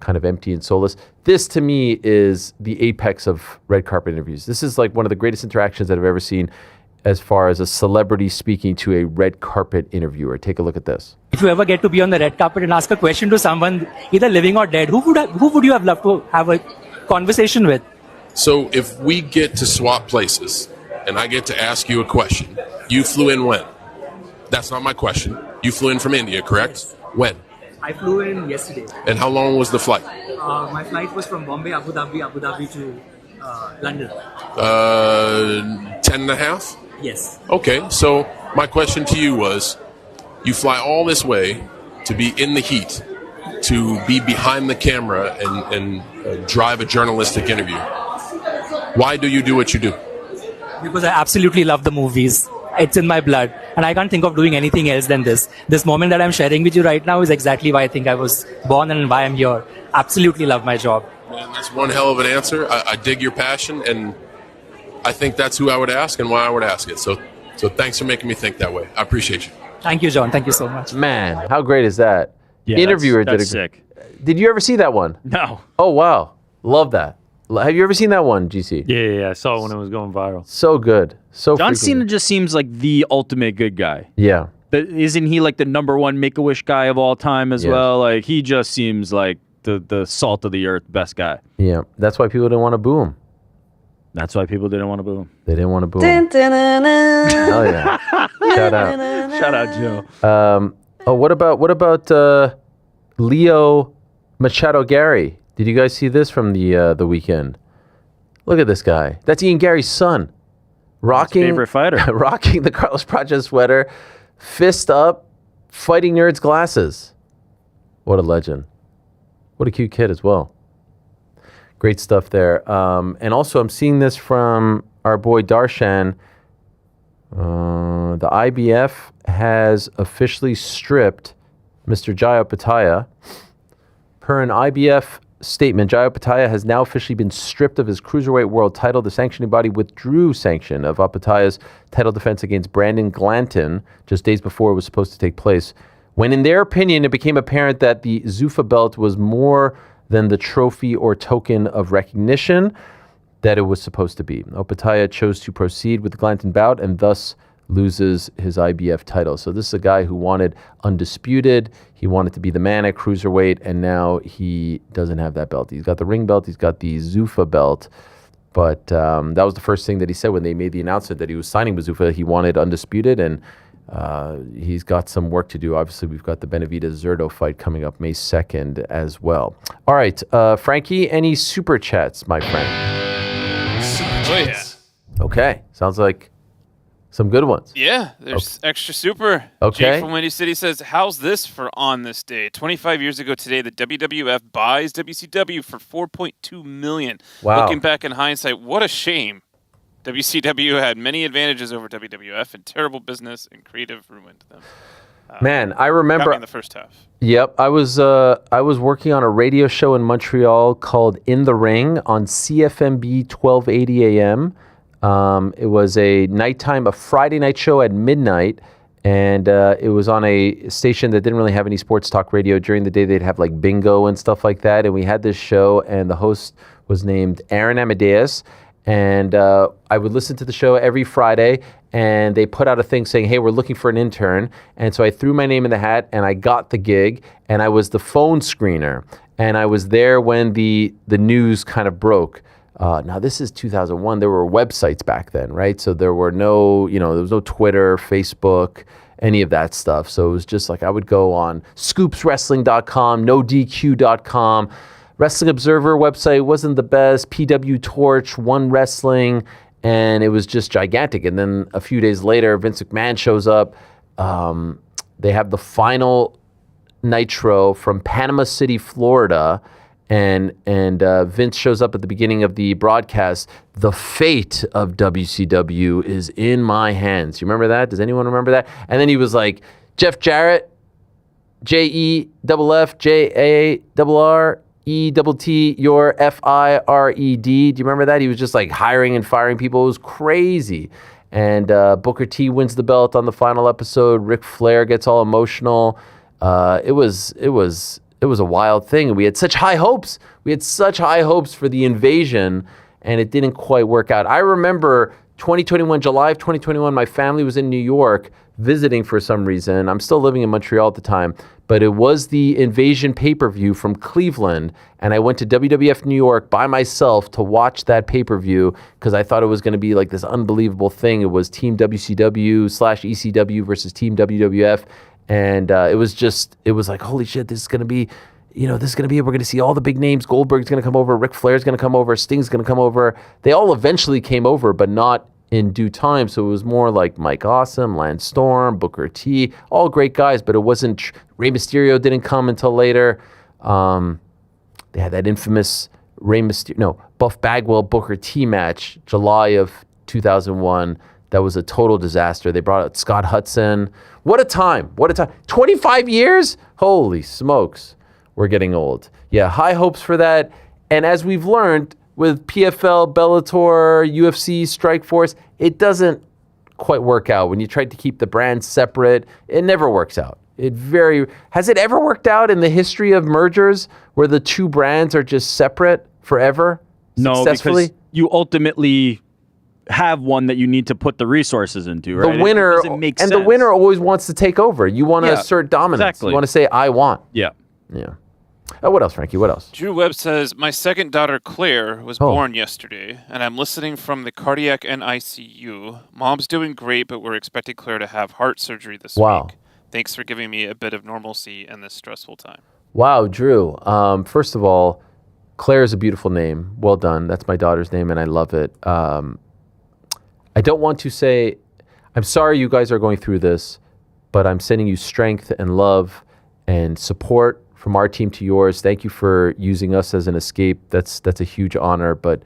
kind of empty and soulless. This to me is the apex of red carpet interviews. This is like one of the greatest interactions that I've ever seen as far as a celebrity speaking to a red carpet interviewer. Take a look at this. If you ever get to be on the red carpet and ask a question to someone, either living or dead, who would you have loved to have a conversation with? So if we get to swap places and I get to ask you a question, you flew in when? That's not my question. You flew in from India, correct? Yes. When? I flew in yesterday. And how long was the flight? My flight was from Bombay, Abu Dhabi to London. 10 and a half? Yes. Okay, so my question to you was, you fly all this way to be in the heat, to be behind the camera and drive a journalistic interview. Why do you do what you do? Because I absolutely love the movies. It's in my blood. And I can't think of doing anything else than this. This moment that I'm sharing with you right now is exactly why I think I was born and why I'm here. Absolutely love my job. Man, that's one hell of an answer. I dig your passion, and I think that's who I would ask and why I would ask it. So So thanks for making me think that way. I appreciate you. Thank you, John. Thank you so much. Man, how great is that? Yeah, Interviewer that's did a sick. Did you ever see that one? No. Oh wow, love that. Have you ever seen that one, GC? Yeah, I saw it when it was going viral. So good. So John freaking Cena good. just seems like the ultimate good guy. Yeah. But isn't he like the #1 Make-A-Wish guy of all time as Yes. well? Like he just seems like the salt of the earth best guy. Yeah. That's why people didn't want to boo him. That's why people didn't want to boo him. They didn't want to boo him. Oh yeah. Shout out. Shout out, Joe. What about Leo Machado Gary? Did you guys see this from the weekend? Look at this guy. That's Ian Gary's son, rocking favorite fighter, rocking the Carlos Praja sweater, fist up, fighting nerds glasses. What a legend! What a cute kid as well. Great stuff there. And also, I'm seeing this from our boy Darshan. The IBF has officially stripped Mr. Jaya Pataya. Per an IBF statement, Jaya Pataya has now officially been stripped of his cruiserweight world title. The sanctioning body withdrew sanction of Pataya's title defense against Brandon Glanton just days before it was supposed to take place, when in their opinion it became apparent that the Zuffa belt was more than the trophy or token of recognition that it was supposed to be. Opataya chose to proceed with the Glanton bout and thus loses his IBF title. So this is a guy who wanted undisputed. He wanted to be the man at cruiserweight, and now he doesn't have that belt. He's got the ring belt. He's got the Zuffa belt. But that was the first thing that he said when they made the announcement that he was signing with Zuffa. He wanted undisputed, and he's got some work to do. Obviously, we've got the Benavidez-Zurdo fight coming up May 2nd as well. All right, Frankie, any super chats, my friend? Oh, yeah. Okay, sounds like some good ones. Yeah, there's extra super. Okay. Jake from Windy City says, how's this for on this day? 25 years ago today, the WWF buys WCW for $4.2 million. Wow. Looking back in hindsight, what a shame. WCW had many advantages over WWF, and terrible business and creative ruined them. Man, I remember Got me in the first half. Yep, I was working on a radio show in Montreal called In the Ring on CFMB 1280 AM. It was a Friday night show at midnight, and it was on a station that didn't really have any sports talk radio. During the day, they'd have like bingo and stuff like that, and we had this show, and the host was named Aaron Amadeus, and I would listen to the show every Friday, and they put out a thing saying, hey, we're looking for an intern. And so I threw my name in the hat, and I got the gig, and I was the phone screener. And I was there when the news kind of broke. Now, this is 2001. There were websites back then, right? So there were no, there was no Twitter, Facebook, any of that stuff. So it was just like I would go on scoopswrestling.com, nodq.com. Wrestling Observer website wasn't the best, PW Torch, One Wrestling, and it was just gigantic. And then a few days later, Vince McMahon shows up. They have the final Nitro from Panama City, Florida, and Vince shows up at the beginning of the broadcast. The fate of WCW is in my hands. You remember that? Does anyone remember that? And then he was like, Jeff Jarrett, JEFFJARRETT, your FIRED. Do you remember that? He was just like hiring and firing people. It was crazy. And Booker T wins the belt on the final episode. Ric Flair gets all emotional. It was a wild thing. We had such high hopes. We had such high hopes for the invasion, and it didn't quite work out. I remember July of 2021, my family was in New York visiting for some reason. I'm still living in Montreal at the time, but it was the Invasion pay-per-view from Cleveland, and I went to WWF New York by myself to watch that pay-per-view because I thought it was going to be like this unbelievable thing. It was Team WCW/ECW versus Team WWF, and it was like, holy shit, this is going to be, we're going to see all the big names. Goldberg's going to come over, Ric Flair's going to come over, Sting's going to come over. They all eventually came over, but not in due time. So it was more like Mike Awesome, Lance Storm, Booker T, all great guys, but it wasn't, Rey Mysterio didn't come until later. They had that infamous Buff Bagwell Booker T match, July of 2001. That was a total disaster. They brought out Scott Hudson. What a time. 25 years? Holy smokes. We're getting old. Yeah, high hopes for that. And as we've learned with PFL, Bellator, UFC, Strikeforce, it doesn't quite work out. When you try to keep the brands separate, it never works out. Has it ever worked out in the history of mergers where the two brands are just separate forever? No, successfully? because you ultimately have one that you need to put the resources into, right? The winner, It doesn't make sense. the winner always wants to take over. You want to Yeah, assert dominance. exactly. You want to say, I want. Yeah. Yeah. What else, Frankie? What else? Drew Webb says, my second daughter, Claire, was born yesterday, and I'm listening from the cardiac NICU. Mom's doing great, but we're expecting Claire to have heart surgery this week. Thanks for giving me a bit of normalcy in this stressful time. Wow, Drew. First of all, Claire is a beautiful name. Well done. That's my daughter's name, and I love it. I don't want to say, I'm sorry you guys are going through this, but I'm sending you strength and love and support from our team to yours. Thank you for using us as an escape. That's a huge honor, but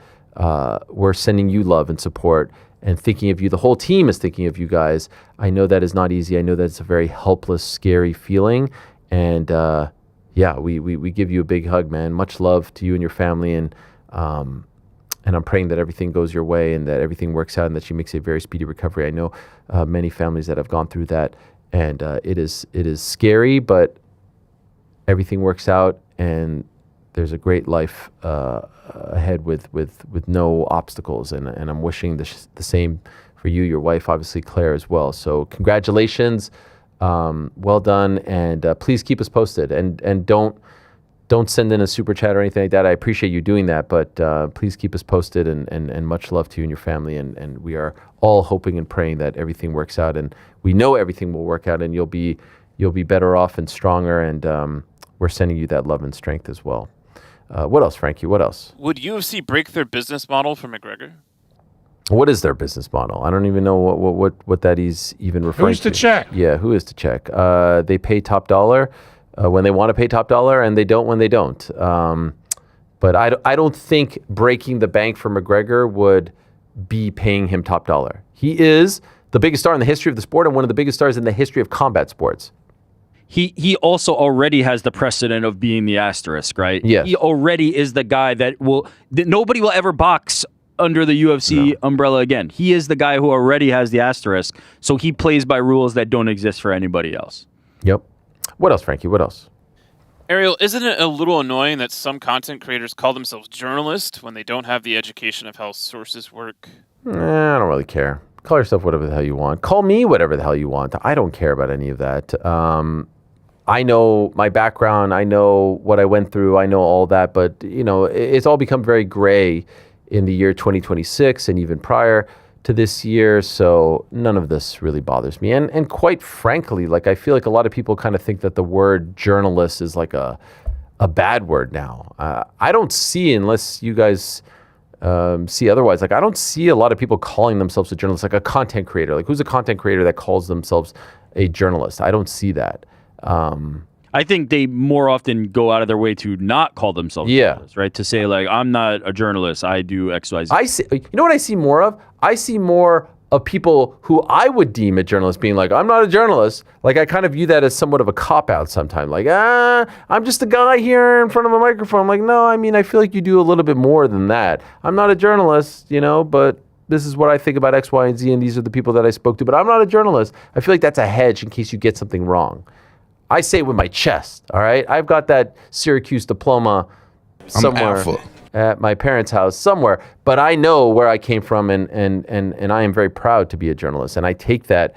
we're sending you love and support and thinking of you. The whole team is thinking of you guys. I know that is not easy. I know that it's a very helpless, scary feeling. And we give you a big hug, man. Much love to you and your family. And I'm praying that everything goes your way and that everything works out and that she makes a very speedy recovery. I know many families that have gone through that, and it is scary, but everything works out, and there's a great life ahead with no obstacles. And I'm wishing the same for you, your wife, obviously Claire as well. So congratulations, well done, and please keep us posted. And don't send in a super chat or anything like that. I appreciate you doing that, but please keep us posted, and much love to you and your family. And we are all hoping and praying that everything works out, and we know everything will work out, and you'll be better off and stronger. And we're sending you that love and strength as well. What else, Frankie? What else? Would UFC break their business model for McGregor? What is their business model? I don't even know what that is even referring to. Who's to check? Yeah, who is to check? They pay top dollar when they want to pay top dollar, and they don't when they don't. But I don't think breaking the bank for McGregor would be paying him top dollar. He is the biggest star in the history of the sport and one of the biggest stars in the history of combat sports. He also already has the precedent of being the asterisk, right? Yes. He already is the guy that nobody will ever box under the UFC umbrella again. He is the guy who already has the asterisk, so he plays by rules that don't exist for anybody else. Yep. What else, Frankie? What else? Ariel, isn't it a little annoying that some content creators call themselves journalists when they don't have the education of how sources work? I don't really care. Call yourself whatever the hell you want. Call me whatever the hell you want. I don't care about any of that. I know my background. I know what I went through. I know all that. But, it's all become very gray in the year 2026 and even prior to this year. So none of this really bothers me. And quite frankly, I feel like a lot of people kind of think that the word journalist is like a bad word now. I don't see, unless you guys see otherwise, I don't see a lot of people calling themselves a journalist, like a content creator. Who's a content creator that calls themselves a journalist? I don't see that. I think they more often go out of their way to not call themselves journalists, right? To say, I'm not a journalist, I do X, Y, Z. I see. You know what I see more of? I see more of people who I would deem a journalist being like, I'm not a journalist. I kind of view that as somewhat of a cop-out sometimes. I'm just a guy here in front of a microphone. No, I feel like you do a little bit more than that. I'm not a journalist, but this is what I think about X, Y, and Z, and these are the people that I spoke to, but I'm not a journalist. I feel like that's a hedge in case you get something wrong. I say it with my chest, all right? I've got that Syracuse diploma somewhere at my parents' house somewhere, but I know where I came from, and I am very proud to be a journalist, and I take that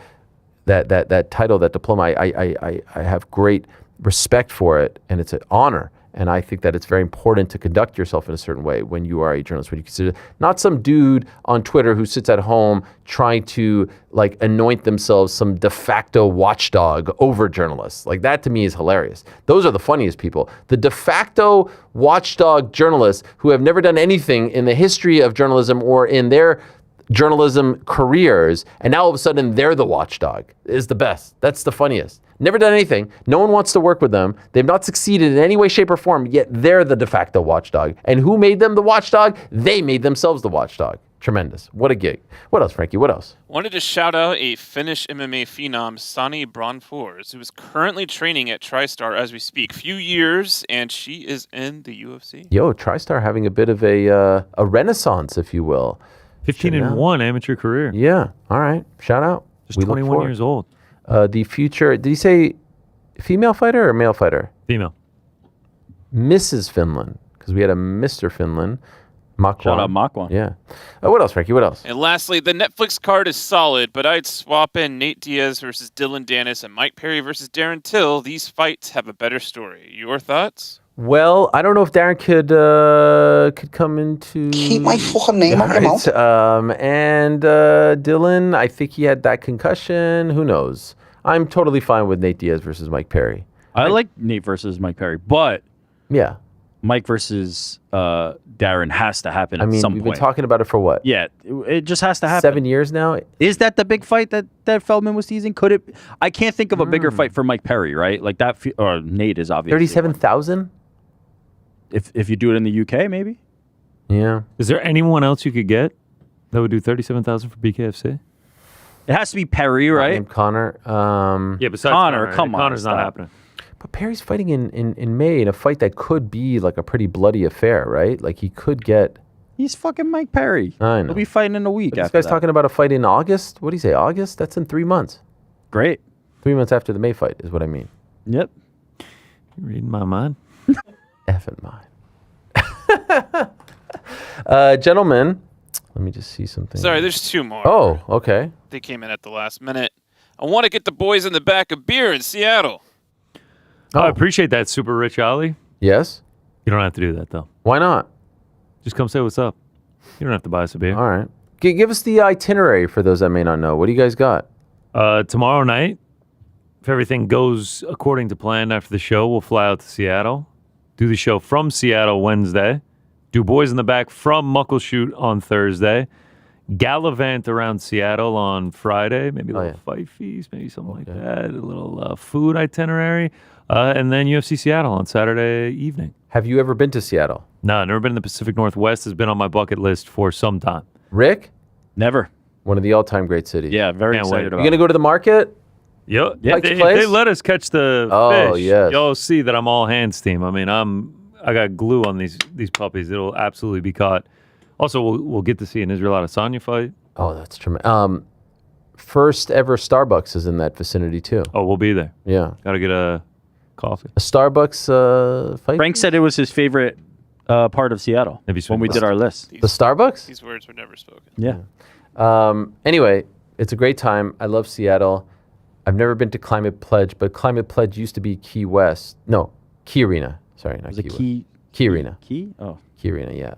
title, that diploma. I have great respect for it, and it's an honor. And I think that it's very important to conduct yourself in a certain way when you are a journalist, when you consider not some dude on Twitter who sits at home trying to anoint themselves some de facto watchdog over journalists. That to me is hilarious. Those are the funniest people. The de facto watchdog journalists who have never done anything in the history of journalism or in their journalism careers, and now all of a sudden they're the watchdog, is the best. That's the funniest. Never done anything. No one wants to work with them. They've not succeeded in any way, shape, or form, yet they're the de facto watchdog. And who made them the watchdog? They made themselves the watchdog. Tremendous. What a gig. What else, Frankie? What else? Wanted to shout out a Finnish MMA phenom, Sani Bronfors, who is currently training at TriStar as we speak. Few years, and she is in the UFC. Yo, TriStar having a bit of a renaissance, if you will. 15-1 amateur career. Yeah. All right. Shout out. Just 21 years old. The future. Did he say female fighter or male fighter? Female. Mrs. Finland, because we had a Mr. Finland. Makwan. Shout out Makwan. Yeah. What else, Ricky? What else? And lastly, the Netflix card is solid, but I'd swap in Nate Diaz versus Dylan Dennis and Mike Perry versus Darren Till. These fights have a better story. Your thoughts? Well, I don't know if Darren could come into. Keep my fucking name out your mouth. And Dylan, I think he had that concussion. Who knows? I'm totally fine with Nate Diaz versus Mike Perry. I like Nate versus Mike Perry, but yeah, Mike versus Darren has to happen I at mean, some we've point. been talking about it for what? Yeah, it just has to happen. 7 years now. Is that the big fight that Feldman was teasing? Could it? I can't think of a bigger fight for Mike Perry, right? Like that, or Nate is obviously 37,000. If you do it in the UK, maybe. Yeah. Is there anyone else you could get that would do 37,000 for BKFC? It has to be Perry, right? Named Connor. Yeah, besides Connor, come on, Connor's not stop. happening. But Perry's fighting in May in a fight that could be like a pretty bloody affair, right? Like he could get. He's fucking Mike Perry. I know. He'll be fighting in a week. But this after guy's that. talking about a fight in August. What do you say? August? That's in 3 months. Great. 3 months after the May fight is what I mean. Yep. You reading my mind? Effing mine. Gentlemen, let me just see something. Sorry, there's two more. Oh, okay. They came in at the last minute. I want to get the boys in the back of beer in Seattle. Oh, I appreciate that, Super Rich Ali. Yes? You don't have to do that, though. Why not? Just come say what's up. You don't have to buy us a beer. All right. Give us the itinerary for those that may not know. What do you guys got? Tomorrow night, if everything goes according to plan after the show, we'll fly out to Seattle, do the show from Seattle Wednesday, do Boys in the Back from Muckleshoot on Thursday, gallivant around Seattle on Friday, maybe a little fight feast, maybe something like that, a little food itinerary, and then UFC Seattle on Saturday evening. Have you ever been to Seattle? No, never been in the Pacific Northwest. Has been on my bucket list for some time. Rick? Never. One of the all-time great cities. Yeah, very Can't excited wait. about You going to go to the market? Yep. Yeah, If they place? let us catch the Oh, fish, yes. you'll see that I'm all hands team. I mean, I got glue on these puppies. It'll absolutely be caught. Also, we'll get to see an Israel Adesanya fight. Oh, that's tremendous. First ever Starbucks is in that vicinity too. Oh, we'll be there. Yeah. Got to get a coffee. A Starbucks fight? Frank said it was his favorite part of Seattle when we did our list. The Starbucks? These words were never spoken. Yeah. Anyway, it's a great time. I love Seattle. I've never been to Climate Pledge, but Climate Pledge used to be Key West. No, Key Arena. Sorry, not Was it Key West. Key? Key Arena. Key? Oh. Key Arena, yeah.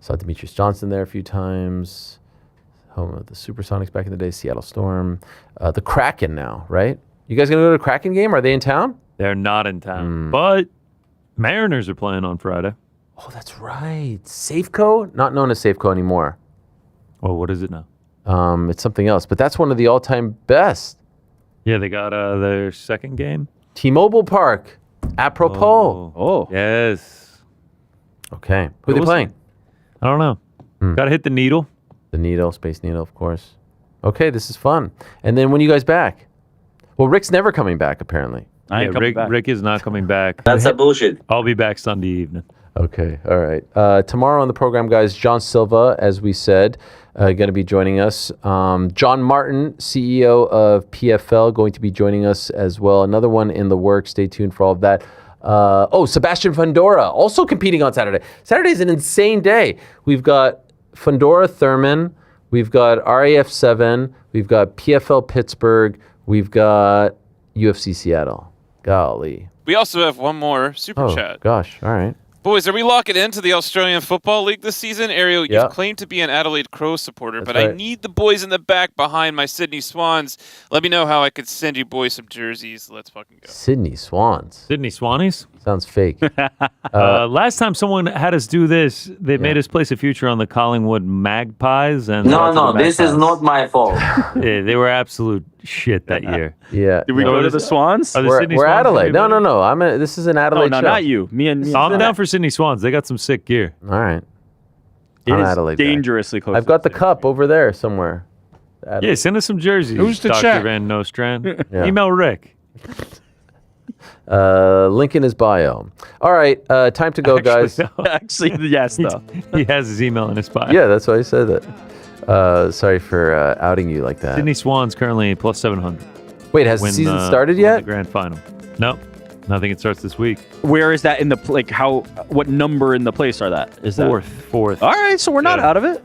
Saw Demetrius Johnson there a few times. Home of the Supersonics back in the day, Seattle Storm. The Kraken now, right? You guys going to go to a Kraken game? Are they in town? They're not in town, but Mariners are playing on Friday. Oh, that's right. Safeco? Not known as Safeco anymore. Oh, what is it now? It's something else, but that's one of the all-time best. Yeah, they got their second game. T-Mobile Park. Apropos. Oh. Yes. Okay. Who are they We'll playing? see. I don't know. Got to hit the needle. The Needle, Space Needle, of course. Okay, this is fun. And then when are you guys back? Well, Rick's never coming back, apparently. Rick is not coming back. That's a bullshit. I'll be back Sunday evening. Okay, all right. Tomorrow on the program, guys, John Silva, as we said, going to be joining us. John Martin, CEO of PFL, going to be joining us as well. Another one in the works. Stay tuned for all of that. Sebastian Fundora, also competing on Saturday. Saturday is an insane day. We've got Fundora Thurman, we've got RAF7, we've got PFL Pittsburgh, we've got UFC Seattle. Golly. We also have one more super chat. Gosh, all right. Boys, are we locking into the Australian Football League this season? Ariel, you've Yeah. claimed to be an Adelaide Crows supporter, That's but I right. need the boys in the back behind my Sydney Swans. Let me know how I could send you boys some jerseys. Let's fucking go. Sydney Swans. Sydney Swannies? Sounds fake. Last time someone had us do this, they made us place a future on the Collingwood Magpies. And No, this is not my fault. Yeah, they were absolute shit that year. Yeah. Did we go to the Swans? Are the We're, Sydney we're Swans Adelaide. No, anybody? no, no. This is an No, Adelaide no, show. not you. Me and I'm down for Sydney Swans. They got some sick gear. All right. It I'm is Adelaide guy. dangerously close. I've got the cup over there somewhere. Yeah, send us some jerseys. Who's the Dr. chat? Van Nostrand. Yeah. Email Rick. Link in his bio. All right, time to go, guys. Actually, yes, though. He has his email in his bio. Yeah, that's why I said that. Sorry for outing you like that. Sydney Swan's currently plus 700. Wait, has the season started yet? The grand final. No, I think it starts this week. Where is that in the what number in the place are that? Is that fourth? All right, so we're not out of it.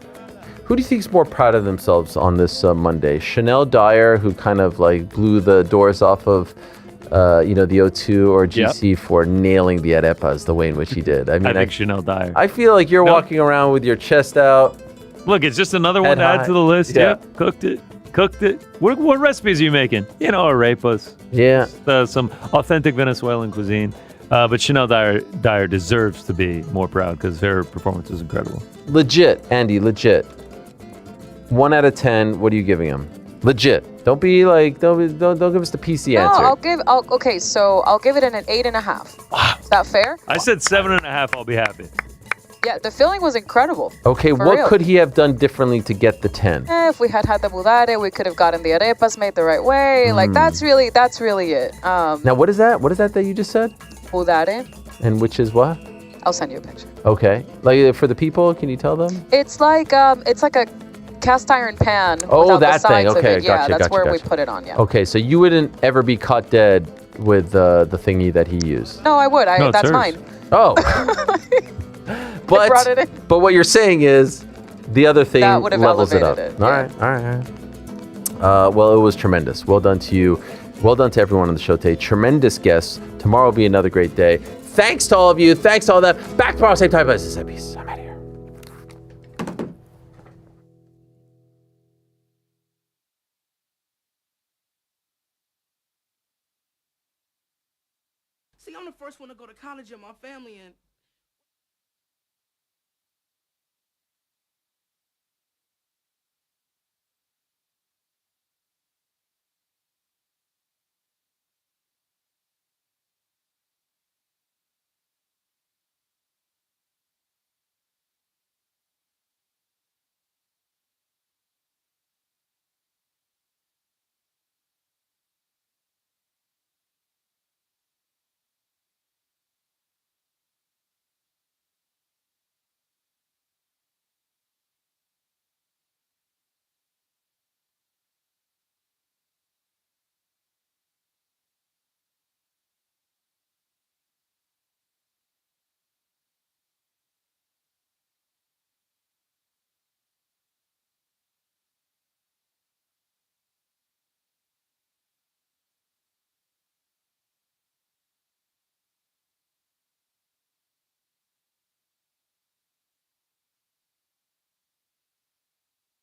Who do you think's more proud of themselves on this Monday? Shanelle Dyer, who kind of like blew the doors off of the O2 or GC for nailing the arepas the way in which he did. I mean, I think Shanelle Dyer. I feel like you're walking around with your chest out. Look, it's just another one to add to the list. Yeah. Yep, cooked it. What recipes are you making? Arepas. Yeah. Just, some authentic Venezuelan cuisine. But Shanelle Dyer deserves to be more proud because her performance was incredible. Legit, Andy, legit. 1 out of 10, what are you giving him? Legit. Don't be like, don't give us the PC answer. Okay, so I'll give it an 8.5. Wow. Is that fair? I said 7.5, I'll be happy. Yeah, the filling was incredible. Okay, For what real. could he have done differently to get the 10? If we had the budare, we could have gotten the arepas made the right way. Like that's really it. Now, what is that? What is that you just said? Budare. And which is what? I'll send you a picture. Okay. Like for the people, can you tell them? It's like a cast iron pan. Oh, without that the thing. sides of Okay, it. Yeah, gotcha, that's gotcha, where we gotcha. put it on. Yeah. Okay, so you wouldn't ever be caught dead with the thingy that he used. No, I would. That's mine. Oh. I brought it in. But what you're saying is the other thing That would have levels it up. elevated it, All right. Well, it was tremendous. Well done to you. Well done to everyone on the show today. Tremendous guests. Tomorrow will be another great day. Thanks to all of you. Thanks to all that. Back tomorrow, same time. Peace. I'm out of here. See, I'm the first one to go to college in my family, and